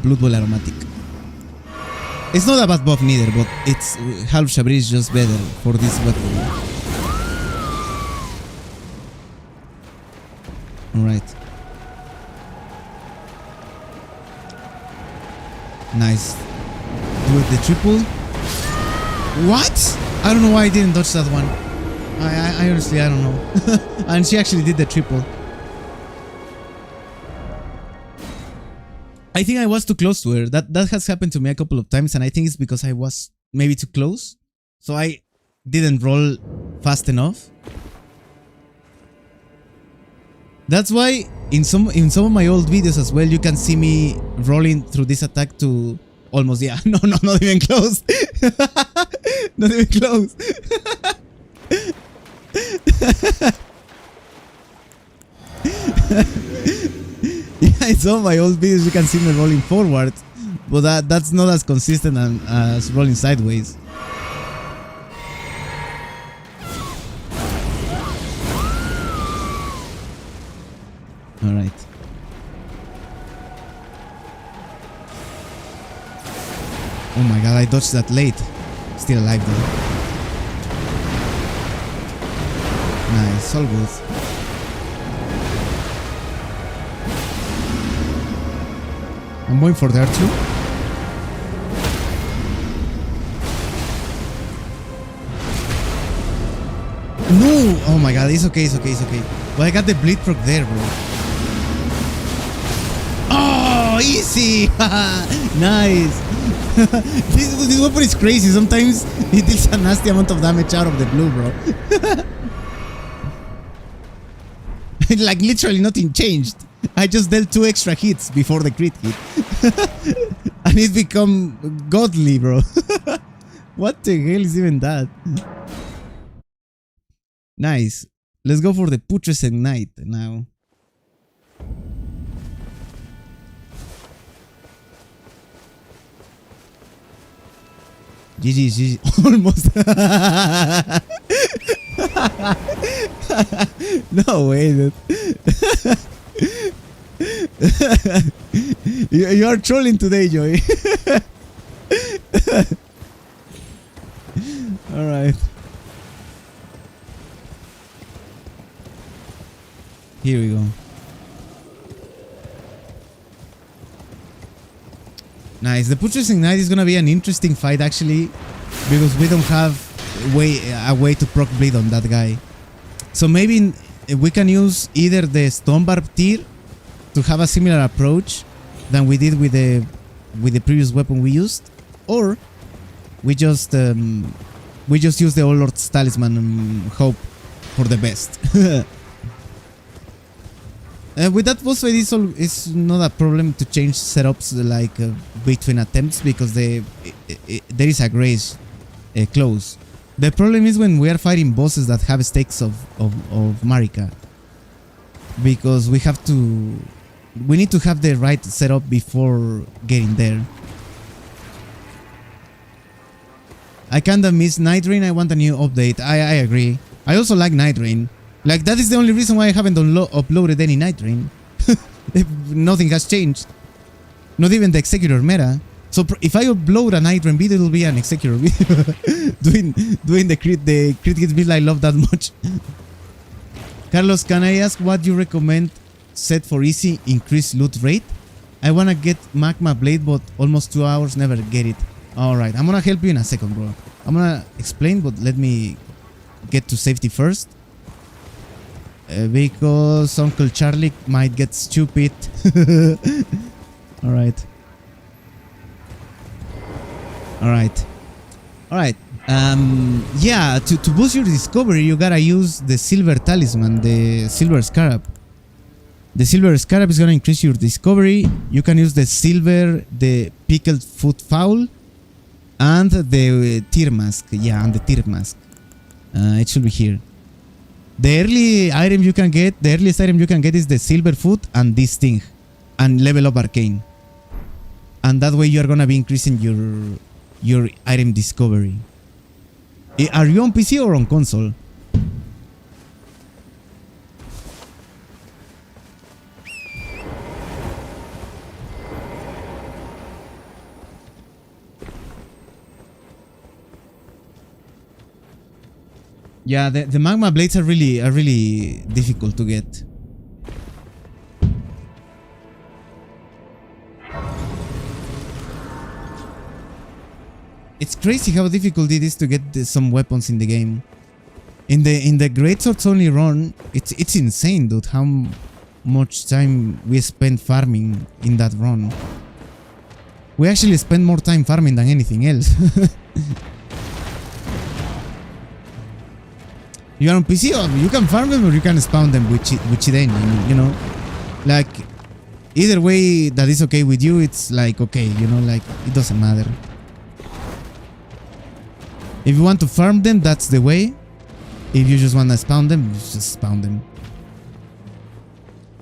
Blood Bowl Aromatic. It's not a bad buff neither, but it's Half Shabri is just better for this weapon. Alright. Nice. Do it the triple. What? I don't know why I didn't dodge that one. I honestly, I don't know. And she actually did the triple. I think I was too close to her. That has happened to me a couple of times, and I think it's because I was maybe too close. So I didn't roll fast enough. That's why in some of my old videos as well, you can see me rolling through this attack to almost, yeah, no, not even close. Not even close. Yeah, in some of my old videos you can see me rolling forward, but that's not as consistent as rolling sideways. Alright. Oh my god, I dodged that late. Still alive though. Nice, all good. I'm going for the R2. No! Oh my god, it's okay, it's okay, it's okay. But I got the bleed proc there, bro. Oh, easy! Nice! This weapon is crazy. Sometimes it deals a nasty amount of damage out of the blue, bro. Like literally nothing changed. I just dealt 2 extra hits before the crit hit. And it's become godly, bro. What the hell is even that? Nice. Let's go for the Putrescent Knight now. GG. Almost. No way, dude. You are trolling today, Joey. Alright. Here we go. Nice. The Putrescent Knight is gonna be an interesting fight actually, because we don't have a way to proc bleed on that guy. So maybe we can use either the Stone Barb tier to have a similar approach than we did with the previous weapon we used, or we just use the Old Lord's Talisman and hope for the best. With that boss fight, it's not a problem to change setups like between attempts, because there is a grace close. The problem is when we are fighting bosses that have stakes of Marika, because we need to have the right setup before getting there. I kinda miss Night Rain. I want a new update. I agree. I also like Night Rain. Like, that is the only reason why I haven't uploaded any Night Rain. Nothing has changed. Not even the Executor meta. So if I upload a Night Rain video, it will be an Executor video. doing the crit hits build I love that much. Carlos, can I ask what you recommend set for easy increased loot rate? I wanna get Magma Blade, but almost 2 hours, never get it. Alright, I'm gonna help you in a second, bro. I'm gonna explain, but let me get to safety first. Because Uncle Charlie might get stupid. Alright. Alright. Alright. Yeah, to boost your discovery, you gotta use the Silver Talisman, the Silver Scarab. The Silver Scarab is gonna increase your discovery. You can use the Silver, the Pickled Foot Fowl, and the Tear Mask. Yeah, and the Tear Mask. It should be here. The earliest item you can get is the Silver Foot and this thing. And level up Arcane. And that way you are gonna be increasing your item discovery. Are you on PC or on console? Yeah, the magma blades are really difficult to get. It's crazy how difficult it is to get some weapons in the game. In the Greatsword's only run, it's insane, dude, how much time we spent farming in that run. We actually spent more time farming than anything else. You are on PC, or you can farm them or you can spawn them with Chiden, you know? Like, either way that is okay with you, it's like okay, you know, like it doesn't matter. If you want to farm them, that's the way. If you just want to spawn them, just spawn them.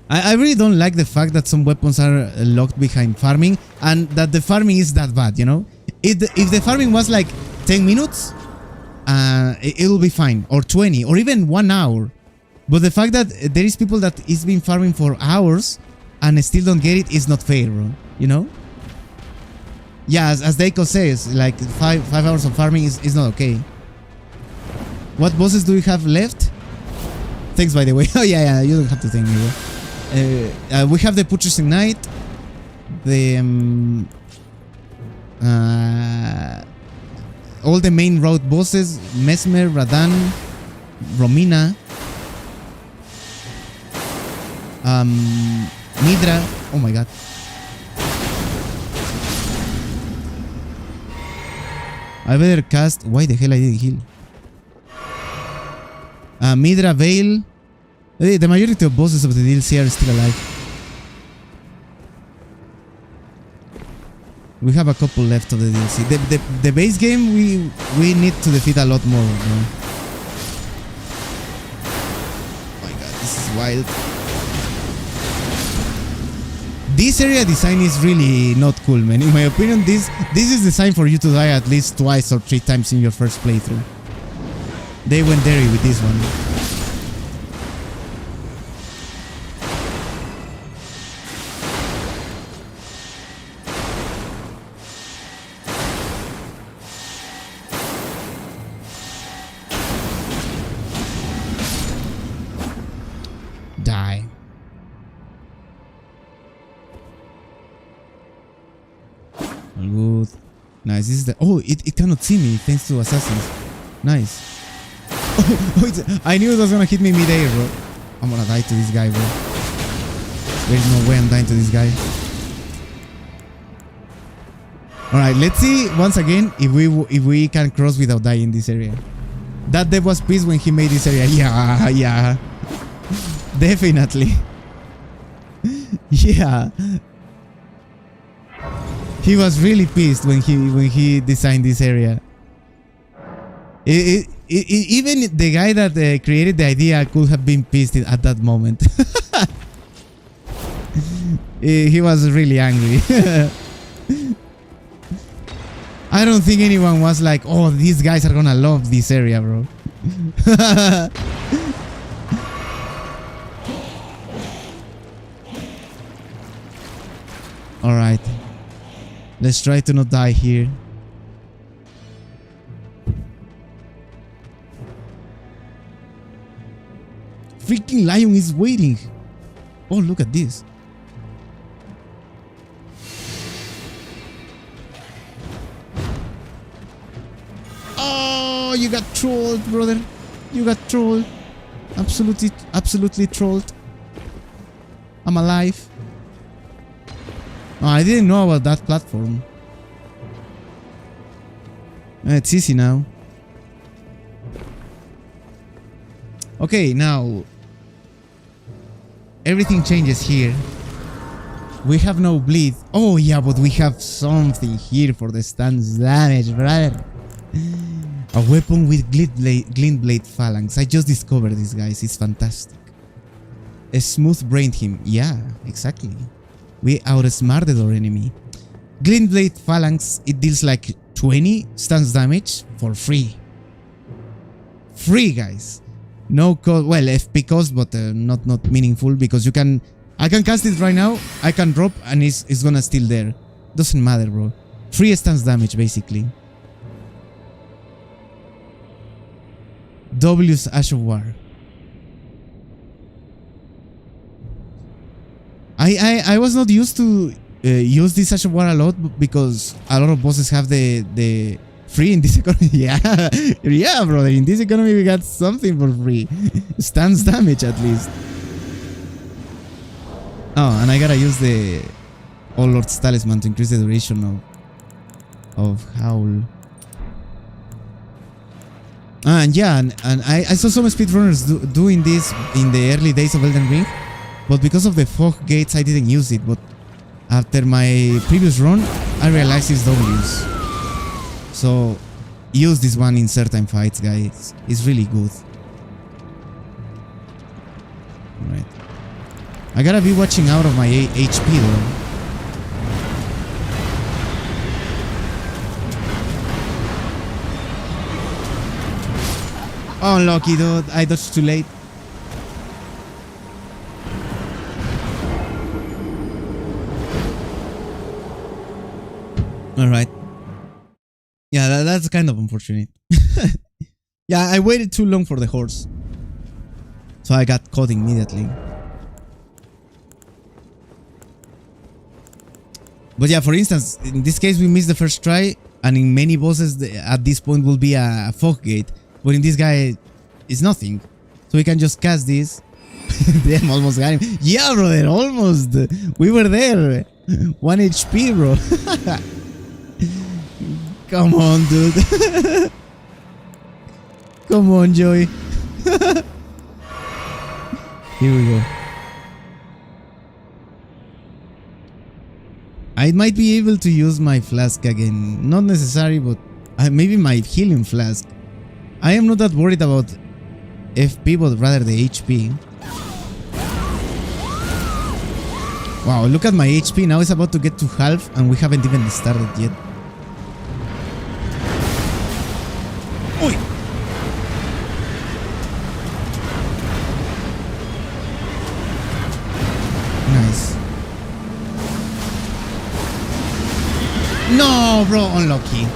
I really don't like the fact that some weapons are locked behind farming and that the farming is that bad, you know? If the farming was like 10 minutes, it will be fine, or 20, or even 1 hour. But the fact that there is people that is been farming for hours and still don't get it is not fair, bro. You know? Yeah, as Deiko says, like 5 hours of farming is not okay. What bosses do we have left? Thanks, by the way. Oh yeah, you don't have to thank me, bro. We have the Purchasing Knight, the all the main road bosses: Mesmer, Radan, Romina, Midra. Oh my god. I better cast. Why the hell I didn't heal? Midra, Veil. The majority of bosses of the DLC are still alive. We have a couple left of the DLC. The base game we need to defeat a lot more. Bro. Oh my god, this is wild. This area design is really not cool, man. In my opinion, this is designed for you to die at least 2 or 3 times in your first playthrough. They went dirty with this one. Die. All good. Nice. This is the. Oh, it cannot see me thanks to assassins. Nice. Oh, I knew it was gonna hit me mid-air, bro. I'm gonna die to this guy, bro. There's no way I'm dying to this guy. Alright, let's see once again if we can cross without dying in this area. That dev was pissed when he made this area. Yeah. Definitely. Yeah. He was really pissed when he designed this area. Even the guy that created the idea could have been pissed at that moment. He was really angry. I don't think anyone was like, oh, these guys are gonna love this area, bro. Alright. Let's try to not die here. Freaking lion is waiting. Oh, look at this. Oh, you got trolled, brother. You got trolled. Absolutely trolled. I'm alive. Oh, I didn't know about that platform. It's easy now. Okay, now everything changes here. We have no bleed. Oh yeah, but we have something here for the stance damage, brother. A weapon with glint blade phalanx. I just discovered this, guys. It's fantastic. A smooth brained him. Yeah, exactly. We outsmarted our enemy. Glint blade phalanx. It deals like 20 stance damage for free. Free, guys. No cost. Well, FP cost, but not meaningful because you can. I can cast it right now. I can drop, and it's gonna still there. Doesn't matter, bro. Free stance damage, basically. W's Ash of War. I was not used to use this Ash of War a lot because a lot of bosses have the free in this economy. Yeah, yeah, brother. In this economy, we got something for free. Stance damage at least. Oh, and I gotta use the All Lord's Talisman to increase the duration of Howl. And yeah, and I saw some speedrunners doing this in the early days of Elden Ring, but because of the fog gates, I didn't use it. But after my previous run, I realized it's W's. So use this one in certain fights, guys. It's really good. Alright. I gotta be watching out of my HP though. Oh, unlucky, dude. I dodged too late. Alright. Yeah, that's kind of unfortunate. Yeah, I waited too long for the horse. So I got caught immediately. But yeah, for instance, in this case we missed the first try, and in many bosses at this point will be a fog gate. But in this guy, it's nothing. So we can just cast this. Damn, almost got him. Yeah, brother, almost. We were there. 1 HP, bro. Come on, dude. Come on, Joey. Here we go. I might be able to use my flask again. Not necessary, but maybe my healing flask. I am not that worried about FP, but rather the HP. Wow, look at my HP. Now it's about to get to half, and we haven't even started yet. Oi! Nice. No, bro, unlucky.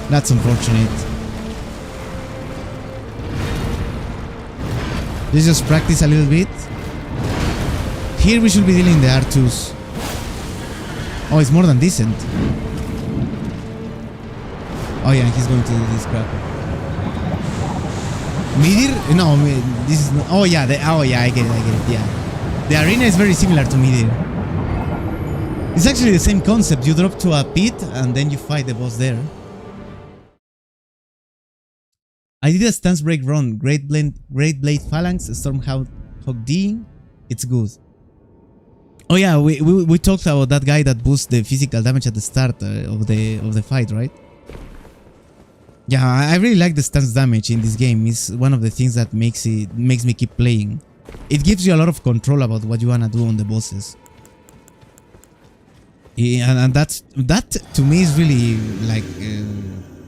That's unfortunate. Let's just practice a little bit. Here we should be dealing the R2s. Oh, it's more than decent. Oh yeah, he's going to do this crap. Midir? No, this is not. Oh yeah, I get it, yeah. The arena is very similar to Midir. It's actually the same concept. You drop to a pit and then you fight the boss there. I did a stance break run. Great Blade Phalanx, Stormhawk D. It's good. Oh yeah, we talked about that guy that boosts the physical damage at the start of the fight, right? Yeah, I really like the stance damage in this game. It's one of the things that makes me keep playing. It gives you a lot of control about what you wanna do on the bosses. Yeah, and that to me is really like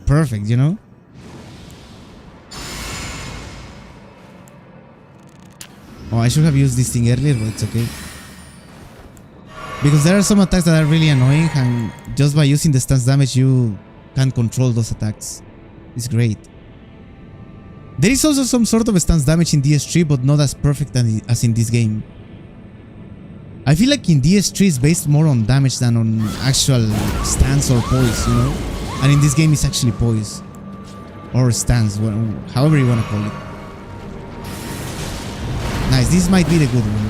perfect, you know? Oh, I should have used this thing earlier, but it's okay. Because there are some attacks that are really annoying, and just by using the stance damage, you can control those attacks. It's great. There is also some sort of stance damage in DS3, but not as perfect as in this game. I feel like in DS3 it's based more on damage than on actual stance or poise, you know? And in this game it's actually poise. Or stance, however you want to call it. Nice, this might be the good one.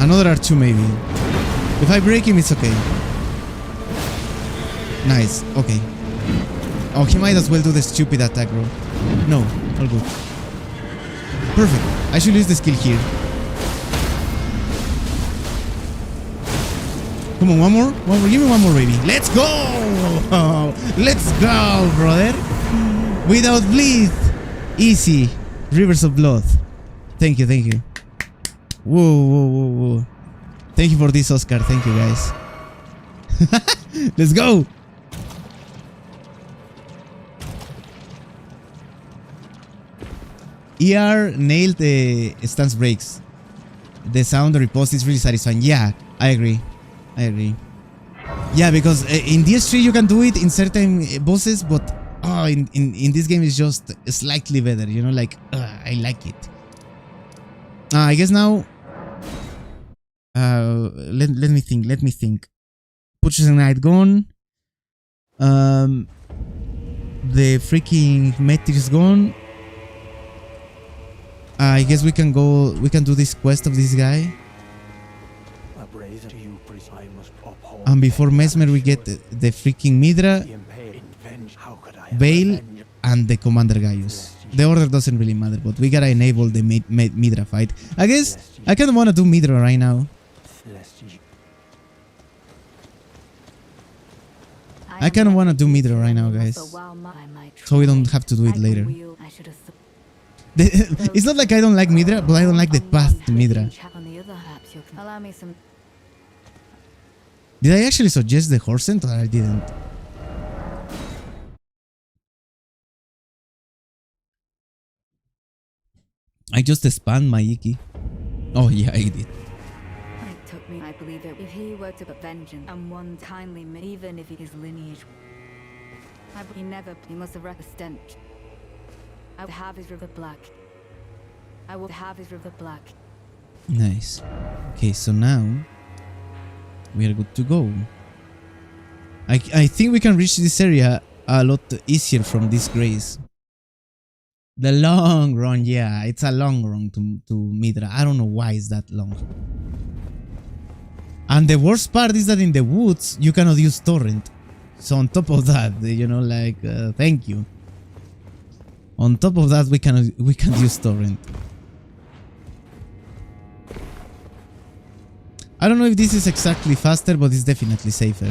Another R2 maybe. If I break him, it's okay. Nice, okay. Oh, he might as well do the stupid attack, bro. No, all good. Perfect. I should use the skill here. Come on, one more? One more. Give me one more, baby. Let's go! Let's go, brother. Without bleed. Easy. Rivers of blood. Thank you, thank you. Whoa, whoa, whoa, whoa. Thank you for this, Oscar. Thank you, guys. Let's go! ER nailed the stance breaks. The sound riposte is really satisfying. Yeah, I agree. I agree. Yeah, because in DS3 you can do it in certain bosses, but in this game it's just slightly better, you know, like I like it. I guess now let me think. Butcher's Night gone. The freaking metric is gone. I guess we can do this quest of this guy. And before Mesmer we get the freaking Midra, Veil, and the Commander Gaius. The order doesn't really matter, but we gotta enable the Midra fight. I guess I kinda wanna do Midra right now. I kinda wanna do Midra right now, guys. So we don't have to do it later. It's not like I don't like Midra, but I don't like the path to Midra. Did I actually suggest the horse scent, or I didn't? I just spammed my Iki. Oh yeah, I did. I believe it. If he were to put vengeance and one kindly, even if his lineage, he must have wrecked a stench. I will have his river black. I will have his river black. Nice. Okay, so now we are good to go. I think we can reach this area a lot easier from this grace. The long run, yeah, it's a long run to Midra. I don't know why it's that long. And the worst part is that in the woods you cannot use torrent. So on top of that, you know, like thank you. On top of that, we can use torrent. I don't know if this is exactly faster, but it's definitely safer.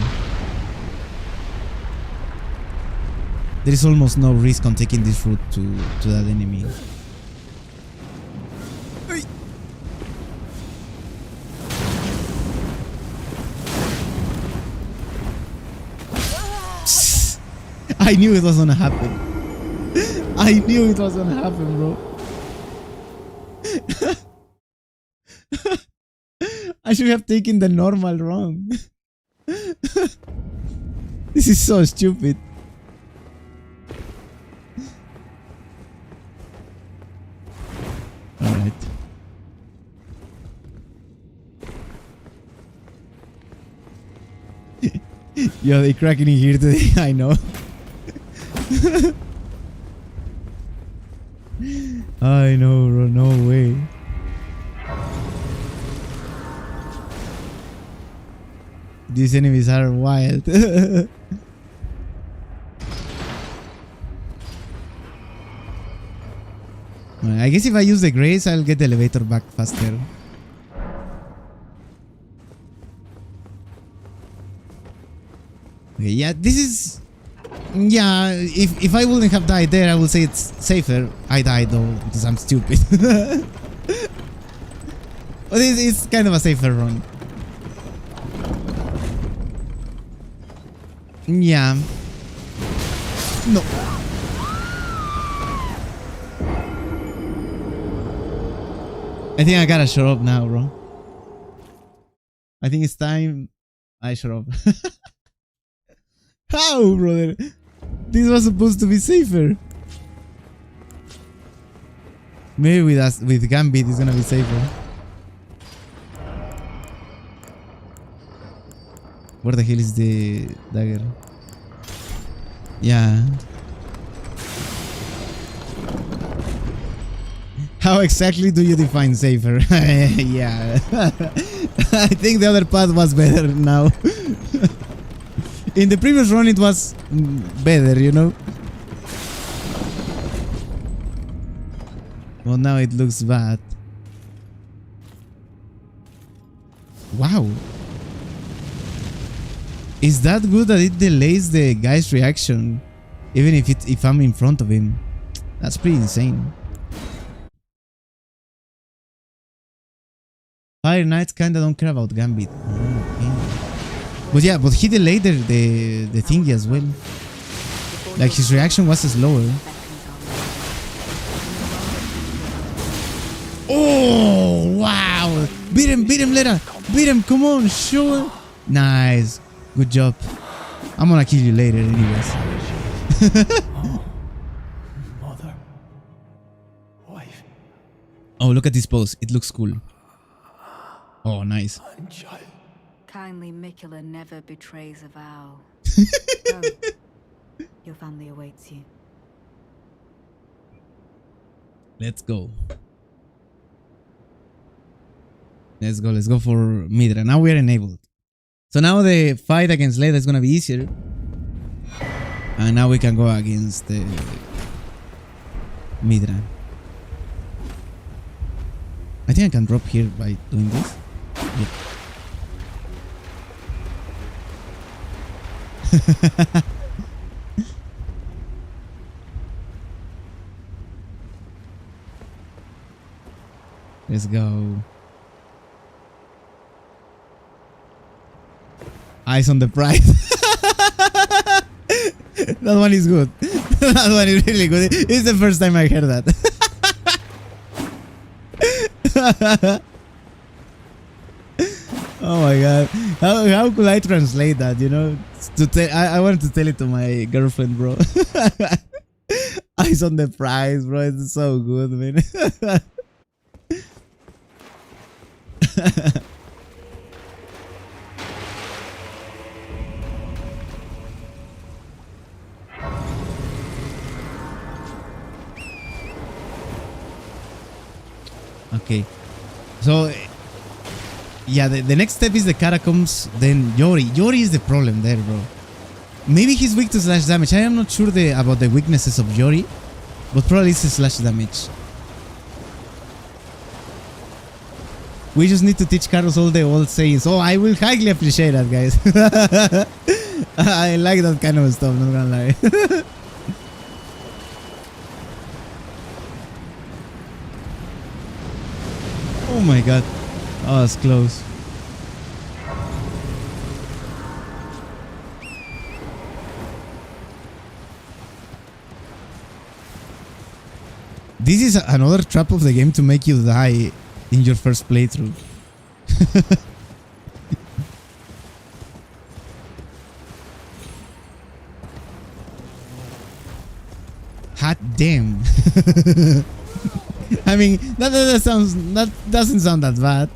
There is almost no risk on taking this route to that enemy. I knew it was gonna happen. I knew it was gonna happen, bro. I should have taken the normal wrong. This is so stupid. Alright. Yo, they cracking in here today. I know. I know, bro. No way. These enemies are wild. I guess if I use the grace, I'll get the elevator back faster. Okay, yeah, this is Yeah, if I wouldn't have died there, I would say it's safer. I died though because I'm stupid. But it's kind of a safer run. Yeah. No. I think I gotta shut up now, bro. I think it's time I shut up. How, brother? This was supposed to be safer. Maybe with us, with Gambit, it's gonna be safer. Where the hell is the dagger? Yeah. How exactly do you define safer? Yeah. I think the other path was better now. In the previous run it was better, you know? Well, now it looks bad. Wow. Is that good that it delays the guy's reaction? Even if I'm in front of him? That's pretty insane. Fire Knights kinda don't care about Gambit. Oh, okay. But yeah, but he delayed the thingy as well. Like his reaction was slower. Oh wow! Beat him, Lera! Beat him, come on, sure! Nice. Good job. I'm gonna kill you later anyways. Mother. Wife. Oh, look at this pose. It looks cool. Oh, nice. And child. Kindly Mikula never betrays a vow. Go. Your family awaits you. Let's go. Let's go for Midra. Now we are enabled. So now the fight against Leda is gonna be easier. And now we can go against the Midra. I think I can drop here by doing this. Yep. Let's go. Eyes on the prize. That one is good. That one is really good. It's the first time I heard that. Oh my god. How could I translate that, you know? I wanted to tell it to my girlfriend, bro. Eyes on the prize, bro. It's so good, man. Okay. So yeah, the next step is the catacombs, then Yori. Yori is the problem there, bro. Maybe he's weak to slash damage. I am not sure about the weaknesses of Yori, but probably it's slash damage. We just need to teach Carlos all the old sayings. Oh, I will highly appreciate that, guys. I like that kind of stuff, not gonna lie. Oh my god. Oh, that's close. This is another trap of the game to make you die in your first playthrough. Hot damn. I mean, that doesn't sound that bad.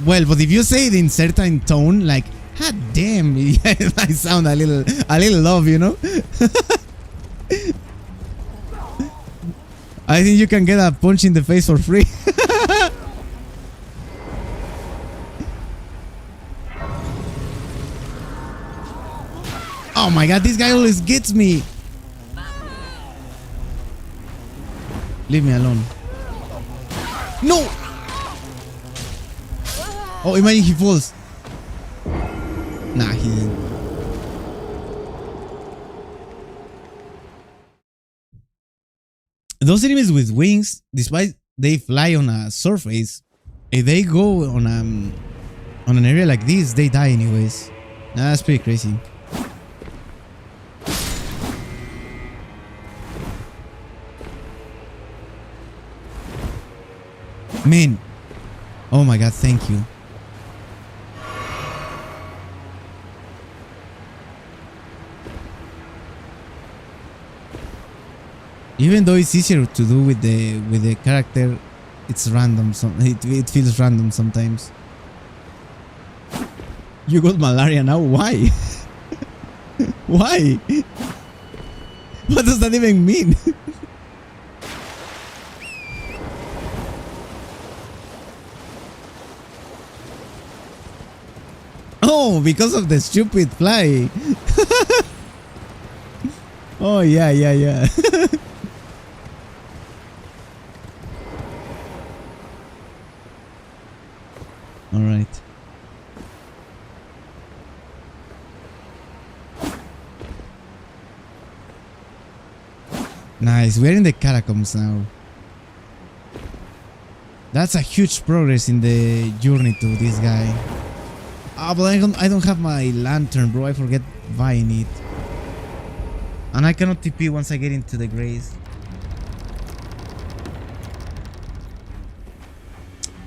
Well, but if you say it in certain tone, like hot damn, it might sound a little love, you know? I think you can get a punch in the face for free. Oh my god, this guy always gets me. Leave me alone. No! Oh, imagine he falls. Nah, he didn't. those enemies with wings, despite they fly on a surface, if they go on an area like this, they die anyways. That's pretty crazy. Man, oh my god, thank you. Even though it's easier to do with the character, it's random. It feels random sometimes. You got malaria now? Why? Why? What does that even mean? Oh, because of the stupid fly. Oh, yeah. All right. Nice. We're in the catacombs now. That's a huge progress in the journey to this guy. Ah, but I don't have my lantern, bro. I forget buying it. And I cannot TP once I get into the grace.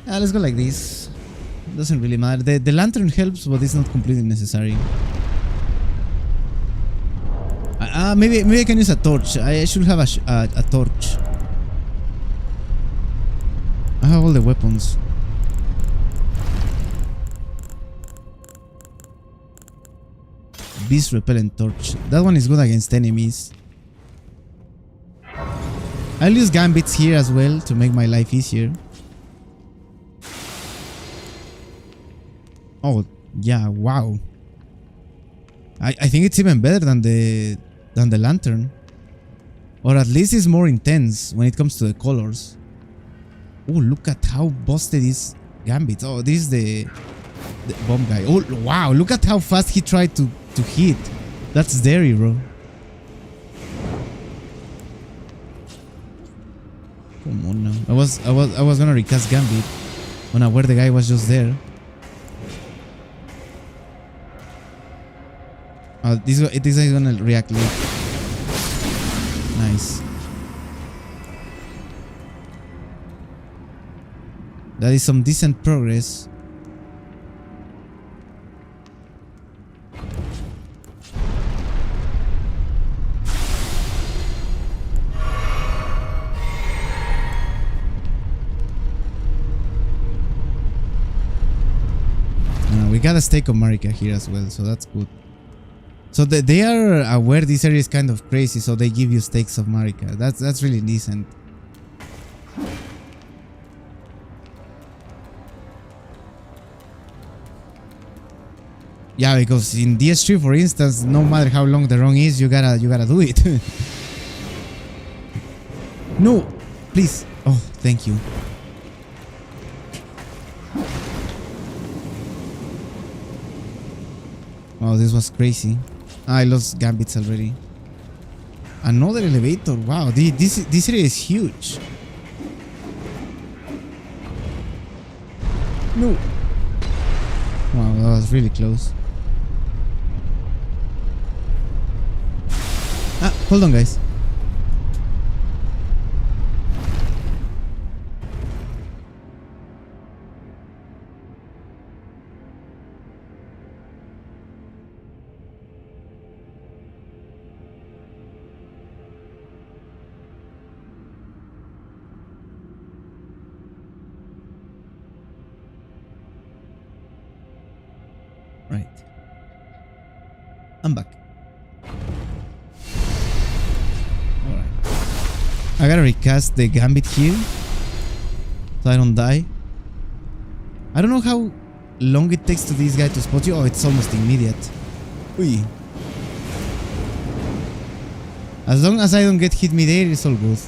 Let's go like this. Doesn't really matter. The lantern helps, but it's not completely necessary. Maybe I can use a torch. I should have a torch. I have all the weapons. Beast repellent torch. That one is good against enemies. I'll use gambits here as well to make my life easier. Oh yeah, wow. I think it's even better than the lantern. Or at least it's more intense when it comes to the colors. Oh, look at how busted is Gambit. Oh, this is the bomb guy. Oh, wow. Look at how fast he tried to hit. That's scary, bro. Come on now. I was gonna recast Gambit when aware the guy was just there. This guy is gonna react late. Nice. That is some decent progress. We got a stake of Marika here as well, so that's good. So they are aware this area is kind of crazy, so they give you stakes of Marika. That's really decent. Yeah, because in DS3, for instance, no matter how long the run is, you gotta do it. No, please. Oh, thank you. Wow, this was crazy. I lost gambits already. Another elevator. Wow, this area is huge. No. Wow, that was really close. Hold on, guys. Right. I'm back. Alright. I gotta recast the gambit here so I don't die. I don't know how long it takes to this guy to spot you. Oh, it's almost immediate. Uy. As long as I don't get hit mid-air, it's all good.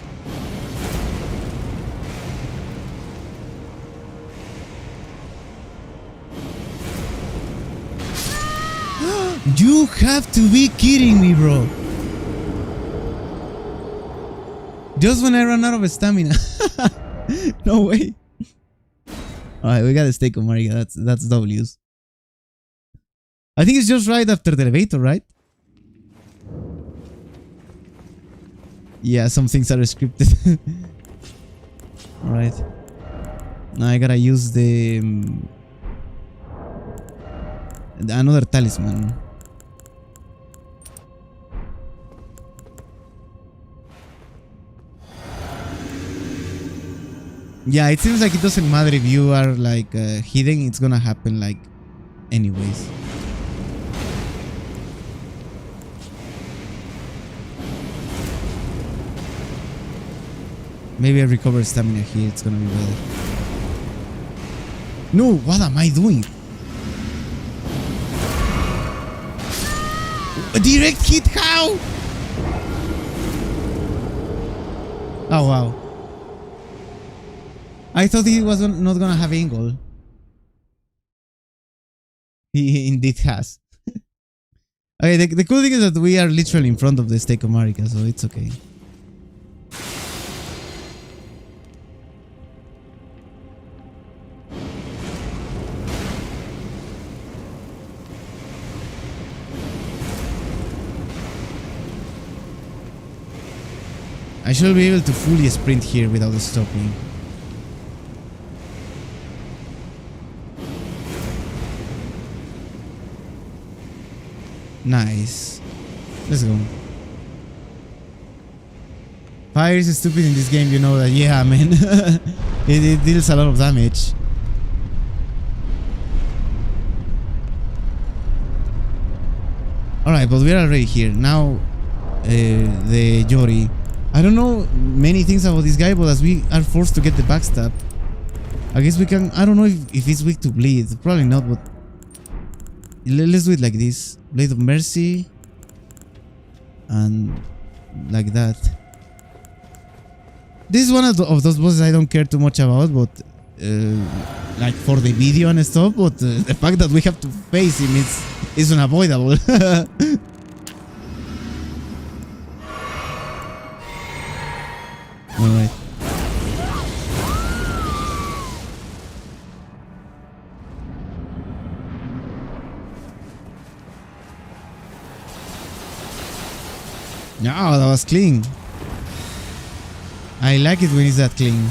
You have to be kidding me, bro. Just when I run out of stamina. No way. Alright, we got a steak of Marika. That's W's. I think it's just right after the elevator, right? Yeah, some things are scripted. Alright. Now I gotta use the another talisman. Yeah, it seems like it doesn't matter if you are like hidden, it's gonna happen like anyways. Maybe I recover stamina here, it's gonna be better. No, what am I doing? A direct hit, how? Oh wow. I thought he was not gonna have angle. He indeed has. Okay, the cool thing is that we are literally in front of the Stake of Marika, so it's okay. I should be able to fully sprint here without stopping. Nice. Let's go. Fire is stupid in this game, you know that. Yeah, man. it deals a lot of damage. Alright, but we're already here. Now, the Yori. I don't know many things about this guy, but as we are forced to get the backstab, I guess we can... I don't know if he's weak to bleed. Probably not, but... Let's do it like this. Blade of Mercy. And... like that. This is one of those bosses I don't care too much about, but... like for the video and stuff, but the fact that we have to face him is unavoidable. Alright. No, that was clean. I like it when it's that clean.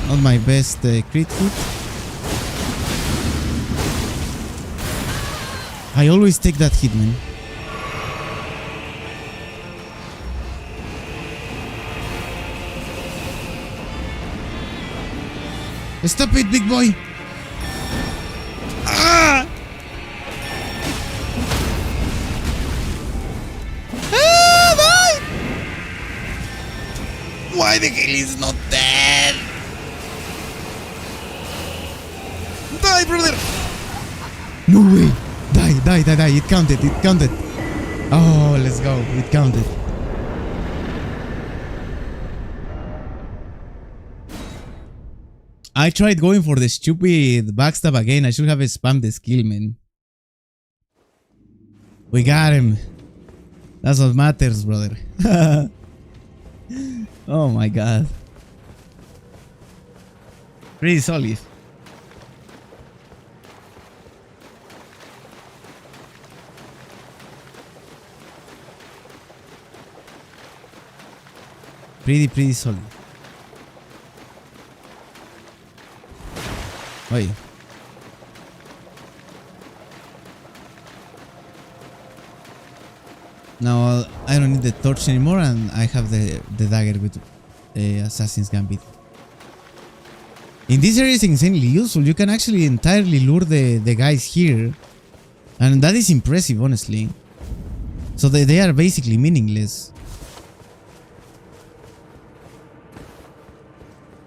Not my best crit hit. I always take that hit, man. Stop it, big boy! Ah! Ah, die! Why the hell is not dead? Die, brother! No way! Die! It counted! Oh, let's go! It counted. I tried going for the stupid backstab again. I should have spammed the skill, man. We got him. That's what matters, brother. Oh my god. Pretty solid. Pretty solid. Wait. Now I don't need the torch anymore, and I have the dagger with Assassin's Gambit. In this area is insanely useful. You can actually entirely lure the guys here, and that is impressive, honestly. So they are basically meaningless.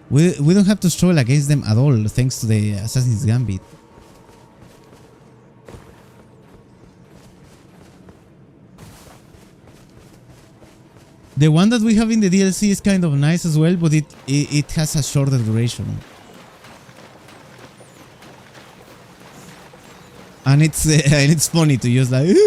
We don't have to struggle against them at all, thanks to the Assassin's Gambit. The one that we have in the DLC is kind of nice as well, but it has a shorter duration. And it's funny to use like...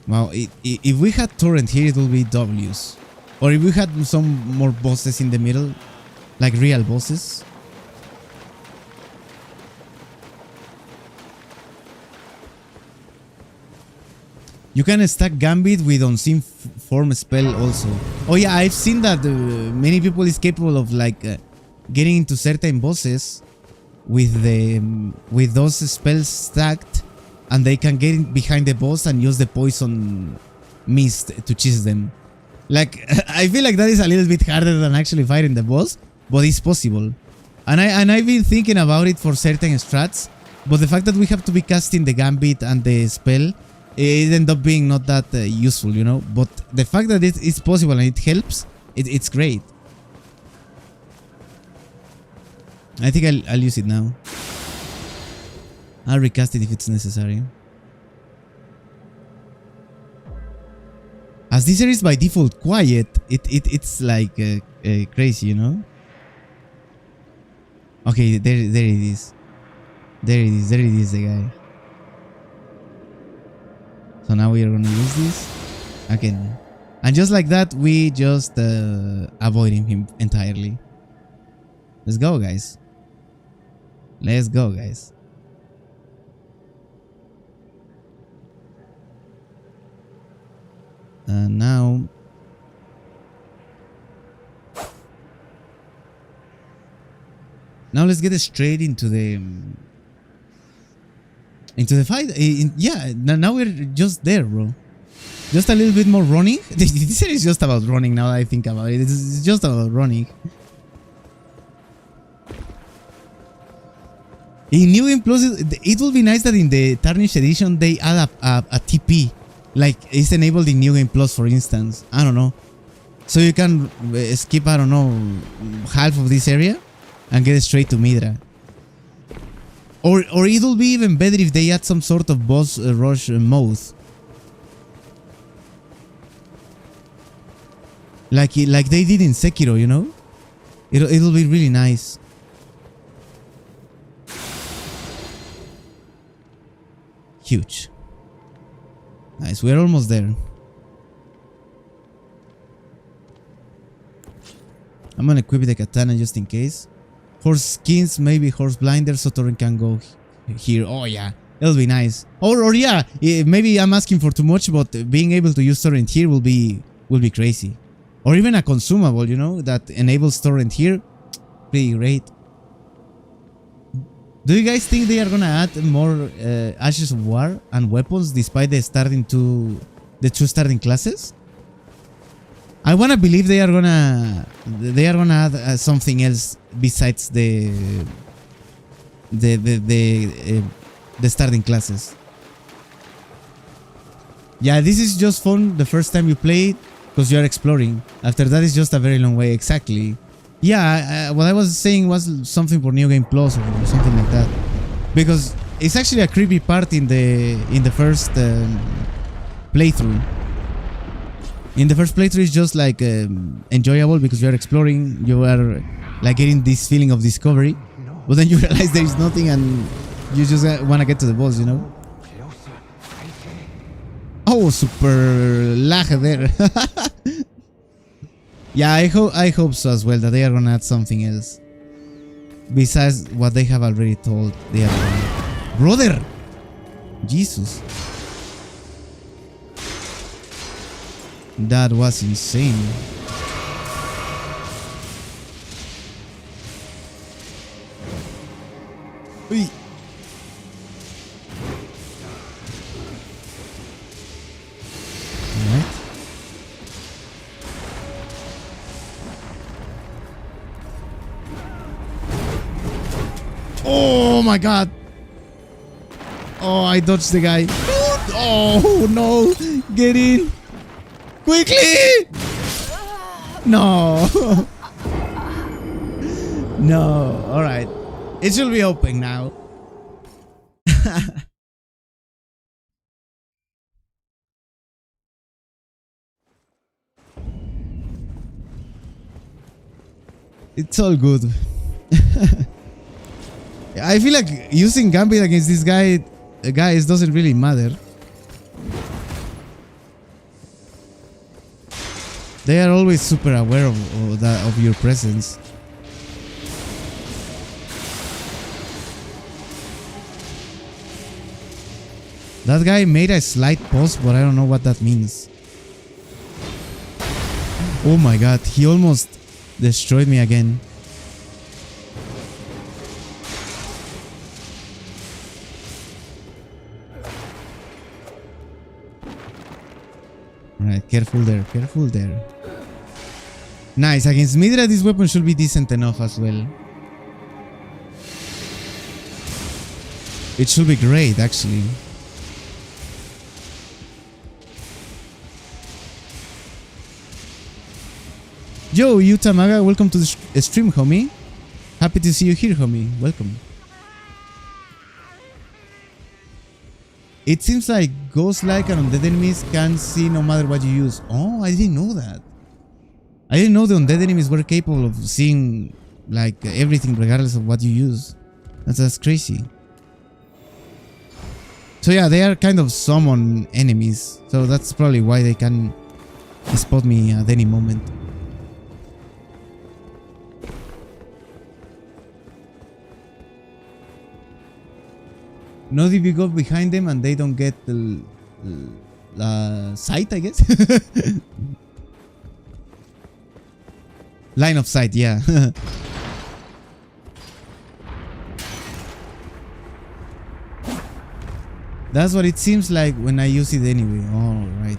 Wow, if we had torrent here, it will be W's. Or if we had some more bosses in the middle, like real bosses. You can stack Gambit with Unseen Form spell also. Oh yeah, I've seen that many people is capable of like getting into certain bosses with those spells stacked, and they can get in behind the boss and use the poison mist to chase them. Like I feel like that is a little bit harder than actually fighting the boss, but it's possible. And I've been thinking about it for certain strats, but the fact that we have to be casting the Gambit and the spell, it ended up being not that useful, you know. But the fact that it's possible and it helps, it's great. I think I'll use it now. I'll recast it if it's necessary. As this area is by default quiet, it's like crazy, you know. Okay, there it is. There it is, the guy. So now we are gonna use this again, and just like that, we just avoiding him entirely. Let's go, guys. Let's go, guys. And now let's get straight into the fight. Yeah, now we're just there, bro. Just a little bit more running. This is just about running now that I think about it. It's just about running. In New Game Plus, it will be nice that in the Tarnished Edition they add a TP. Like, it's enabled in New Game Plus, for instance. I don't know. So you can skip, I don't know, half of this area and get straight to Midra. Or it'll be even better if they add some sort of boss rush mode. Like they did in Sekiro, you know? It'll be really nice. Huge. Nice, we're almost there. I'm gonna equip the katana just in case. Horse skins, maybe horse blinders, so Torrent can go here. Oh yeah, that'll be nice. Or yeah, maybe I'm asking for too much, but being able to use Torrent here will be crazy. Or even a consumable, you know, that enables Torrent here. Pretty great. Do you guys think they are gonna add more Ashes of War and weapons despite the two starting classes? I wanna believe they are gonna add something else besides the starting classes. Yeah, this is just fun the first time you play it because you are exploring. After that, it's just a very long way. Exactly. Yeah, what I was saying was something for New Game Plus or something like that, because it's actually a creepy part in the first playthrough. In the first playthrough, it's just like enjoyable because you are exploring, you are like getting this feeling of discovery, but then you realize there is nothing and you just want to get to the boss, you know? Oh, super lag there. Yeah, I hope so as well, that they are gonna add something else besides what they have already told. They are brother, Jesus, that was insane. Uy. Alright. Oh my god. Oh, I dodged the guy. Oh no. Get in. Quickly. No. No. Alright. It should be open now. It's all good. I feel like using Gambit against this guys doesn't really matter. They are always super aware of your presence. That guy made a slight pause, but I don't know what that means. Oh my god, he almost destroyed me again. Alright, careful there, careful there. Nice, against Midra this weapon should be decent enough as well. It should be great actually. Yo, Utamaga, welcome to the stream, homie. Happy to see you here, homie. Welcome. It seems like ghost-like and undead enemies can see no matter what you use. Oh, I didn't know that. I didn't know the undead enemies were capable of seeing like everything regardless of what you use. That's crazy. So yeah, they are kind of summon enemies. So that's probably why they can spot me at any moment. Not if you go behind them and they don't get the sight, I guess. Line of sight, yeah. That's what it seems like when I use it anyway. All right.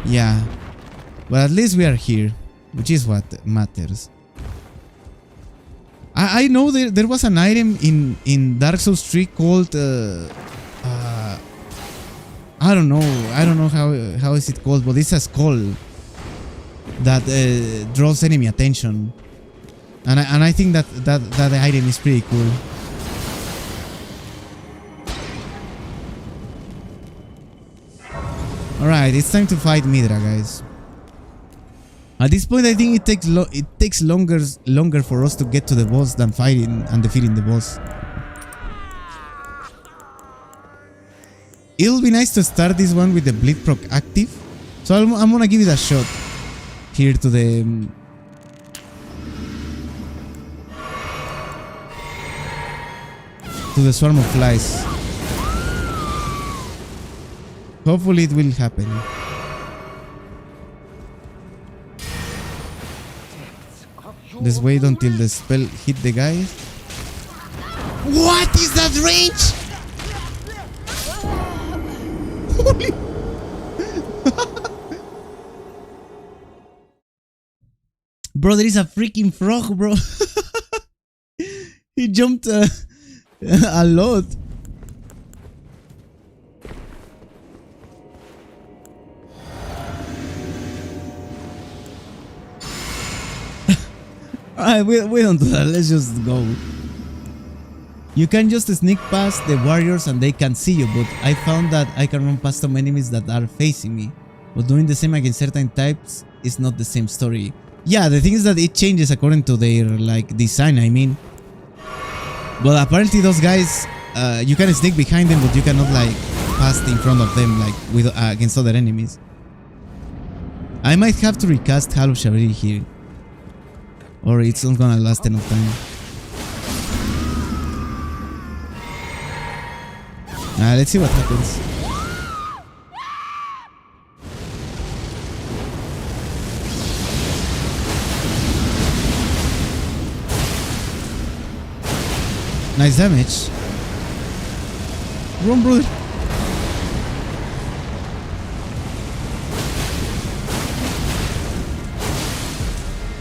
Yeah. But at least we are here, which is what matters. I know there was an item in Dark Souls 3 called I don't know how is it called, but it's a skull that draws enemy attention, and I think that item is pretty cool. All right, it's time to fight Midra, guys. At this point, I think it takes longer for us to get to the boss than fighting and defeating the boss. It'll be nice to start this one with the bleed proc active, so I'm gonna give it a shot here to the swarm of flies. Hopefully, it will happen. Let's wait until the spell hit the guys. What is that range? Holy! Bro, there is a freaking frog, bro. He jumped a lot. Alright, we don't do that, let's just go. You can just sneak past the warriors and they can see you, but I found that I can run past some enemies that are facing me. But doing the same against certain types is not the same story. Yeah, the thing is that it changes according to their like design, I mean. But apparently those guys, you can sneak behind them, but you cannot like pass in front of them like with against other enemies. I might have to recast Halo Shaviri here, or it's not gonna last enough time. Let's see what happens. Nice damage. Run, brother.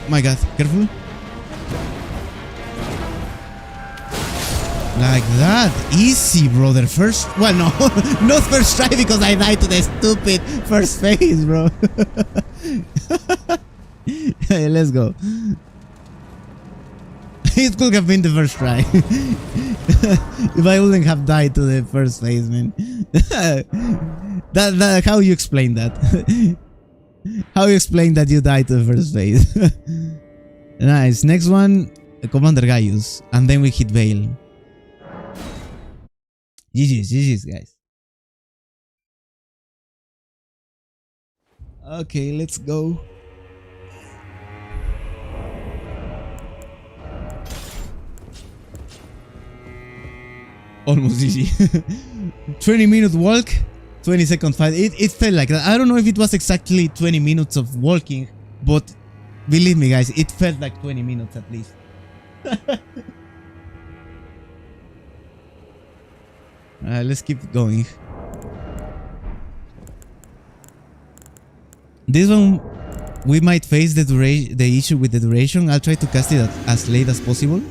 Oh my god, careful. Like that. Easy, brother. First... Well, no. Not first try because I died to the stupid first phase, bro. Hey, let's go. It could have been the first try. If I wouldn't have died to the first phase, man. that how you explain that? How you explain that you died to the first phase? Nice. Next one, Commander Gaius. And then we hit Vale. GG's, guys. Okay, let's go. Almost easy. 20-minute walk, 20-second fight. It felt like that. I don't know if it was exactly 20 minutes of walking, but believe me, guys, it felt like 20 minutes at least. Let's keep going. This one, we might face the issue with the duration. I'll try to cast it as late as possible.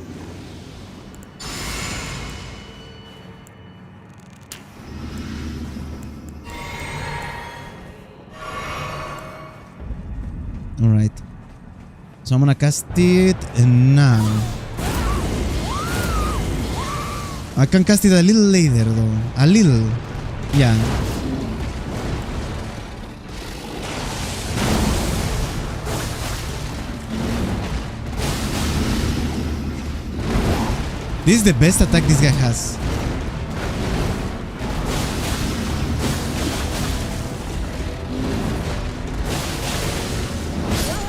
Alright. So I'm gonna cast it now. I can cast it a little later though. A little. Yeah. This is the best attack this guy has.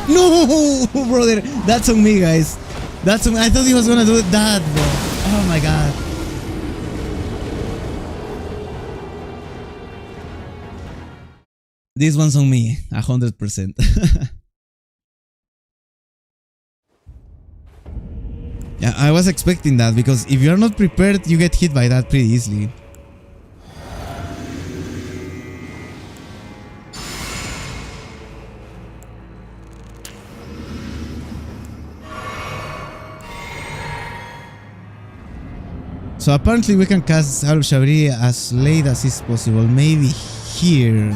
No, brother, that's on me, guys. That's on me. I thought he was gonna do that, bro. Oh my god. This one's on me, 100%. Yeah, I was expecting that because if you're not prepared, you get hit by that pretty easily. So apparently we can cast Haru Shabri as late as is possible. Maybe here.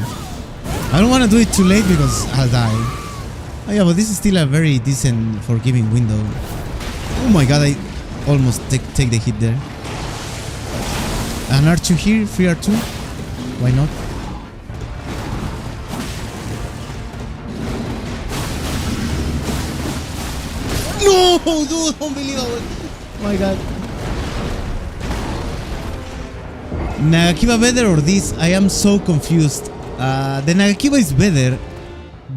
I don't want to do it too late because I'll die. Oh yeah, but this is still a very decent forgiving window. Oh my god, I almost take the hit there. An R2 here, free R2. Why not? No, dude, unbelievable. Oh my god. Nagakiba better or this? I am so confused. The Nagakiba is better,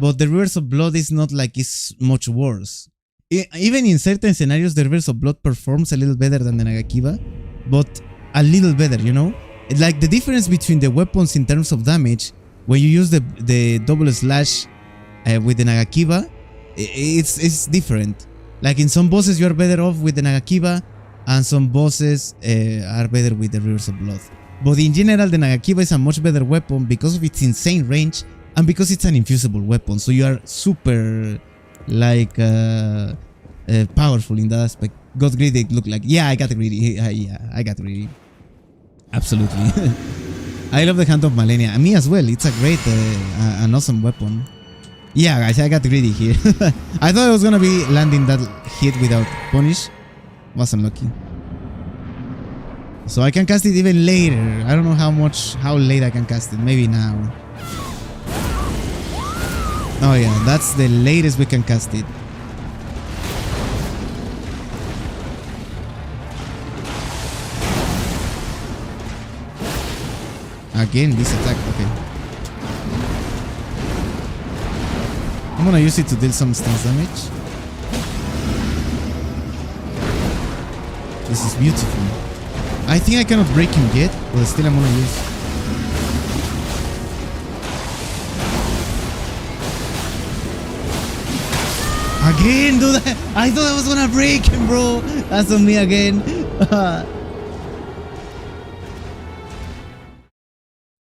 but the Rivers of Blood is not like it's much worse. Even in certain scenarios, the Rivers of Blood performs a little better than the Nagakiba, but a little better, you know? Like the difference between the weapons in terms of damage, when you use the double slash with the Nagakiba, it's different. Like in some bosses you are better off with the Nagakiba, and some bosses are better with the Rivers of Blood. But in general, the Nagakiba is a much better weapon because of its insane range and because it's an infusible weapon. So you are super, like, powerful in that aspect. Got greedy, look like. Yeah, I got greedy. Yeah, I got greedy. Absolutely. I love the Hand of Malenia. Me as well. It's a great, an awesome weapon. Yeah, guys, I got greedy here. I thought I was gonna be landing that hit without punish. Was unlucky. So I can cast it even later. I don't know how late I can cast it. Maybe now. Oh yeah, that's the latest we can cast it. Again, this attack. Okay. I'm gonna use it to deal some stance damage. This is beautiful. I think I cannot break him yet, but still I'm gonna use. Again, dude! I thought I was gonna break him, bro! That's on me again.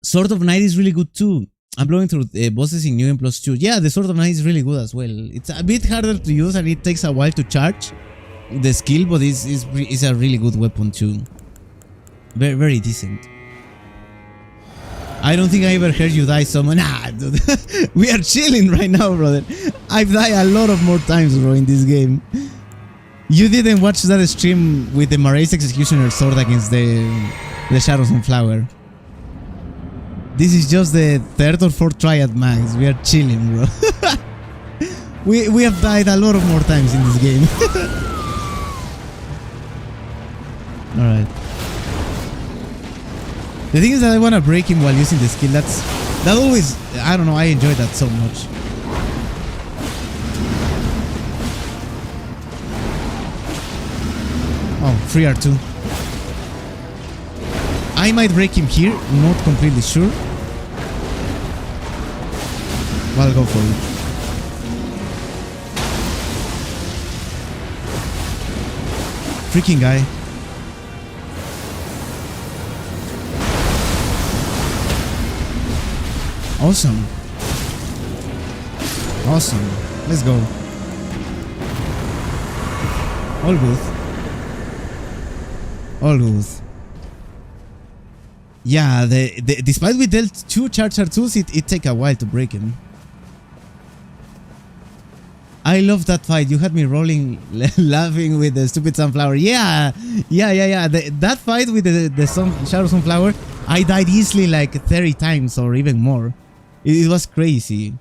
Sword of Night is really good too. I'm blowing through bosses in New Game Plus 2. Yeah, the Sword of Night is really good as well. It's a bit harder to use and it takes a while to charge the skill, but it's a really good weapon too. Very, very decent. I don't think I ever heard you die so much. Nah, dude. We are chilling right now, brother. I've died a lot of more times, bro, in this game. You didn't watch that stream with the Marae's Executioner sword against the Shadow Sunflower. This is just the third or fourth try at max. We are chilling, bro. we have died a lot of more times in this game. Alright. The thing is that I want to break him while using the skill. That's That always, I don't know, I enjoy that so much. Oh, free R2. I might break him here, not completely sure. Well, I'll go for it. Freaking guy. Awesome. Awesome. Let's go. All good. All good. Yeah, despite we dealt 2 charge R2s, it take a while to break him. I love that fight. You had me rolling, laughing with the stupid sunflower. Yeah. That fight with the shadow sunflower, I died easily like 30 times or even more. It was crazy.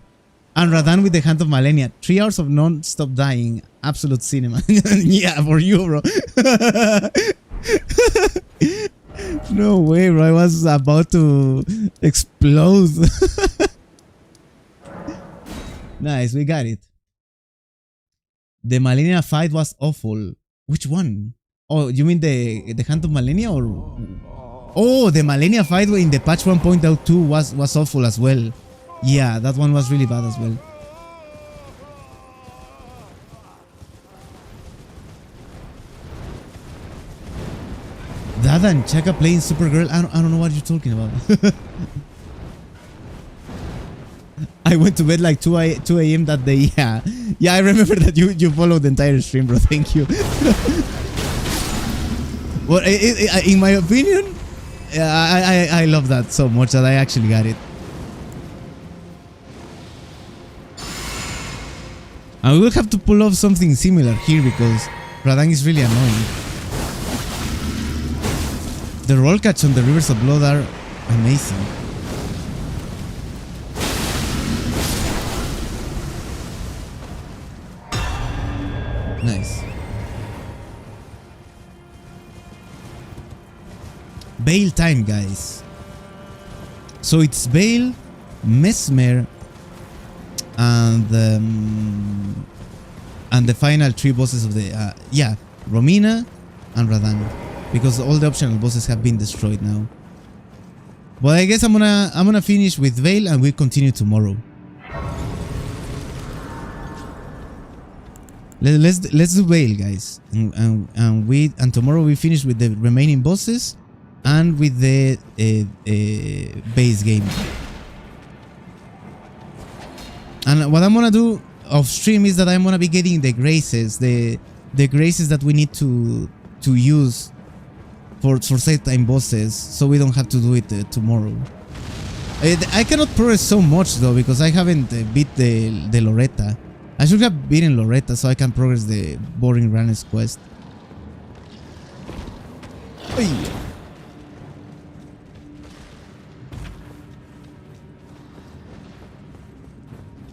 And Radan with the Hand of Malenia. 3 hours of non-stop dying. Absolute cinema. Yeah, for you, bro. No way, bro. I was about to explode. Nice, we got it. The Malenia fight was awful. Which one? Oh, you mean the Hand of Malenia or? Oh, the Malenia fight in the patch 1.02 was awful as well. Yeah, that one was really bad as well. That and Chaka playing Supergirl, I don't know what you're talking about. I went to bed like 2 a.m. that day. Yeah, I remember that you followed the entire stream, bro. Thank you. Well, in my opinion, I love that so much that I actually got it. I will have to pull off something similar here because Radang is really annoying. The roll catch on the Rivers of Blood are amazing. Nice. Bale time, guys. So it's Bale, Mesmer, and the final 3 bosses of the Romina and Radan, because all the optional bosses have been destroyed now. But I guess I'm gonna finish with Vale and we'll continue tomorrow. Let's do Vale, guys, and tomorrow we finish with the remaining bosses and with the base game. And what I'm gonna do off stream is that I'm gonna be getting the graces, the graces that we need to use for set time bosses, so we don't have to do it tomorrow. I cannot progress so much though because I haven't beat the Loretta. I should have beaten Loretta so I can progress the boring Rannes quest. Oy.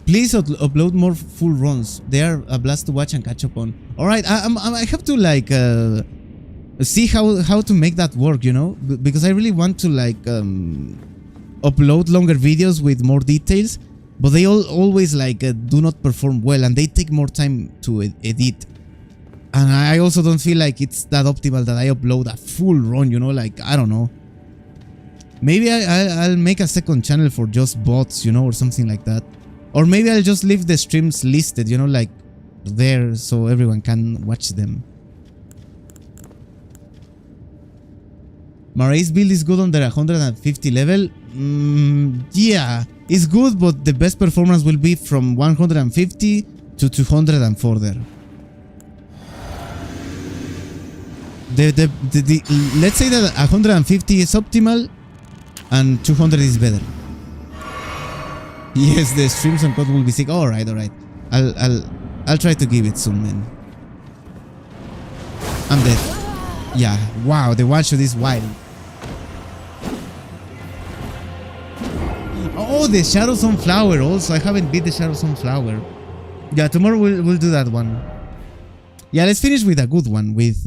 Please upload more full runs. They are a blast to watch and catch up on. All right, I have to like see how to make that work, you know, because I really want to like upload longer videos with more details, but they always like do not perform well and they take more time to edit. And I also don't feel like it's that optimal that I upload a full run, you know, like I don't know. Maybe I'll make a second channel for just bots, you know, or something like that. Or maybe I'll just leave the streams listed, you know, like there so everyone can watch them. Maray's build is good under 150 level. Yeah, it's good, but the best performance will be from 150 to 200 and further. Let's say that 150 is optimal and 200 is better. Yes, the streams and code will be sick. All right. I'll try to give it soon, man. I'm dead. Yeah. Wow, the one shot is wild. Oh, the Shadow Sunflower also. I haven't beat the Shadow Sunflower. Yeah, tomorrow we'll do that one. Yeah, let's finish with a good one with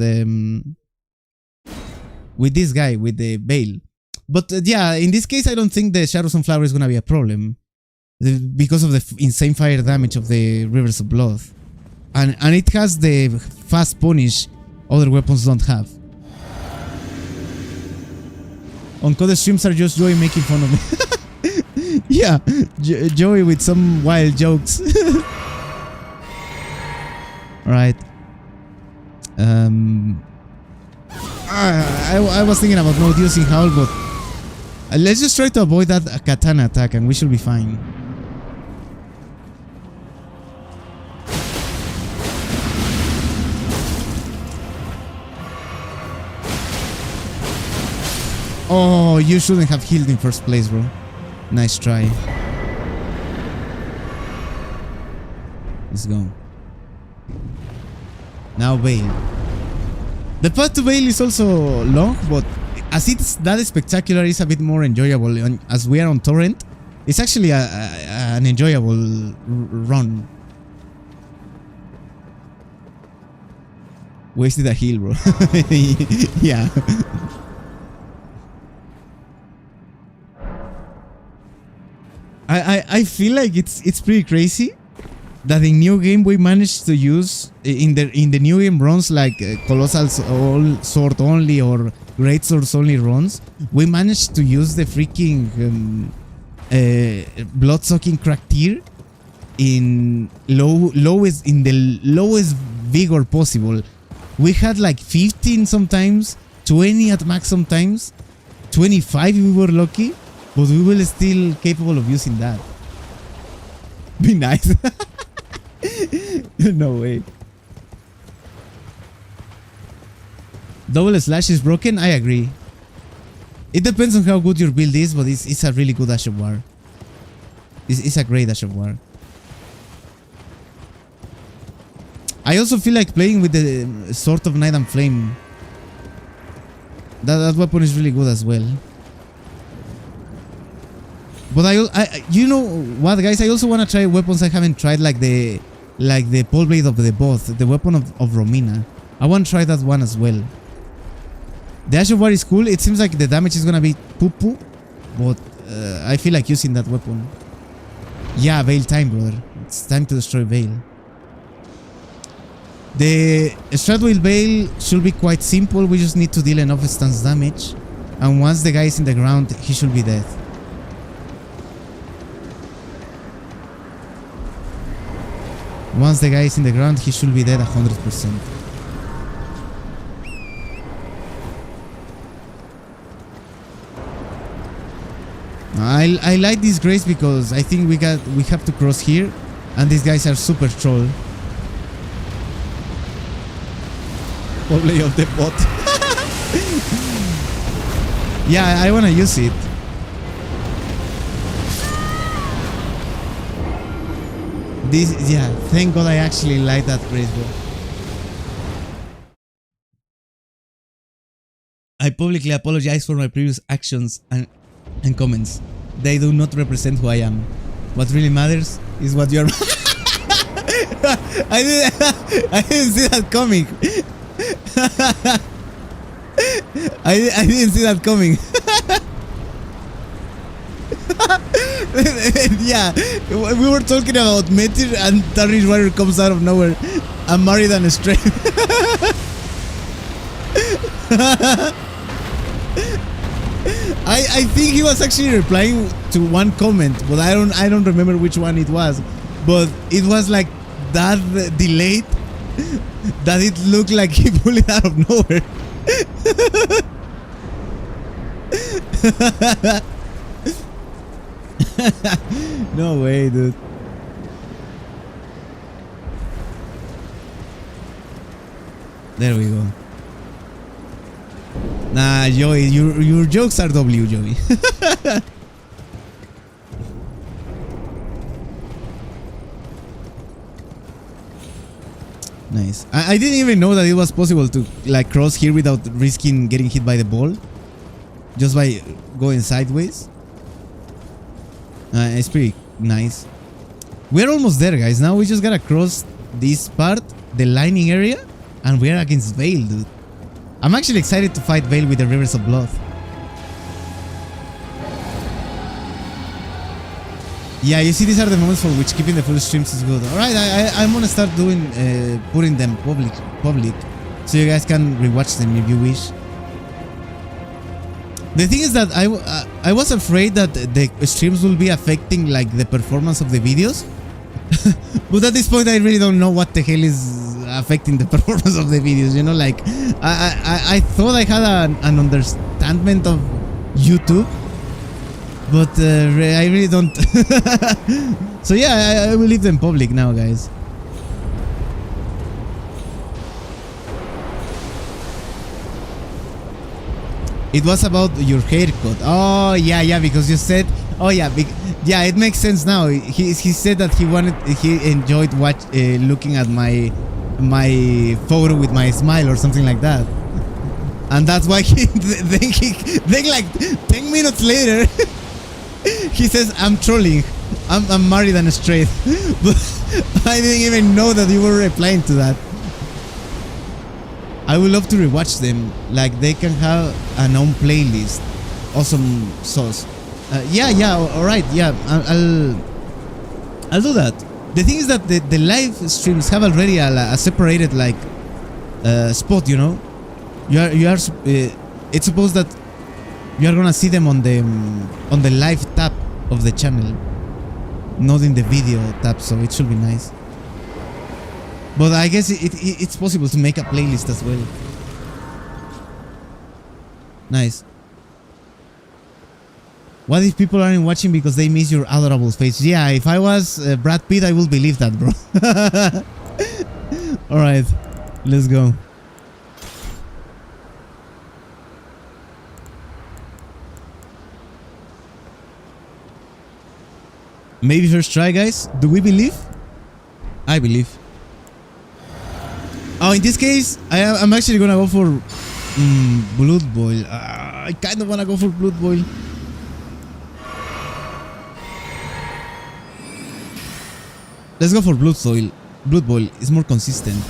this guy with the Bale. But yeah, in this case, I don't think the Shadow Sunflower is gonna be a problem because of the insane fire damage of the Rivers of Blood, and it has the fast punish other weapons don't have. Uncoded streams are just Joey making fun of me. Yeah, Joey with some wild jokes. Right. I was thinking about not using Howl, but let's just try to avoid that katana attack and we should be fine. Oh, you shouldn't have healed in first place, bro. Nice try. Let's go. Now Vale. The path to Vale is also long, but as it's that spectacular, it's a bit more enjoyable. And as we are on Torrent, it's actually an enjoyable run. Wasted a heal, bro. Yeah. I feel like it's pretty crazy that in new game we managed to use in the new game runs like Colossal Sword only or Great Swords only runs. We managed to use the freaking blood sucking crack tier in the lowest vigor possible. We had like 15 sometimes, 20 at max sometimes, 25 if we were lucky. But we will still capable of using that. Be nice. No way. Double slash is broken? I agree. It depends on how good your build is, but it's a really good Ash of War. It's a great Ash of War. I also feel like playing with the Sword of Night and Flame. That weapon is really good as well. But I you know what, guys? I also want to try weapons I haven't tried, like the pole blade of the both, the weapon of Romina. I want to try that one as well. The Ash of War is cool. It seems like the damage is gonna be poo-poo, but I feel like using that weapon. Yeah, Vale time, brother. It's time to destroy Vale. The Stratwheel Vale should be quite simple. We just need to deal enough stance damage, and once the guy is in the ground, he should be dead. Once the guy is in the ground, he should be dead 100%. I like this grace because I think we have to cross here, and these guys are super troll. Probably of the bot. Yeah, I wanna use it. Yeah, thank God I actually like that grace, bro. I publicly apologize for my previous actions and comments. They do not represent who I am. What really matters is what you're. I didn't see that coming. I didn't see that coming. Yeah, we were talking about Metyr and Tarnish Warrior comes out of nowhere. I'm married and straight. I think he was actually replying to one comment, but I don't remember which one it was. But it was like that delayed that it looked like he pulled it out of nowhere. No way, dude. There we go. Nah, Joey, your jokes are W, Joey. Nice. I didn't even know that it was possible to like cross here without risking getting hit by the ball, just by going sideways. It's pretty nice. We're almost there, guys. Now we just gotta cross this part, the lining area, and we're against Vale, dude. I'm actually excited to fight Vale with the Rivers of Blood. Yeah, you see, these are the moments for which keeping the full streams is good. All right, I'm gonna start doing putting them public, so you guys can rewatch them if you wish. The thing is that I was afraid that the streams will be affecting like the performance of the videos, but at this point I really don't know what the hell is affecting the performance of the videos. You know, like I thought I had an understanding of YouTube. But I really don't. So yeah, I will leave them public now, guys. It was about your haircut. Oh yeah, because you said. Oh yeah, yeah, it makes sense now. He said that he enjoyed looking at my photo with my smile or something like that, and that's why then like 10 minutes later. He says, I'm trolling. I'm married and straight. But I didn't even know that you were replying to that. I would love to rewatch them. Like, they can have an own playlist. Awesome sauce. Yeah, alright, yeah. I'll do that. The thing is that the live streams have already a separated, like, spot, you know? You are it's supposed that you are gonna see them on the live tab of the channel, not in the video tab, so it should be nice. But I guess it's possible to make a playlist as well. Nice. What if people aren't watching because they miss your adorable face? Yeah, if I was Brad Pitt, I will believe that, bro. Alright, let's go. Maybe first try, guys. Do we believe? I believe. Oh, in this case, I'm actually gonna go for Blood Boil. I kind of wanna go for Blood Boil. Let's go for Blood Boil. Blood Boil is more consistent.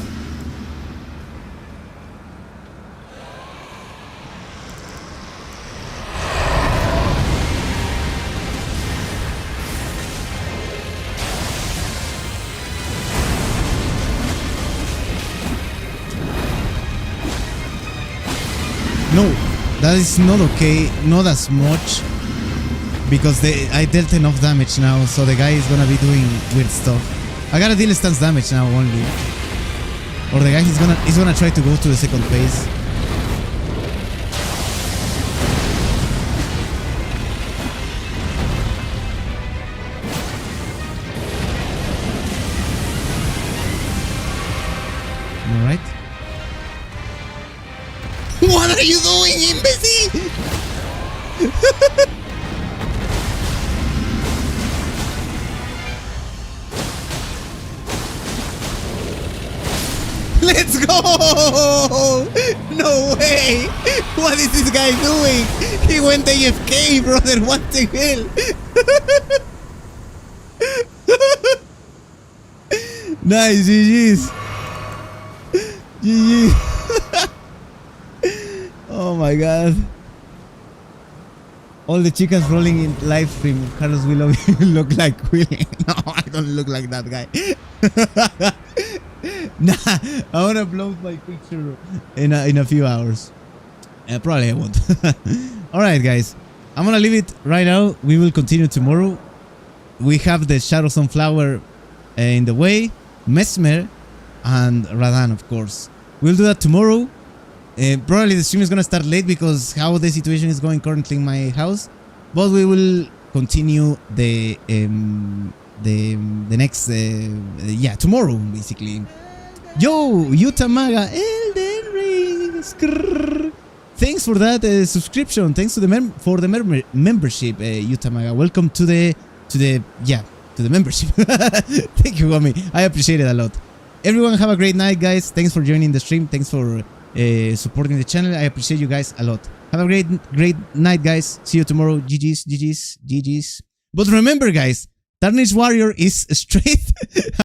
No, that is not okay, not as much, because I dealt enough damage now, so the guy is gonna be doing weird stuff. I gotta deal stance damage now only, or the guy is gonna try to go to the second phase. All right. What are you doing, imbecile? Let's go! No way! What is this guy doing? He went AFK, brother. What the hell? Nice, GG's. GG. Oh my god. All the chicas rolling in live stream. Carlos will look like Willie. No, I don't look like that guy. Nah, I wanna upload my picture in a few hours. Probably I won't. Alright guys, I'm gonna leave it right now. We will continue tomorrow. We have the Shadow Sunflower in the way, Mesmer, and Radan, of course. We'll do that tomorrow. Probably the stream is gonna start late because how the situation is going currently in my house, but we will continue the next yeah, tomorrow basically. Yo, Utamaga, Elden Ring. Skrrr. Thanks for that subscription. Thanks to the membership, Utamaga. Welcome to the membership. Thank you, Gomi. I appreciate it a lot. Everyone have a great night, guys. Thanks for joining the stream. Thanks for supporting the channel. I appreciate you guys a lot. Have a great night, guys. See you tomorrow. GG's. But remember, guys, Tarnished Warrior is straight.